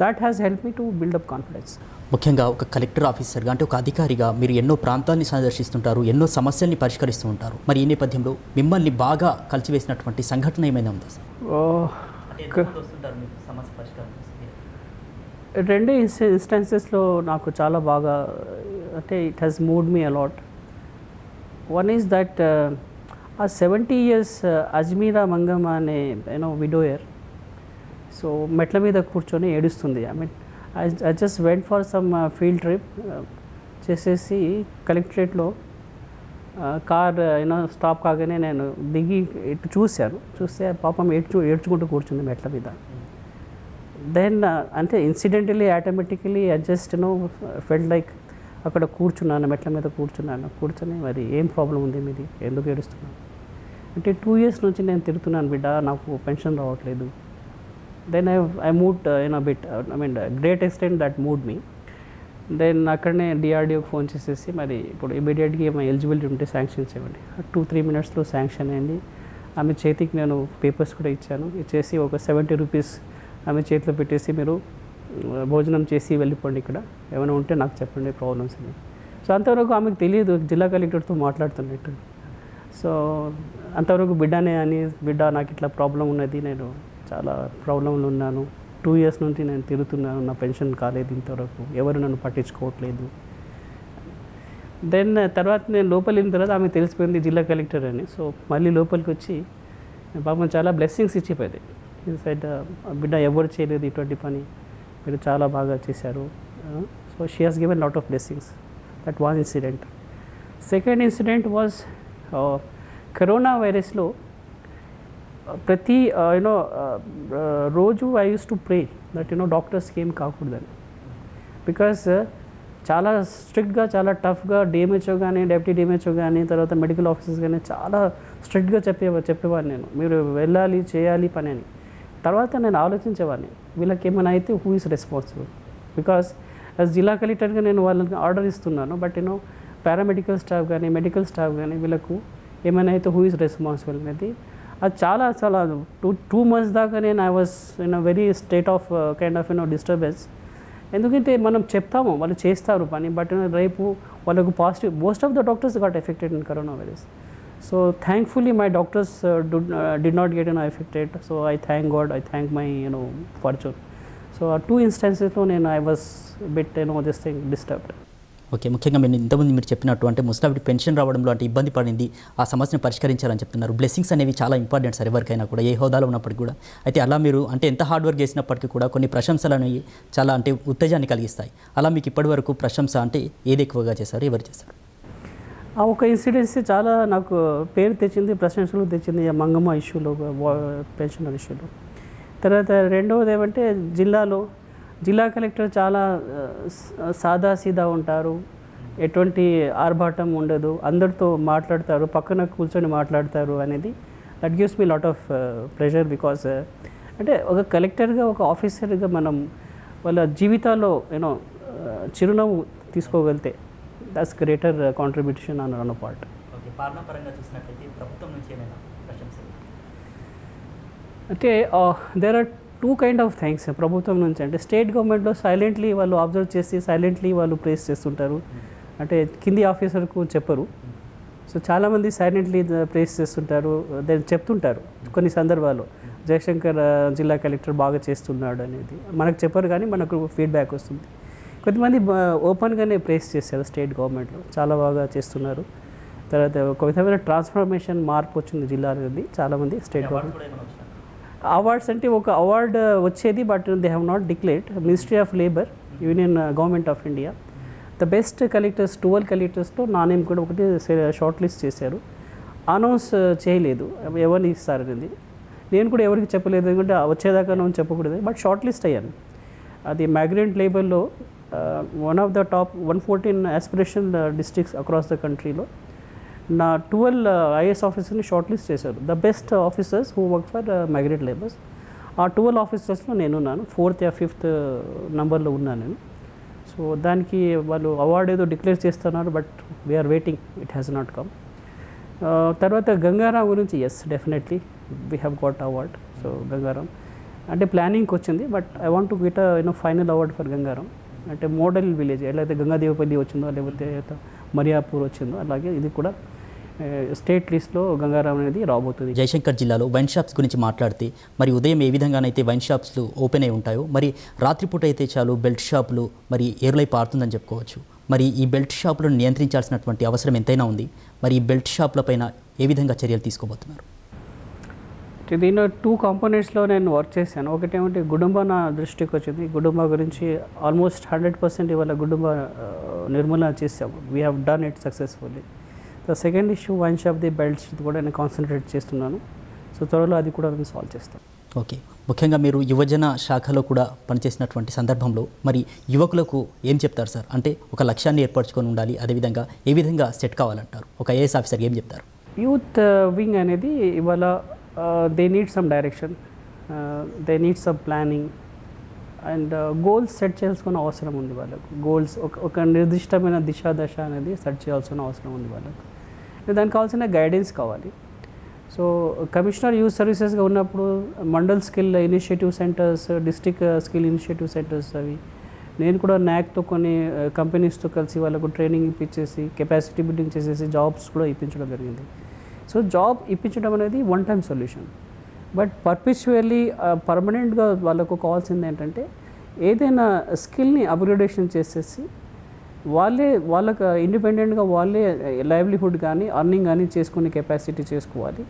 That has help me to build up confidence. ముఖ్యంగా ఒక కలెక్టర్ ఆఫీసర్గా అంటే ఒక అధికారిగా మీరు ఎన్నో ప్రాంతాలని సందర్శిస్తుంటారు, ఎన్నో సమస్యల్ని పరిష్కరిస్తూ ఉంటారు. మరి ఈ నేపథ్యంలో మిమ్మల్ని బాగా కలిసివేసినటువంటి సంఘటన ఏమైనా ఉందా సార్? రెండు ఇన్స్టాన్సెస్లో నాకు చాలా బాగా అంటే it has moved me a lot. One is that ఆ 70 years అజ్మీరా మంగమ్మ అనే విడోయర్, సో మెట్ల మీద కూర్చొని ఏడుస్తుంది. I just went for some field trip చేసేసి కలెక్టరేట్లో కార్ స్టాప్ కాగానే నేను దిగి ఇటు చూస్తే పాపం ఏడ్చుకుంటూ కూర్చుంది మెట్ల మీద. దెన్ అంటే incidentally automatically I just felt like అక్కడ కూర్చున్నాను, మెట్ల మీద కూర్చొని మరి ఏం ప్రాబ్లం ఉంది మీది, ఎందుకు ఏడుస్తున్నాను అంటే 2 years నుంచి నేను తిరుగుతున్నాను బిడ్డ, నాకు పెన్షన్ రావట్లేదు. Then I moved bit great extent that moved me. దెన్ అక్కడనే డిఆర్డిఓకి ఫోన్ చేసేసి మరి ఇప్పుడు ఇమీడియట్గా ఏమైనా ఎలిజిబిలిటీ ఉంటే శాంక్షన్స్ ఇవ్వండి. 2-3 minutesలో శాంక్షన్ అయింది. ఆమె చేతికి నేను పేపర్స్ కూడా ఇచ్చేసి ఒక 70 rupees ఆమె చేతిలో పెట్టేసి మీరు భోజనం చేసి వెళ్ళిపోండి, ఇక్కడ ఏమైనా ఉంటే నాకు చెప్పండి ప్రాబ్లమ్స్ అని. సో అంతవరకు ఆమెకు తెలియదు జిల్లా కలెక్టర్తో మాట్లాడుతున్నట్టు. సో అంతవరకు బిడ్డ నాకు ఇట్లా ప్రాబ్లం ఉన్నది, నేను చాలా ప్రాబ్లంలో ఉన్నాను, 2 years నుంచి నేను తిరుగుతున్నాను, నా పెన్షన్ కాలేదు ఇంతవరకు, ఎవరు నన్ను పట్టించుకోవట్లేదు. దెన్ తర్వాత నేను లోపలి వెళ్ళిన తర్వాత ఆమె తెలిసిపోయింది జిల్లా కలెక్టర్ అని. సో మళ్ళీ లోపలికి వచ్చి పాపం చాలా బ్లెస్సింగ్స్ ఇచ్చిపోయింది. ఇన్సైడ్ బిడ్డ ఎవరు చేయలేదు ఇటువంటి పని, మీరు చాలా బాగా చేశారు. So she has given lot of blessings. That one incident. Second incident was corona వైరస్లో ప్రతి రోజు I use to pray that డాక్టర్స్కి ఏం కాకూడదని. బికాస్ చాలా స్ట్రిక్ట్గా చాలా టఫ్గా డిఎంహెచ్ఓ కానీ డెప్యూటీ డిఎంహెచ్ఓ కానీ తర్వాత మెడికల్ ఆఫీసర్స్ కానీ చాలా స్ట్రిక్ట్గా చెప్పేవాడిని నేను, మీరు వెళ్ళాలి చేయాలి పని అని. తర్వాత నేను ఆలోచించేవాడిని వీళ్ళకి ఏమైనా అయితే who is responsible. Because as జిల్లా కలెక్టర్గా నేను వాళ్ళకి ఆర్డర్ ఇస్తున్నాను, బట్ పారామెడికల్ స్టాఫ్ కానీ మెడికల్ స్టాఫ్ కానీ వీళ్ళకు ఏమైనా అయితే హూ ఈస్ రెస్పాన్సిబుల్ అనేది. అది చాలా 2 months దాకా నేను I was in a very state of kind of disturbance. ఎందుకంటే మనం చెప్తాము వాళ్ళు చేస్తారు పని, బట్ రేపు వాళ్ళకు positive most of the doctors got affected in corona virus. So thankfully my doctors did not get affected. So I thank God, I thank my fortune. So 2 instances I was a bit this thing disturbed. Okay, ముఖ్యంగా మీరు ఇంతకుముందు మీరు చెప్పినట్టు అంటే ముసలావిడి pension రావడంలో అంటే ఇబ్బంది పడింది, ఆ సమస్యను పరిష్కరించాలని చెప్తున్నారు. బ్లెస్సింగ్స్ అనేవి చాలా ఇంపార్టెంట్ సార్ ఎవరికైనా కూడా, ఏ హోదాలో ఉన్నప్పటికీ కూడా. అయితే అలా మీరు అంటే ఎంత హార్డ్ వర్క్ చేసినప్పటికీ కూడా కొన్ని ప్రశంసలు అనేవి చాలా అంటే ఉత్తేజాన్ని కలిగిస్తాయి. అలా మీకు ఇప్పటివరకు ప్రశంస అంటే ఏది ఎక్కువగా చేశారు, ఎవరు చేశారు? ఆ ఒక ఇన్సిడెన్స్ చాలా నాకు పేరు తెచ్చింది, ప్రశంసలు తెచ్చింది. ఆ మంగమ్మ ఇష్యూలో, పెన్షనర్ ఇష్యూలో. తర్వాత రెండవది ఏమంటే జిల్లా కలెక్టర్ చాలా సాదా సీదా ఉంటారు, ఎటువంటి ఆర్భాటం ఉండదు, అందరితో మాట్లాడతారు, పక్కన కూర్చొని మాట్లాడతారు అనేది that gives me lot of pressure. Because అంటే ఒక కలెక్టర్గా, ఒక ఆఫీసర్గా మనం వాళ్ళ జీవితాల్లో యూనో చిరునవ్వు తీసుకోగలితే that's greater contribution on part. Okay, పాలనా పరంగా చూసినట్లయితే ప్రభుత్వం నుంచి ఏమైనా ప్రశంసలు? అంటే there are two kind of thanks ప్రభుత్వం నుంచి. అంటే స్టేట్ గవర్నమెంట్లో సైలెంట్లీ వాళ్ళు అబ్జర్వ్ చేసి సైలెంట్లీ వాళ్ళు ప్రేస్ చేస్తుంటారు, అంటే కింది ఆఫీసర్కు చెప్పరు. సో చాలామంది సైలెంట్లీ ప్రేస్ చేస్తుంటారు, దాన్ని చెప్తుంటారు కొన్ని సందర్భాల్లో జయశంకర్ జిల్లా కలెక్టర్ బాగా చేస్తున్నాడు అనేది మనకు చెప్పరు, కానీ మనకు ఫీడ్బ్యాక్ వస్తుంది. కొంతమంది ఓపెన్గానే ప్రేస్ చేశారు స్టేట్ గవర్నమెంట్లో, చాలా బాగా చేస్తున్నారు. తర్వాత ఒక విధమైన ట్రాన్స్ఫర్మేషన్ మార్పు వచ్చింది జిల్లా అనేది. చాలామంది స్టేట్ గవర్నమెంట్ అవార్డ్స్ అంటే ఒక అవార్డ్ వచ్చేది, but they have not declared. Ministry of labour, union government of India the best collectors 12 కలెక్టర్స్తో నా నేమ్ కూడా ఒకటి షార్ట్ లిస్ట్ చేశారు. అనౌన్స్ చేయలేదు ఎవరిని ఇస్తారనేది. నేను కూడా ఎవరికి చెప్పలేదు, ఎందుకంటే వచ్చేదాకా నేను చెప్పకూడదు. బట్ షార్ట్ లిస్ట్ అయ్యాను. అది మైగ్రెంట్ లేబర్లో one of the top 114 aspiration districts across the కంట్రీలో నా 12 ఐఏఎస్ ఆఫీసర్ని షార్ట్ లిస్ట్ చేశారు, the best officers who work for migrant labours. ఆ 12 ఆఫీసర్స్లో నేనున్నాను, 4th or 5th నెంబర్లో ఉన్నాను నేను. సో దానికి వాళ్ళు అవార్డు ఏదో డిక్లేర్ చేస్తున్నారు, but we're waiting, it has not come. తర్వాత గంగారాం గురించి yes definitely we have got award. So Gangaram అంటే ప్లానింగ్కి వచ్చింది, but I want to get final award for Gangaram. అంటే మోడల్ విలేజ్ ఎట్లయితే గంగాదేవపల్లి వచ్చిందో, లేకపోతే మరియాపూర్ వచ్చిందో, అలాగే ఇది కూడా స్టేట్ లిస్ట్లో గంగారాం అనేది రాబోతుంది. జయశంకర్ జిల్లాలో వైన్ షాప్స్ గురించి మాట్లాడితే మరి ఉదయం ఏ విధంగానైతే వైన్ షాప్స్లు ఓపెన్ అయి ఉంటాయో, మరి రాత్రిపూట అయితే చాలు బెల్ట్ షాపులు మరి ఏర్లై పారుతుందని చెప్పుకోవచ్చు. మరి ఈ బెల్ట్ షాపులను నియంత్రించాల్సినటువంటి అవసరం ఎంతైనా ఉంది. మరి ఈ బెల్ట్ షాపుల పైన ఏ విధంగా చర్యలు తీసుకోబోతున్నారు? దీనిలో 2 కాంపోనెంట్స్లో నేను వర్క్ చేశాను. ఒకటేమంటే గుడుంబ నా దృష్టికి వచ్చింది. గుడుంబ గురించి ఆల్మోస్ట్ 100% ఇవాళ గుడుంబ నిర్మూలన చేసాము. We have done it successfully. The second issue wine shop the belts కూడా నేను కాన్సన్ట్రేట్ చేస్తున్నాను. సో త్వరలో అది కూడా నేను సాల్వ్ చేస్తాను. ఓకే, ముఖ్యంగా మీరు యువజన శాఖలో కూడా పనిచేసినటువంటి సందర్భంలో మరి యువకులకు ఏం చెప్తారు సార్? అంటే ఒక లక్ష్యాన్ని ఏర్పరచుకొని ఉండాలి, అదేవిధంగా ఏ విధంగా సెట్ కావాలంటారు? ఒక ఐఏఎస్ ఆఫీసర్ ఏం చెప్తారు? యూత్ వింగ్ అనేది ఇవాళ they need some direction, they need some planning and goals set చేయాల్సిన అవసరం ఉంది వాళ్ళకు. గోల్స్ ఒక నిర్దిష్టమైన దశ అనేది సెట్ చేయాల్సిన అవసరం ఉంది వాళ్ళకు. దానికి కావాల్సిన గైడెన్స్ కావాలి. సో కమిషనర్ యూత్ సర్వీసెస్గా ఉన్నప్పుడు mandal skill initiative centres, district skill initiative centres అవి నేను కూడా NACతో కొన్ని కంపెనీస్తో కలిసి వాళ్ళకు ట్రైనింగ్ ఇప్పించేసి కెపాసిటీ బిల్డింగ్ చేసేసి జాబ్స్ కూడా ఇప్పించడం జరిగింది. సో జాబ్ ఇప్పించడం అనేది వన్ టైం సొల్యూషన్, బట్ పర్పెచువల్లీ పర్మనెంట్గా వాళ్ళకు కావాల్సింది ఏంటంటే ఏదైనా స్కిల్ని అప్గ్రేడేషన్ చేసేసి వాళ్ళకు ఇండిపెండెంట్గా వాళ్ళే లైవ్లీహుడ్ కానీ అర్నింగ్ కానీ చేసుకునే కెపాసిటీ చేసుకోవాలి.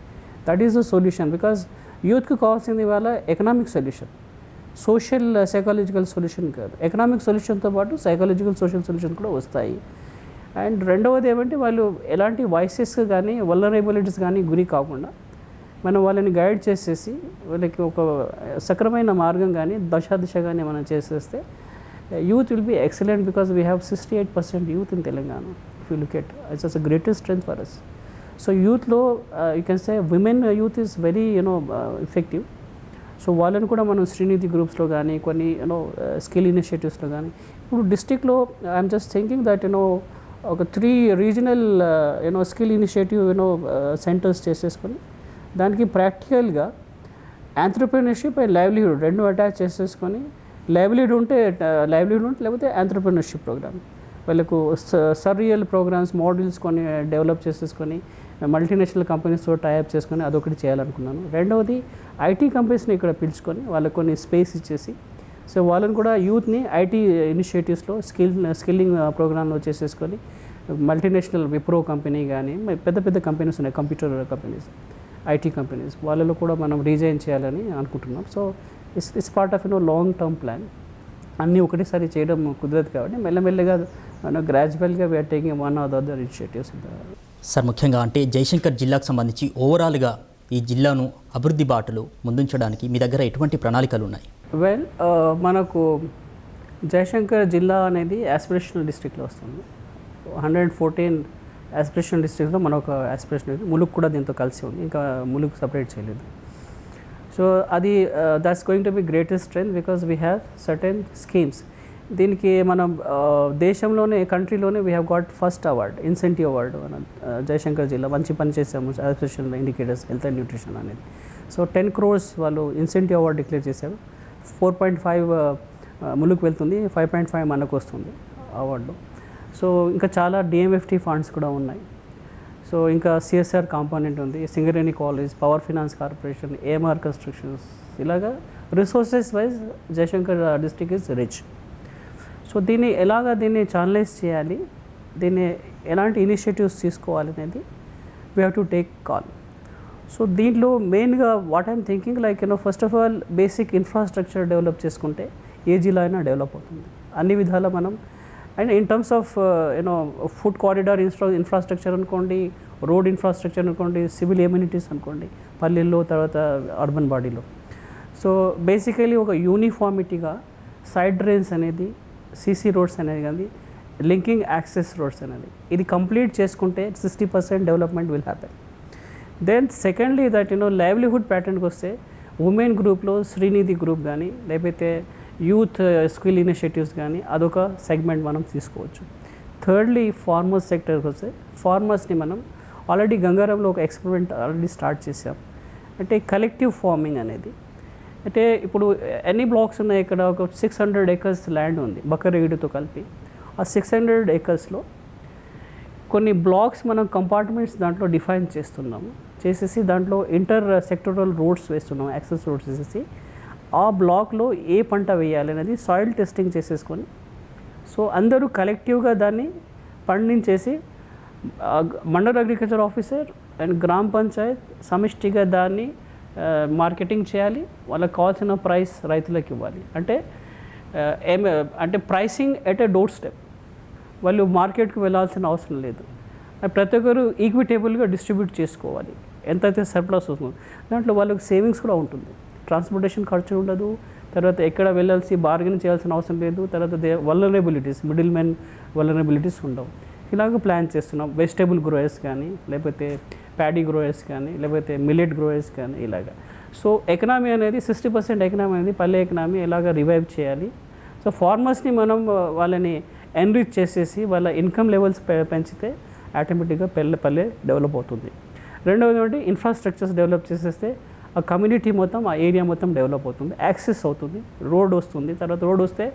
That is the solution. Because యూత్కి కావాల్సింది వాళ్ళ economic solution, social psychological solution కాదు. ఎకనామిక్ సొల్యూషన్తో పాటు సైకాలజికల్ సోషల్ సొల్యూషన్ కూడా వస్తాయి. అండ్ రెండవది ఏమంటే వాళ్ళు ఎలాంటి వాయిసెస్ కానీ వల్నరబిలిటీస్ కానీ గురి కాకుండా మనం వాళ్ళని గైడ్ చేసేసి వాళ్ళకి ఒక సక్రమైన మార్గం కానీ దిశ కానీ మనం చేసేస్తే youth will be excellent, because we have 68% youth in Telangana. If you look at it's a greatest strength for us. So youth lo you can say women youth is very effective. So వాళ్ళని కూడా మనం శ్రీనిధి గ్రూప్స్లో కానీ కొన్ని skill ఇనిషియేటివ్స్లో కానీ ఇప్పుడు డిస్ట్రిక్ట్లో I'm just thinking that ఒక 3 రీజనల్ స్కిల్ ఇనిషియేటివ్ సెంటర్స్ చేసేసుకొని దానికి ప్రాక్టికల్గా ఆంట్రప్రెన్యూర్షిప్ అండ్ లైవ్లీహుడ్ రెండు అటాచ్ చేసేసుకొని లైవ్లీహుడ్ ఉంటే లేకపోతే ఆంట్రప్రెన్యూర్షిప్ ప్రోగ్రామ్ వాళ్ళకు సర్రియల్ ప్రోగ్రామ్స్ మోడల్స్ కొన్ని డెవలప్ చేసేసుకొని మల్టీనేషనల్ కంపెనీస్తో టైఅప్ చేసుకొని అదొకటి చేయాలనుకున్నాను. రెండవది ఐటీ కంపెనీస్ని ఇక్కడ పిలుచుకొని వాళ్ళకు కొన్ని స్పేస్ ఇచ్చేసి సో వాళ్ళని కూడా యూత్ని ఐటీ ఇనిషియేటివ్స్లో స్కిల్లింగ్ ప్రోగ్రాంలో చేసేసుకొని మల్టీనేషనల్ విప్రో కంపెనీ కానీ పెద్ద పెద్ద కంపెనీస్ ఉన్నాయి, కంప్యూటర్ కంపెనీస్, ఐటీ కంపెనీస్, వాళ్ళలో కూడా మనం రీజైన్ చేయాలని అనుకుంటున్నాం. So it's part of long term plan. అన్నీ ఒకటేసారి చేయడం కుదరదు కాబట్టి మెల్లమెల్లగా మనం గ్రాడ్యువల్గా we're taking one or the other initiatives. Sir, ముఖ్యంగా అంటే జయశంకర్ జిల్లాకు సంబంధించి ఓవరాల్గా ఈ జిల్లాను అభివృద్ధి బాటలు ముందుంచడానికి మీ దగ్గర ఎటువంటి ప్రణాళికలు ఉన్నాయి? వెల్, మనకు జయశంకర్ జిల్లా అనేది యాస్పిరేషనల్ డిస్ట్రిక్ట్లో వస్తుంది. 114 యాస్పిరేషనల్ డిస్ట్రిక్ట్లో మన ఒక యాస్పిరేషన్, ములుగు కూడా దీంతో కలిసి ఉంది, ఇంకా ములుగు సపరేట్ చేయలేదు. సో అది that's going to be greatest strength because we have certain schemes. దీనికి మనం దేశంలోనే, కంట్రీలోనే we have got first award, incentive award. మన జయశంకర్ జిల్లా మంచి పని చేసాము aspirational indicators health and nutrition అనేది. సో 10 crores వాళ్ళు ఇన్సెంటివ్ అవార్డు డిక్లేర్ చేశారు. 4.5 ములుగు వెళ్తుంది, 5.5 మనకు వస్తుంది అవార్డు. సో ఇంకా చాలా డిఎంఎఫ్టీ ఫండ్స్ కూడా ఉన్నాయి. సో ఇంకా సిఎస్ఆర్ కాంపోనెంట్ ఉంది, Singareni college, power finance corporation, AMR constructions, ఇలాగా resources wise Jayashankar district is rich. So దీన్ని ఛానలైజ్ చేయాలి, దీన్ని ఎలాంటి ఇనిషియేటివ్స్ తీసుకోవాలి అనేది we have to take call. So దీంట్లో మెయిన్గా what I'm thinking like first of all basic infrastructure develop చేసుకుంటే ఏ జిల్లా అయినా డెవలప్ అవుతుంది అన్ని విధాల మనం. And in terms of food corridor infrastructure అనుకోండి, రోడ్ ఇన్ఫ్రాస్ట్రక్చర్ అనుకోండి, సివిల్ ఎమ్యూనిటీస్ అనుకోండి, పల్లెల్లో తర్వాత అర్బన్ బాడీలో. సో బేసికలీ ఒక యూనిఫార్మిటీగా సైడ్ డ్రైన్స్ అనేది, సీసీ రోడ్స్ అనేది కానీ, లింకింగ్ యాక్సెస్ రోడ్స్ అనేది, ఇది కంప్లీట్ చేసుకుంటే 60% development will happen. Then secondly that livelihood ప్యాటర్న్కి వస్తే ఉమెన్ గ్రూప్లో శ్రీనిధి గ్రూప్ కానీ, లేకపోతే యూత్ స్కిల్ ఇనిషియేటివ్స్ కానీ అదొక సెగ్మెంట్ మనం తీసుకోవచ్చు. థర్డ్లీ ఫార్మర్స్ సెక్టర్కి వస్తే ఫార్మర్స్ని మనం ఆల్రెడీ గంగారంలో ఒక ఎక్స్పెరిమెంట్ ఆల్రెడీ స్టార్ట్ చేసాం. అంటే కలెక్టివ్ ఫార్మింగ్ అనేది, అంటే ఇప్పుడు ఎన్ని బ్లాక్స్ ఉన్నాయి ఇక్కడ, ఒక 600 acres ల్యాండ్ ఉంది బకరేడుతో కలిపి. ఆ 600 acresలో కొన్ని బ్లాక్స్ మనం కంపార్ట్మెంట్స్ దాంట్లో డిఫైన్ చేసేసి దాంట్లో ఇంటర్ సెక్టరల్ రోడ్స్ వేస్తున్నాం, యాక్సెస్ రోడ్స్ వేసేసి ఆ బ్లాక్లో ఏ పంట వేయాలి అనేది సాయిల్ టెస్టింగ్ చేసేసుకొని, సో అందరూ కలెక్టివ్గా దాన్ని పండించేసి మండల అగ్రికల్చర్ ఆఫీసర్ అండ్ గ్రామ పంచాయత్ సమిష్టిగా దాన్ని మార్కెటింగ్ చేయాలి, వాళ్ళకి కావాల్సిన ప్రైస్ రైతులకు ఇవ్వాలి. అంటే pricing at a door step, వాళ్ళు మార్కెట్కి వెళ్ళాల్సిన అవసరం లేదు. ప్రతి ఒక్కరు ఈక్విటేబుల్గా డిస్ట్రిబ్యూట్ చేసుకోవాలి, ఎంతైతే సర్ప్లస్ వస్తుందో దాంట్లో వాళ్ళకి సేవింగ్స్ కూడా ఉంటుంది, ట్రాన్స్పోర్టేషన్ ఖర్చు ఉండదు, తర్వాత ఎక్కడ వెళ్ళాల్సి బార్గెన్ చేయాల్సిన అవసరం లేదు, తర్వాత వల్నరబిలిటీస్, మిడిల్ మెన్ వల్నరబిలిటీస్ ఉండవు. ఇలాగ ప్లాన్ చేస్తున్నాం. వెజిటేబుల్ గ్రోయర్స్ కానీ, లేకపోతే ప్యాడీ గ్రోయర్స్ కానీ, లేకపోతే మిల్లెట్ గ్రోయర్స్ కానీ ఇలాగా. సో ఎకనామీ అనేది 60% ఎకనామీ అనేది పల్లె ఎకనామీ ఎలాగ రివైవ్ చేయాలి. సో ఫార్మర్స్ని మనం వాళ్ళని ఎన్రిచ్ చేసేసి వాళ్ళ ఇన్కమ్ లెవెల్స్ పెంచితే ఆటోమేటిక్గా పల్లె డెవలప్ అవుతుంది. రెండవది ఏంటి, ఇన్ఫ్రాస్ట్రక్చర్స్ డెవలప్ చేసేస్తే ఆ కమ్యూనిటీ మొత్తం, ఆ ఏరియా మొత్తం డెవలప్ అవుతుంది, యాక్సెస్ అవుతుంది, రోడ్ వస్తుంది. తర్వాత రోడ్ వస్తే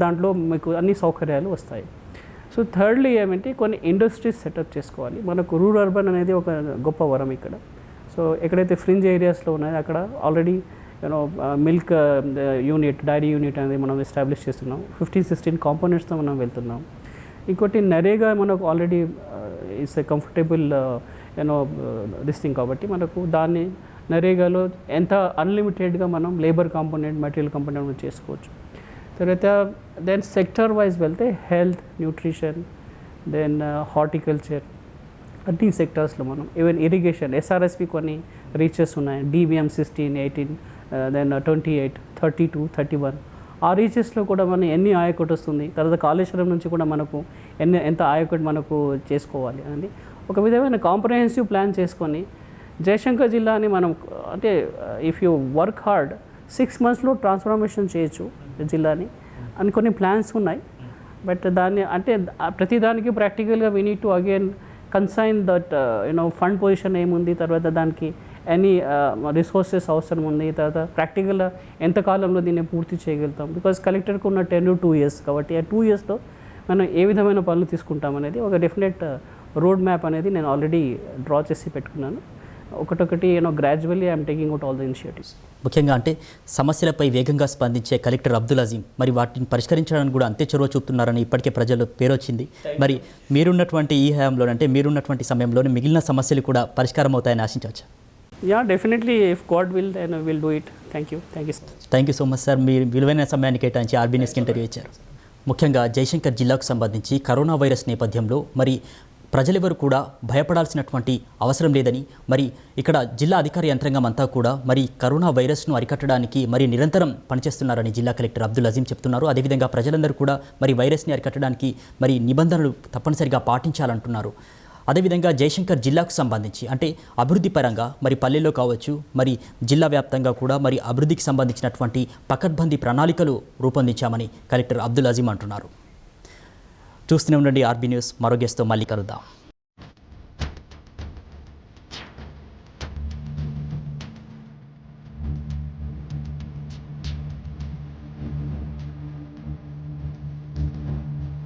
దాంట్లో మీకు అన్ని సౌకర్యాలు వస్తాయి. సో థర్డ్లీ ఏమంటే కొన్ని ఇండస్ట్రీస్ సెటప్ చేసుకోవాలి. మనకు రూరల్ అర్బన్ అనేది ఒక గొప్ప వరం ఇక్కడ. సో ఎక్కడైతే ఫ్రింజ్ ఏరియాస్లో ఉన్నాయో అక్కడ already milk unit, dairy unit అనేది మనం ఎస్టాబ్లిష్ చేస్తున్నాం. 15-16 కాంపోనెంట్స్తో మనం వెళ్తున్నాం. ఇంకోటి నరేగా మనకు already it's a comfortable this thing కాబట్టి మనకు దాన్ని నరేగాలో ఎంత అన్లిమిటెడ్గా మనం లేబర్ కాంపోనెంట్, మెటీరియల్ కాంపోనెంట్ చేసుకోవచ్చు. తర్వాత దెన్ సెక్టర్ వైజ్ వెళ్తే హెల్త్, న్యూట్రిషన్, దెన్ హార్టికల్చర్, అన్ని సెక్టర్స్లో మనం ఈవెన్ ఇరిగేషన్, ఎస్ఆర్ఎస్పి కొన్ని రీచెస్ ఉన్నాయి, DBM 16, 18, దెన్ 28, 32, 31. ఆ రీచెస్లో కూడా మనం ఎన్ని ఆయకట్టు వస్తుంది, తర్వాత కాళేశ్వరం నుంచి కూడా మనకు ఎంత ఆయకట్టు మనకు చేసుకోవాలి అనేది ఒక విధమైన కాంప్రహెన్సివ్ ప్లాన్ చేసుకొని జయశంకర్ జిల్లాని మనం, అంటే ఇఫ్ యూ వర్క్ హార్డ్ 6 monthsలో ట్రాన్స్ఫర్మేషన్ చేయొచ్చు జిల్లాని అని కొన్ని ప్లాన్స్ ఉన్నాయి. బట్ దాన్ని అంటే ప్రతిదానికి ప్రాక్టికల్గా we need to again consign that fund position ఏముంది, తర్వాత దానికి ఎనీ రిసోర్సెస్ అవసరం ఉంది, తర్వాత ప్రాక్టికల్గా ఎంత కాలంలో దీన్ని పూర్తి చేయగలుగుతాం. బికాజ్ కలెక్టర్కి ఉన్న 10 to 2 years కాబట్టి ఆ 2 yearsలో మనం ఏ విధమైన పనులు తీసుకుంటాం అనేది ఒక డెఫినెట్ రోడ్ మ్యాప్ అనేది నేను ఆల్రెడీ డ్రా చేసి పెట్టుకున్నాను. ఒకటొకటి gradually I'm taking out all the initiatives. ముఖ్యంగా అంటే సమస్యలపై వేగంగా స్పందించే కలెక్టర్ అబ్దుల్ అజీం మరి వాటిని పరిష్కరించడానికి కూడా అంతే చొరవ చూపుతున్నారని ఇప్పటికే ప్రజలు పేరు వచ్చింది. మరి మీరున్నటువంటి ఈ హయాంలో అంటే మీరున్నటువంటి సమయంలోనే మిగిలిన సమస్యలు కూడా పరిష్కారం అవుతాయని ఆశించవచ్చు. Yeah definitely if God will then will do it. Thank you. Thank you so much sir. మీరు విలువైన సమయాన్ని కేటాయించి ఆర్బీ న్యూస్కి ఇంటర్వ్యూ ఇచ్చారు. ముఖ్యంగా జయశంకర్ జిల్లాకు సంబంధించి కరోనా వైరస్ నేపథ్యంలో మరి ప్రజలెవరు కూడా భయపడాల్సినటువంటి అవసరం లేదని మరి ఇక్కడ జిల్లా అధికార యంత్రాంగం అంతా కూడా మరి కరోనా వైరస్ను అరికట్టడానికి మరి నిరంతరం పనిచేస్తున్నారని జిల్లా కలెక్టర్ అబ్దుల్ అజీం చెప్తున్నారు. అదేవిధంగా ప్రజలందరూ కూడా మరి వైరస్ని అరికట్టడానికి మరి నిబంధనలు తప్పనిసరిగా పాటించాలంటున్నారు. అదేవిధంగా జయశంకర్ జిల్లాకు సంబంధించి అంటే అభివృద్ధి పరంగా మరి పల్లెల్లో కావచ్చు మరి జిల్లా వ్యాప్తంగా కూడా మరి అభివృద్ధికి సంబంధించినటువంటి పకడ్బందీ ప్రణాళికలు రూపొందించామని కలెక్టర్ అబ్దుల్ అజీం అంటున్నారు. చూస్తూనే ఉండండి ఆర్బీ న్యూస్. మరో గెస్ట్తో మళ్ళీ కలుద్దాం.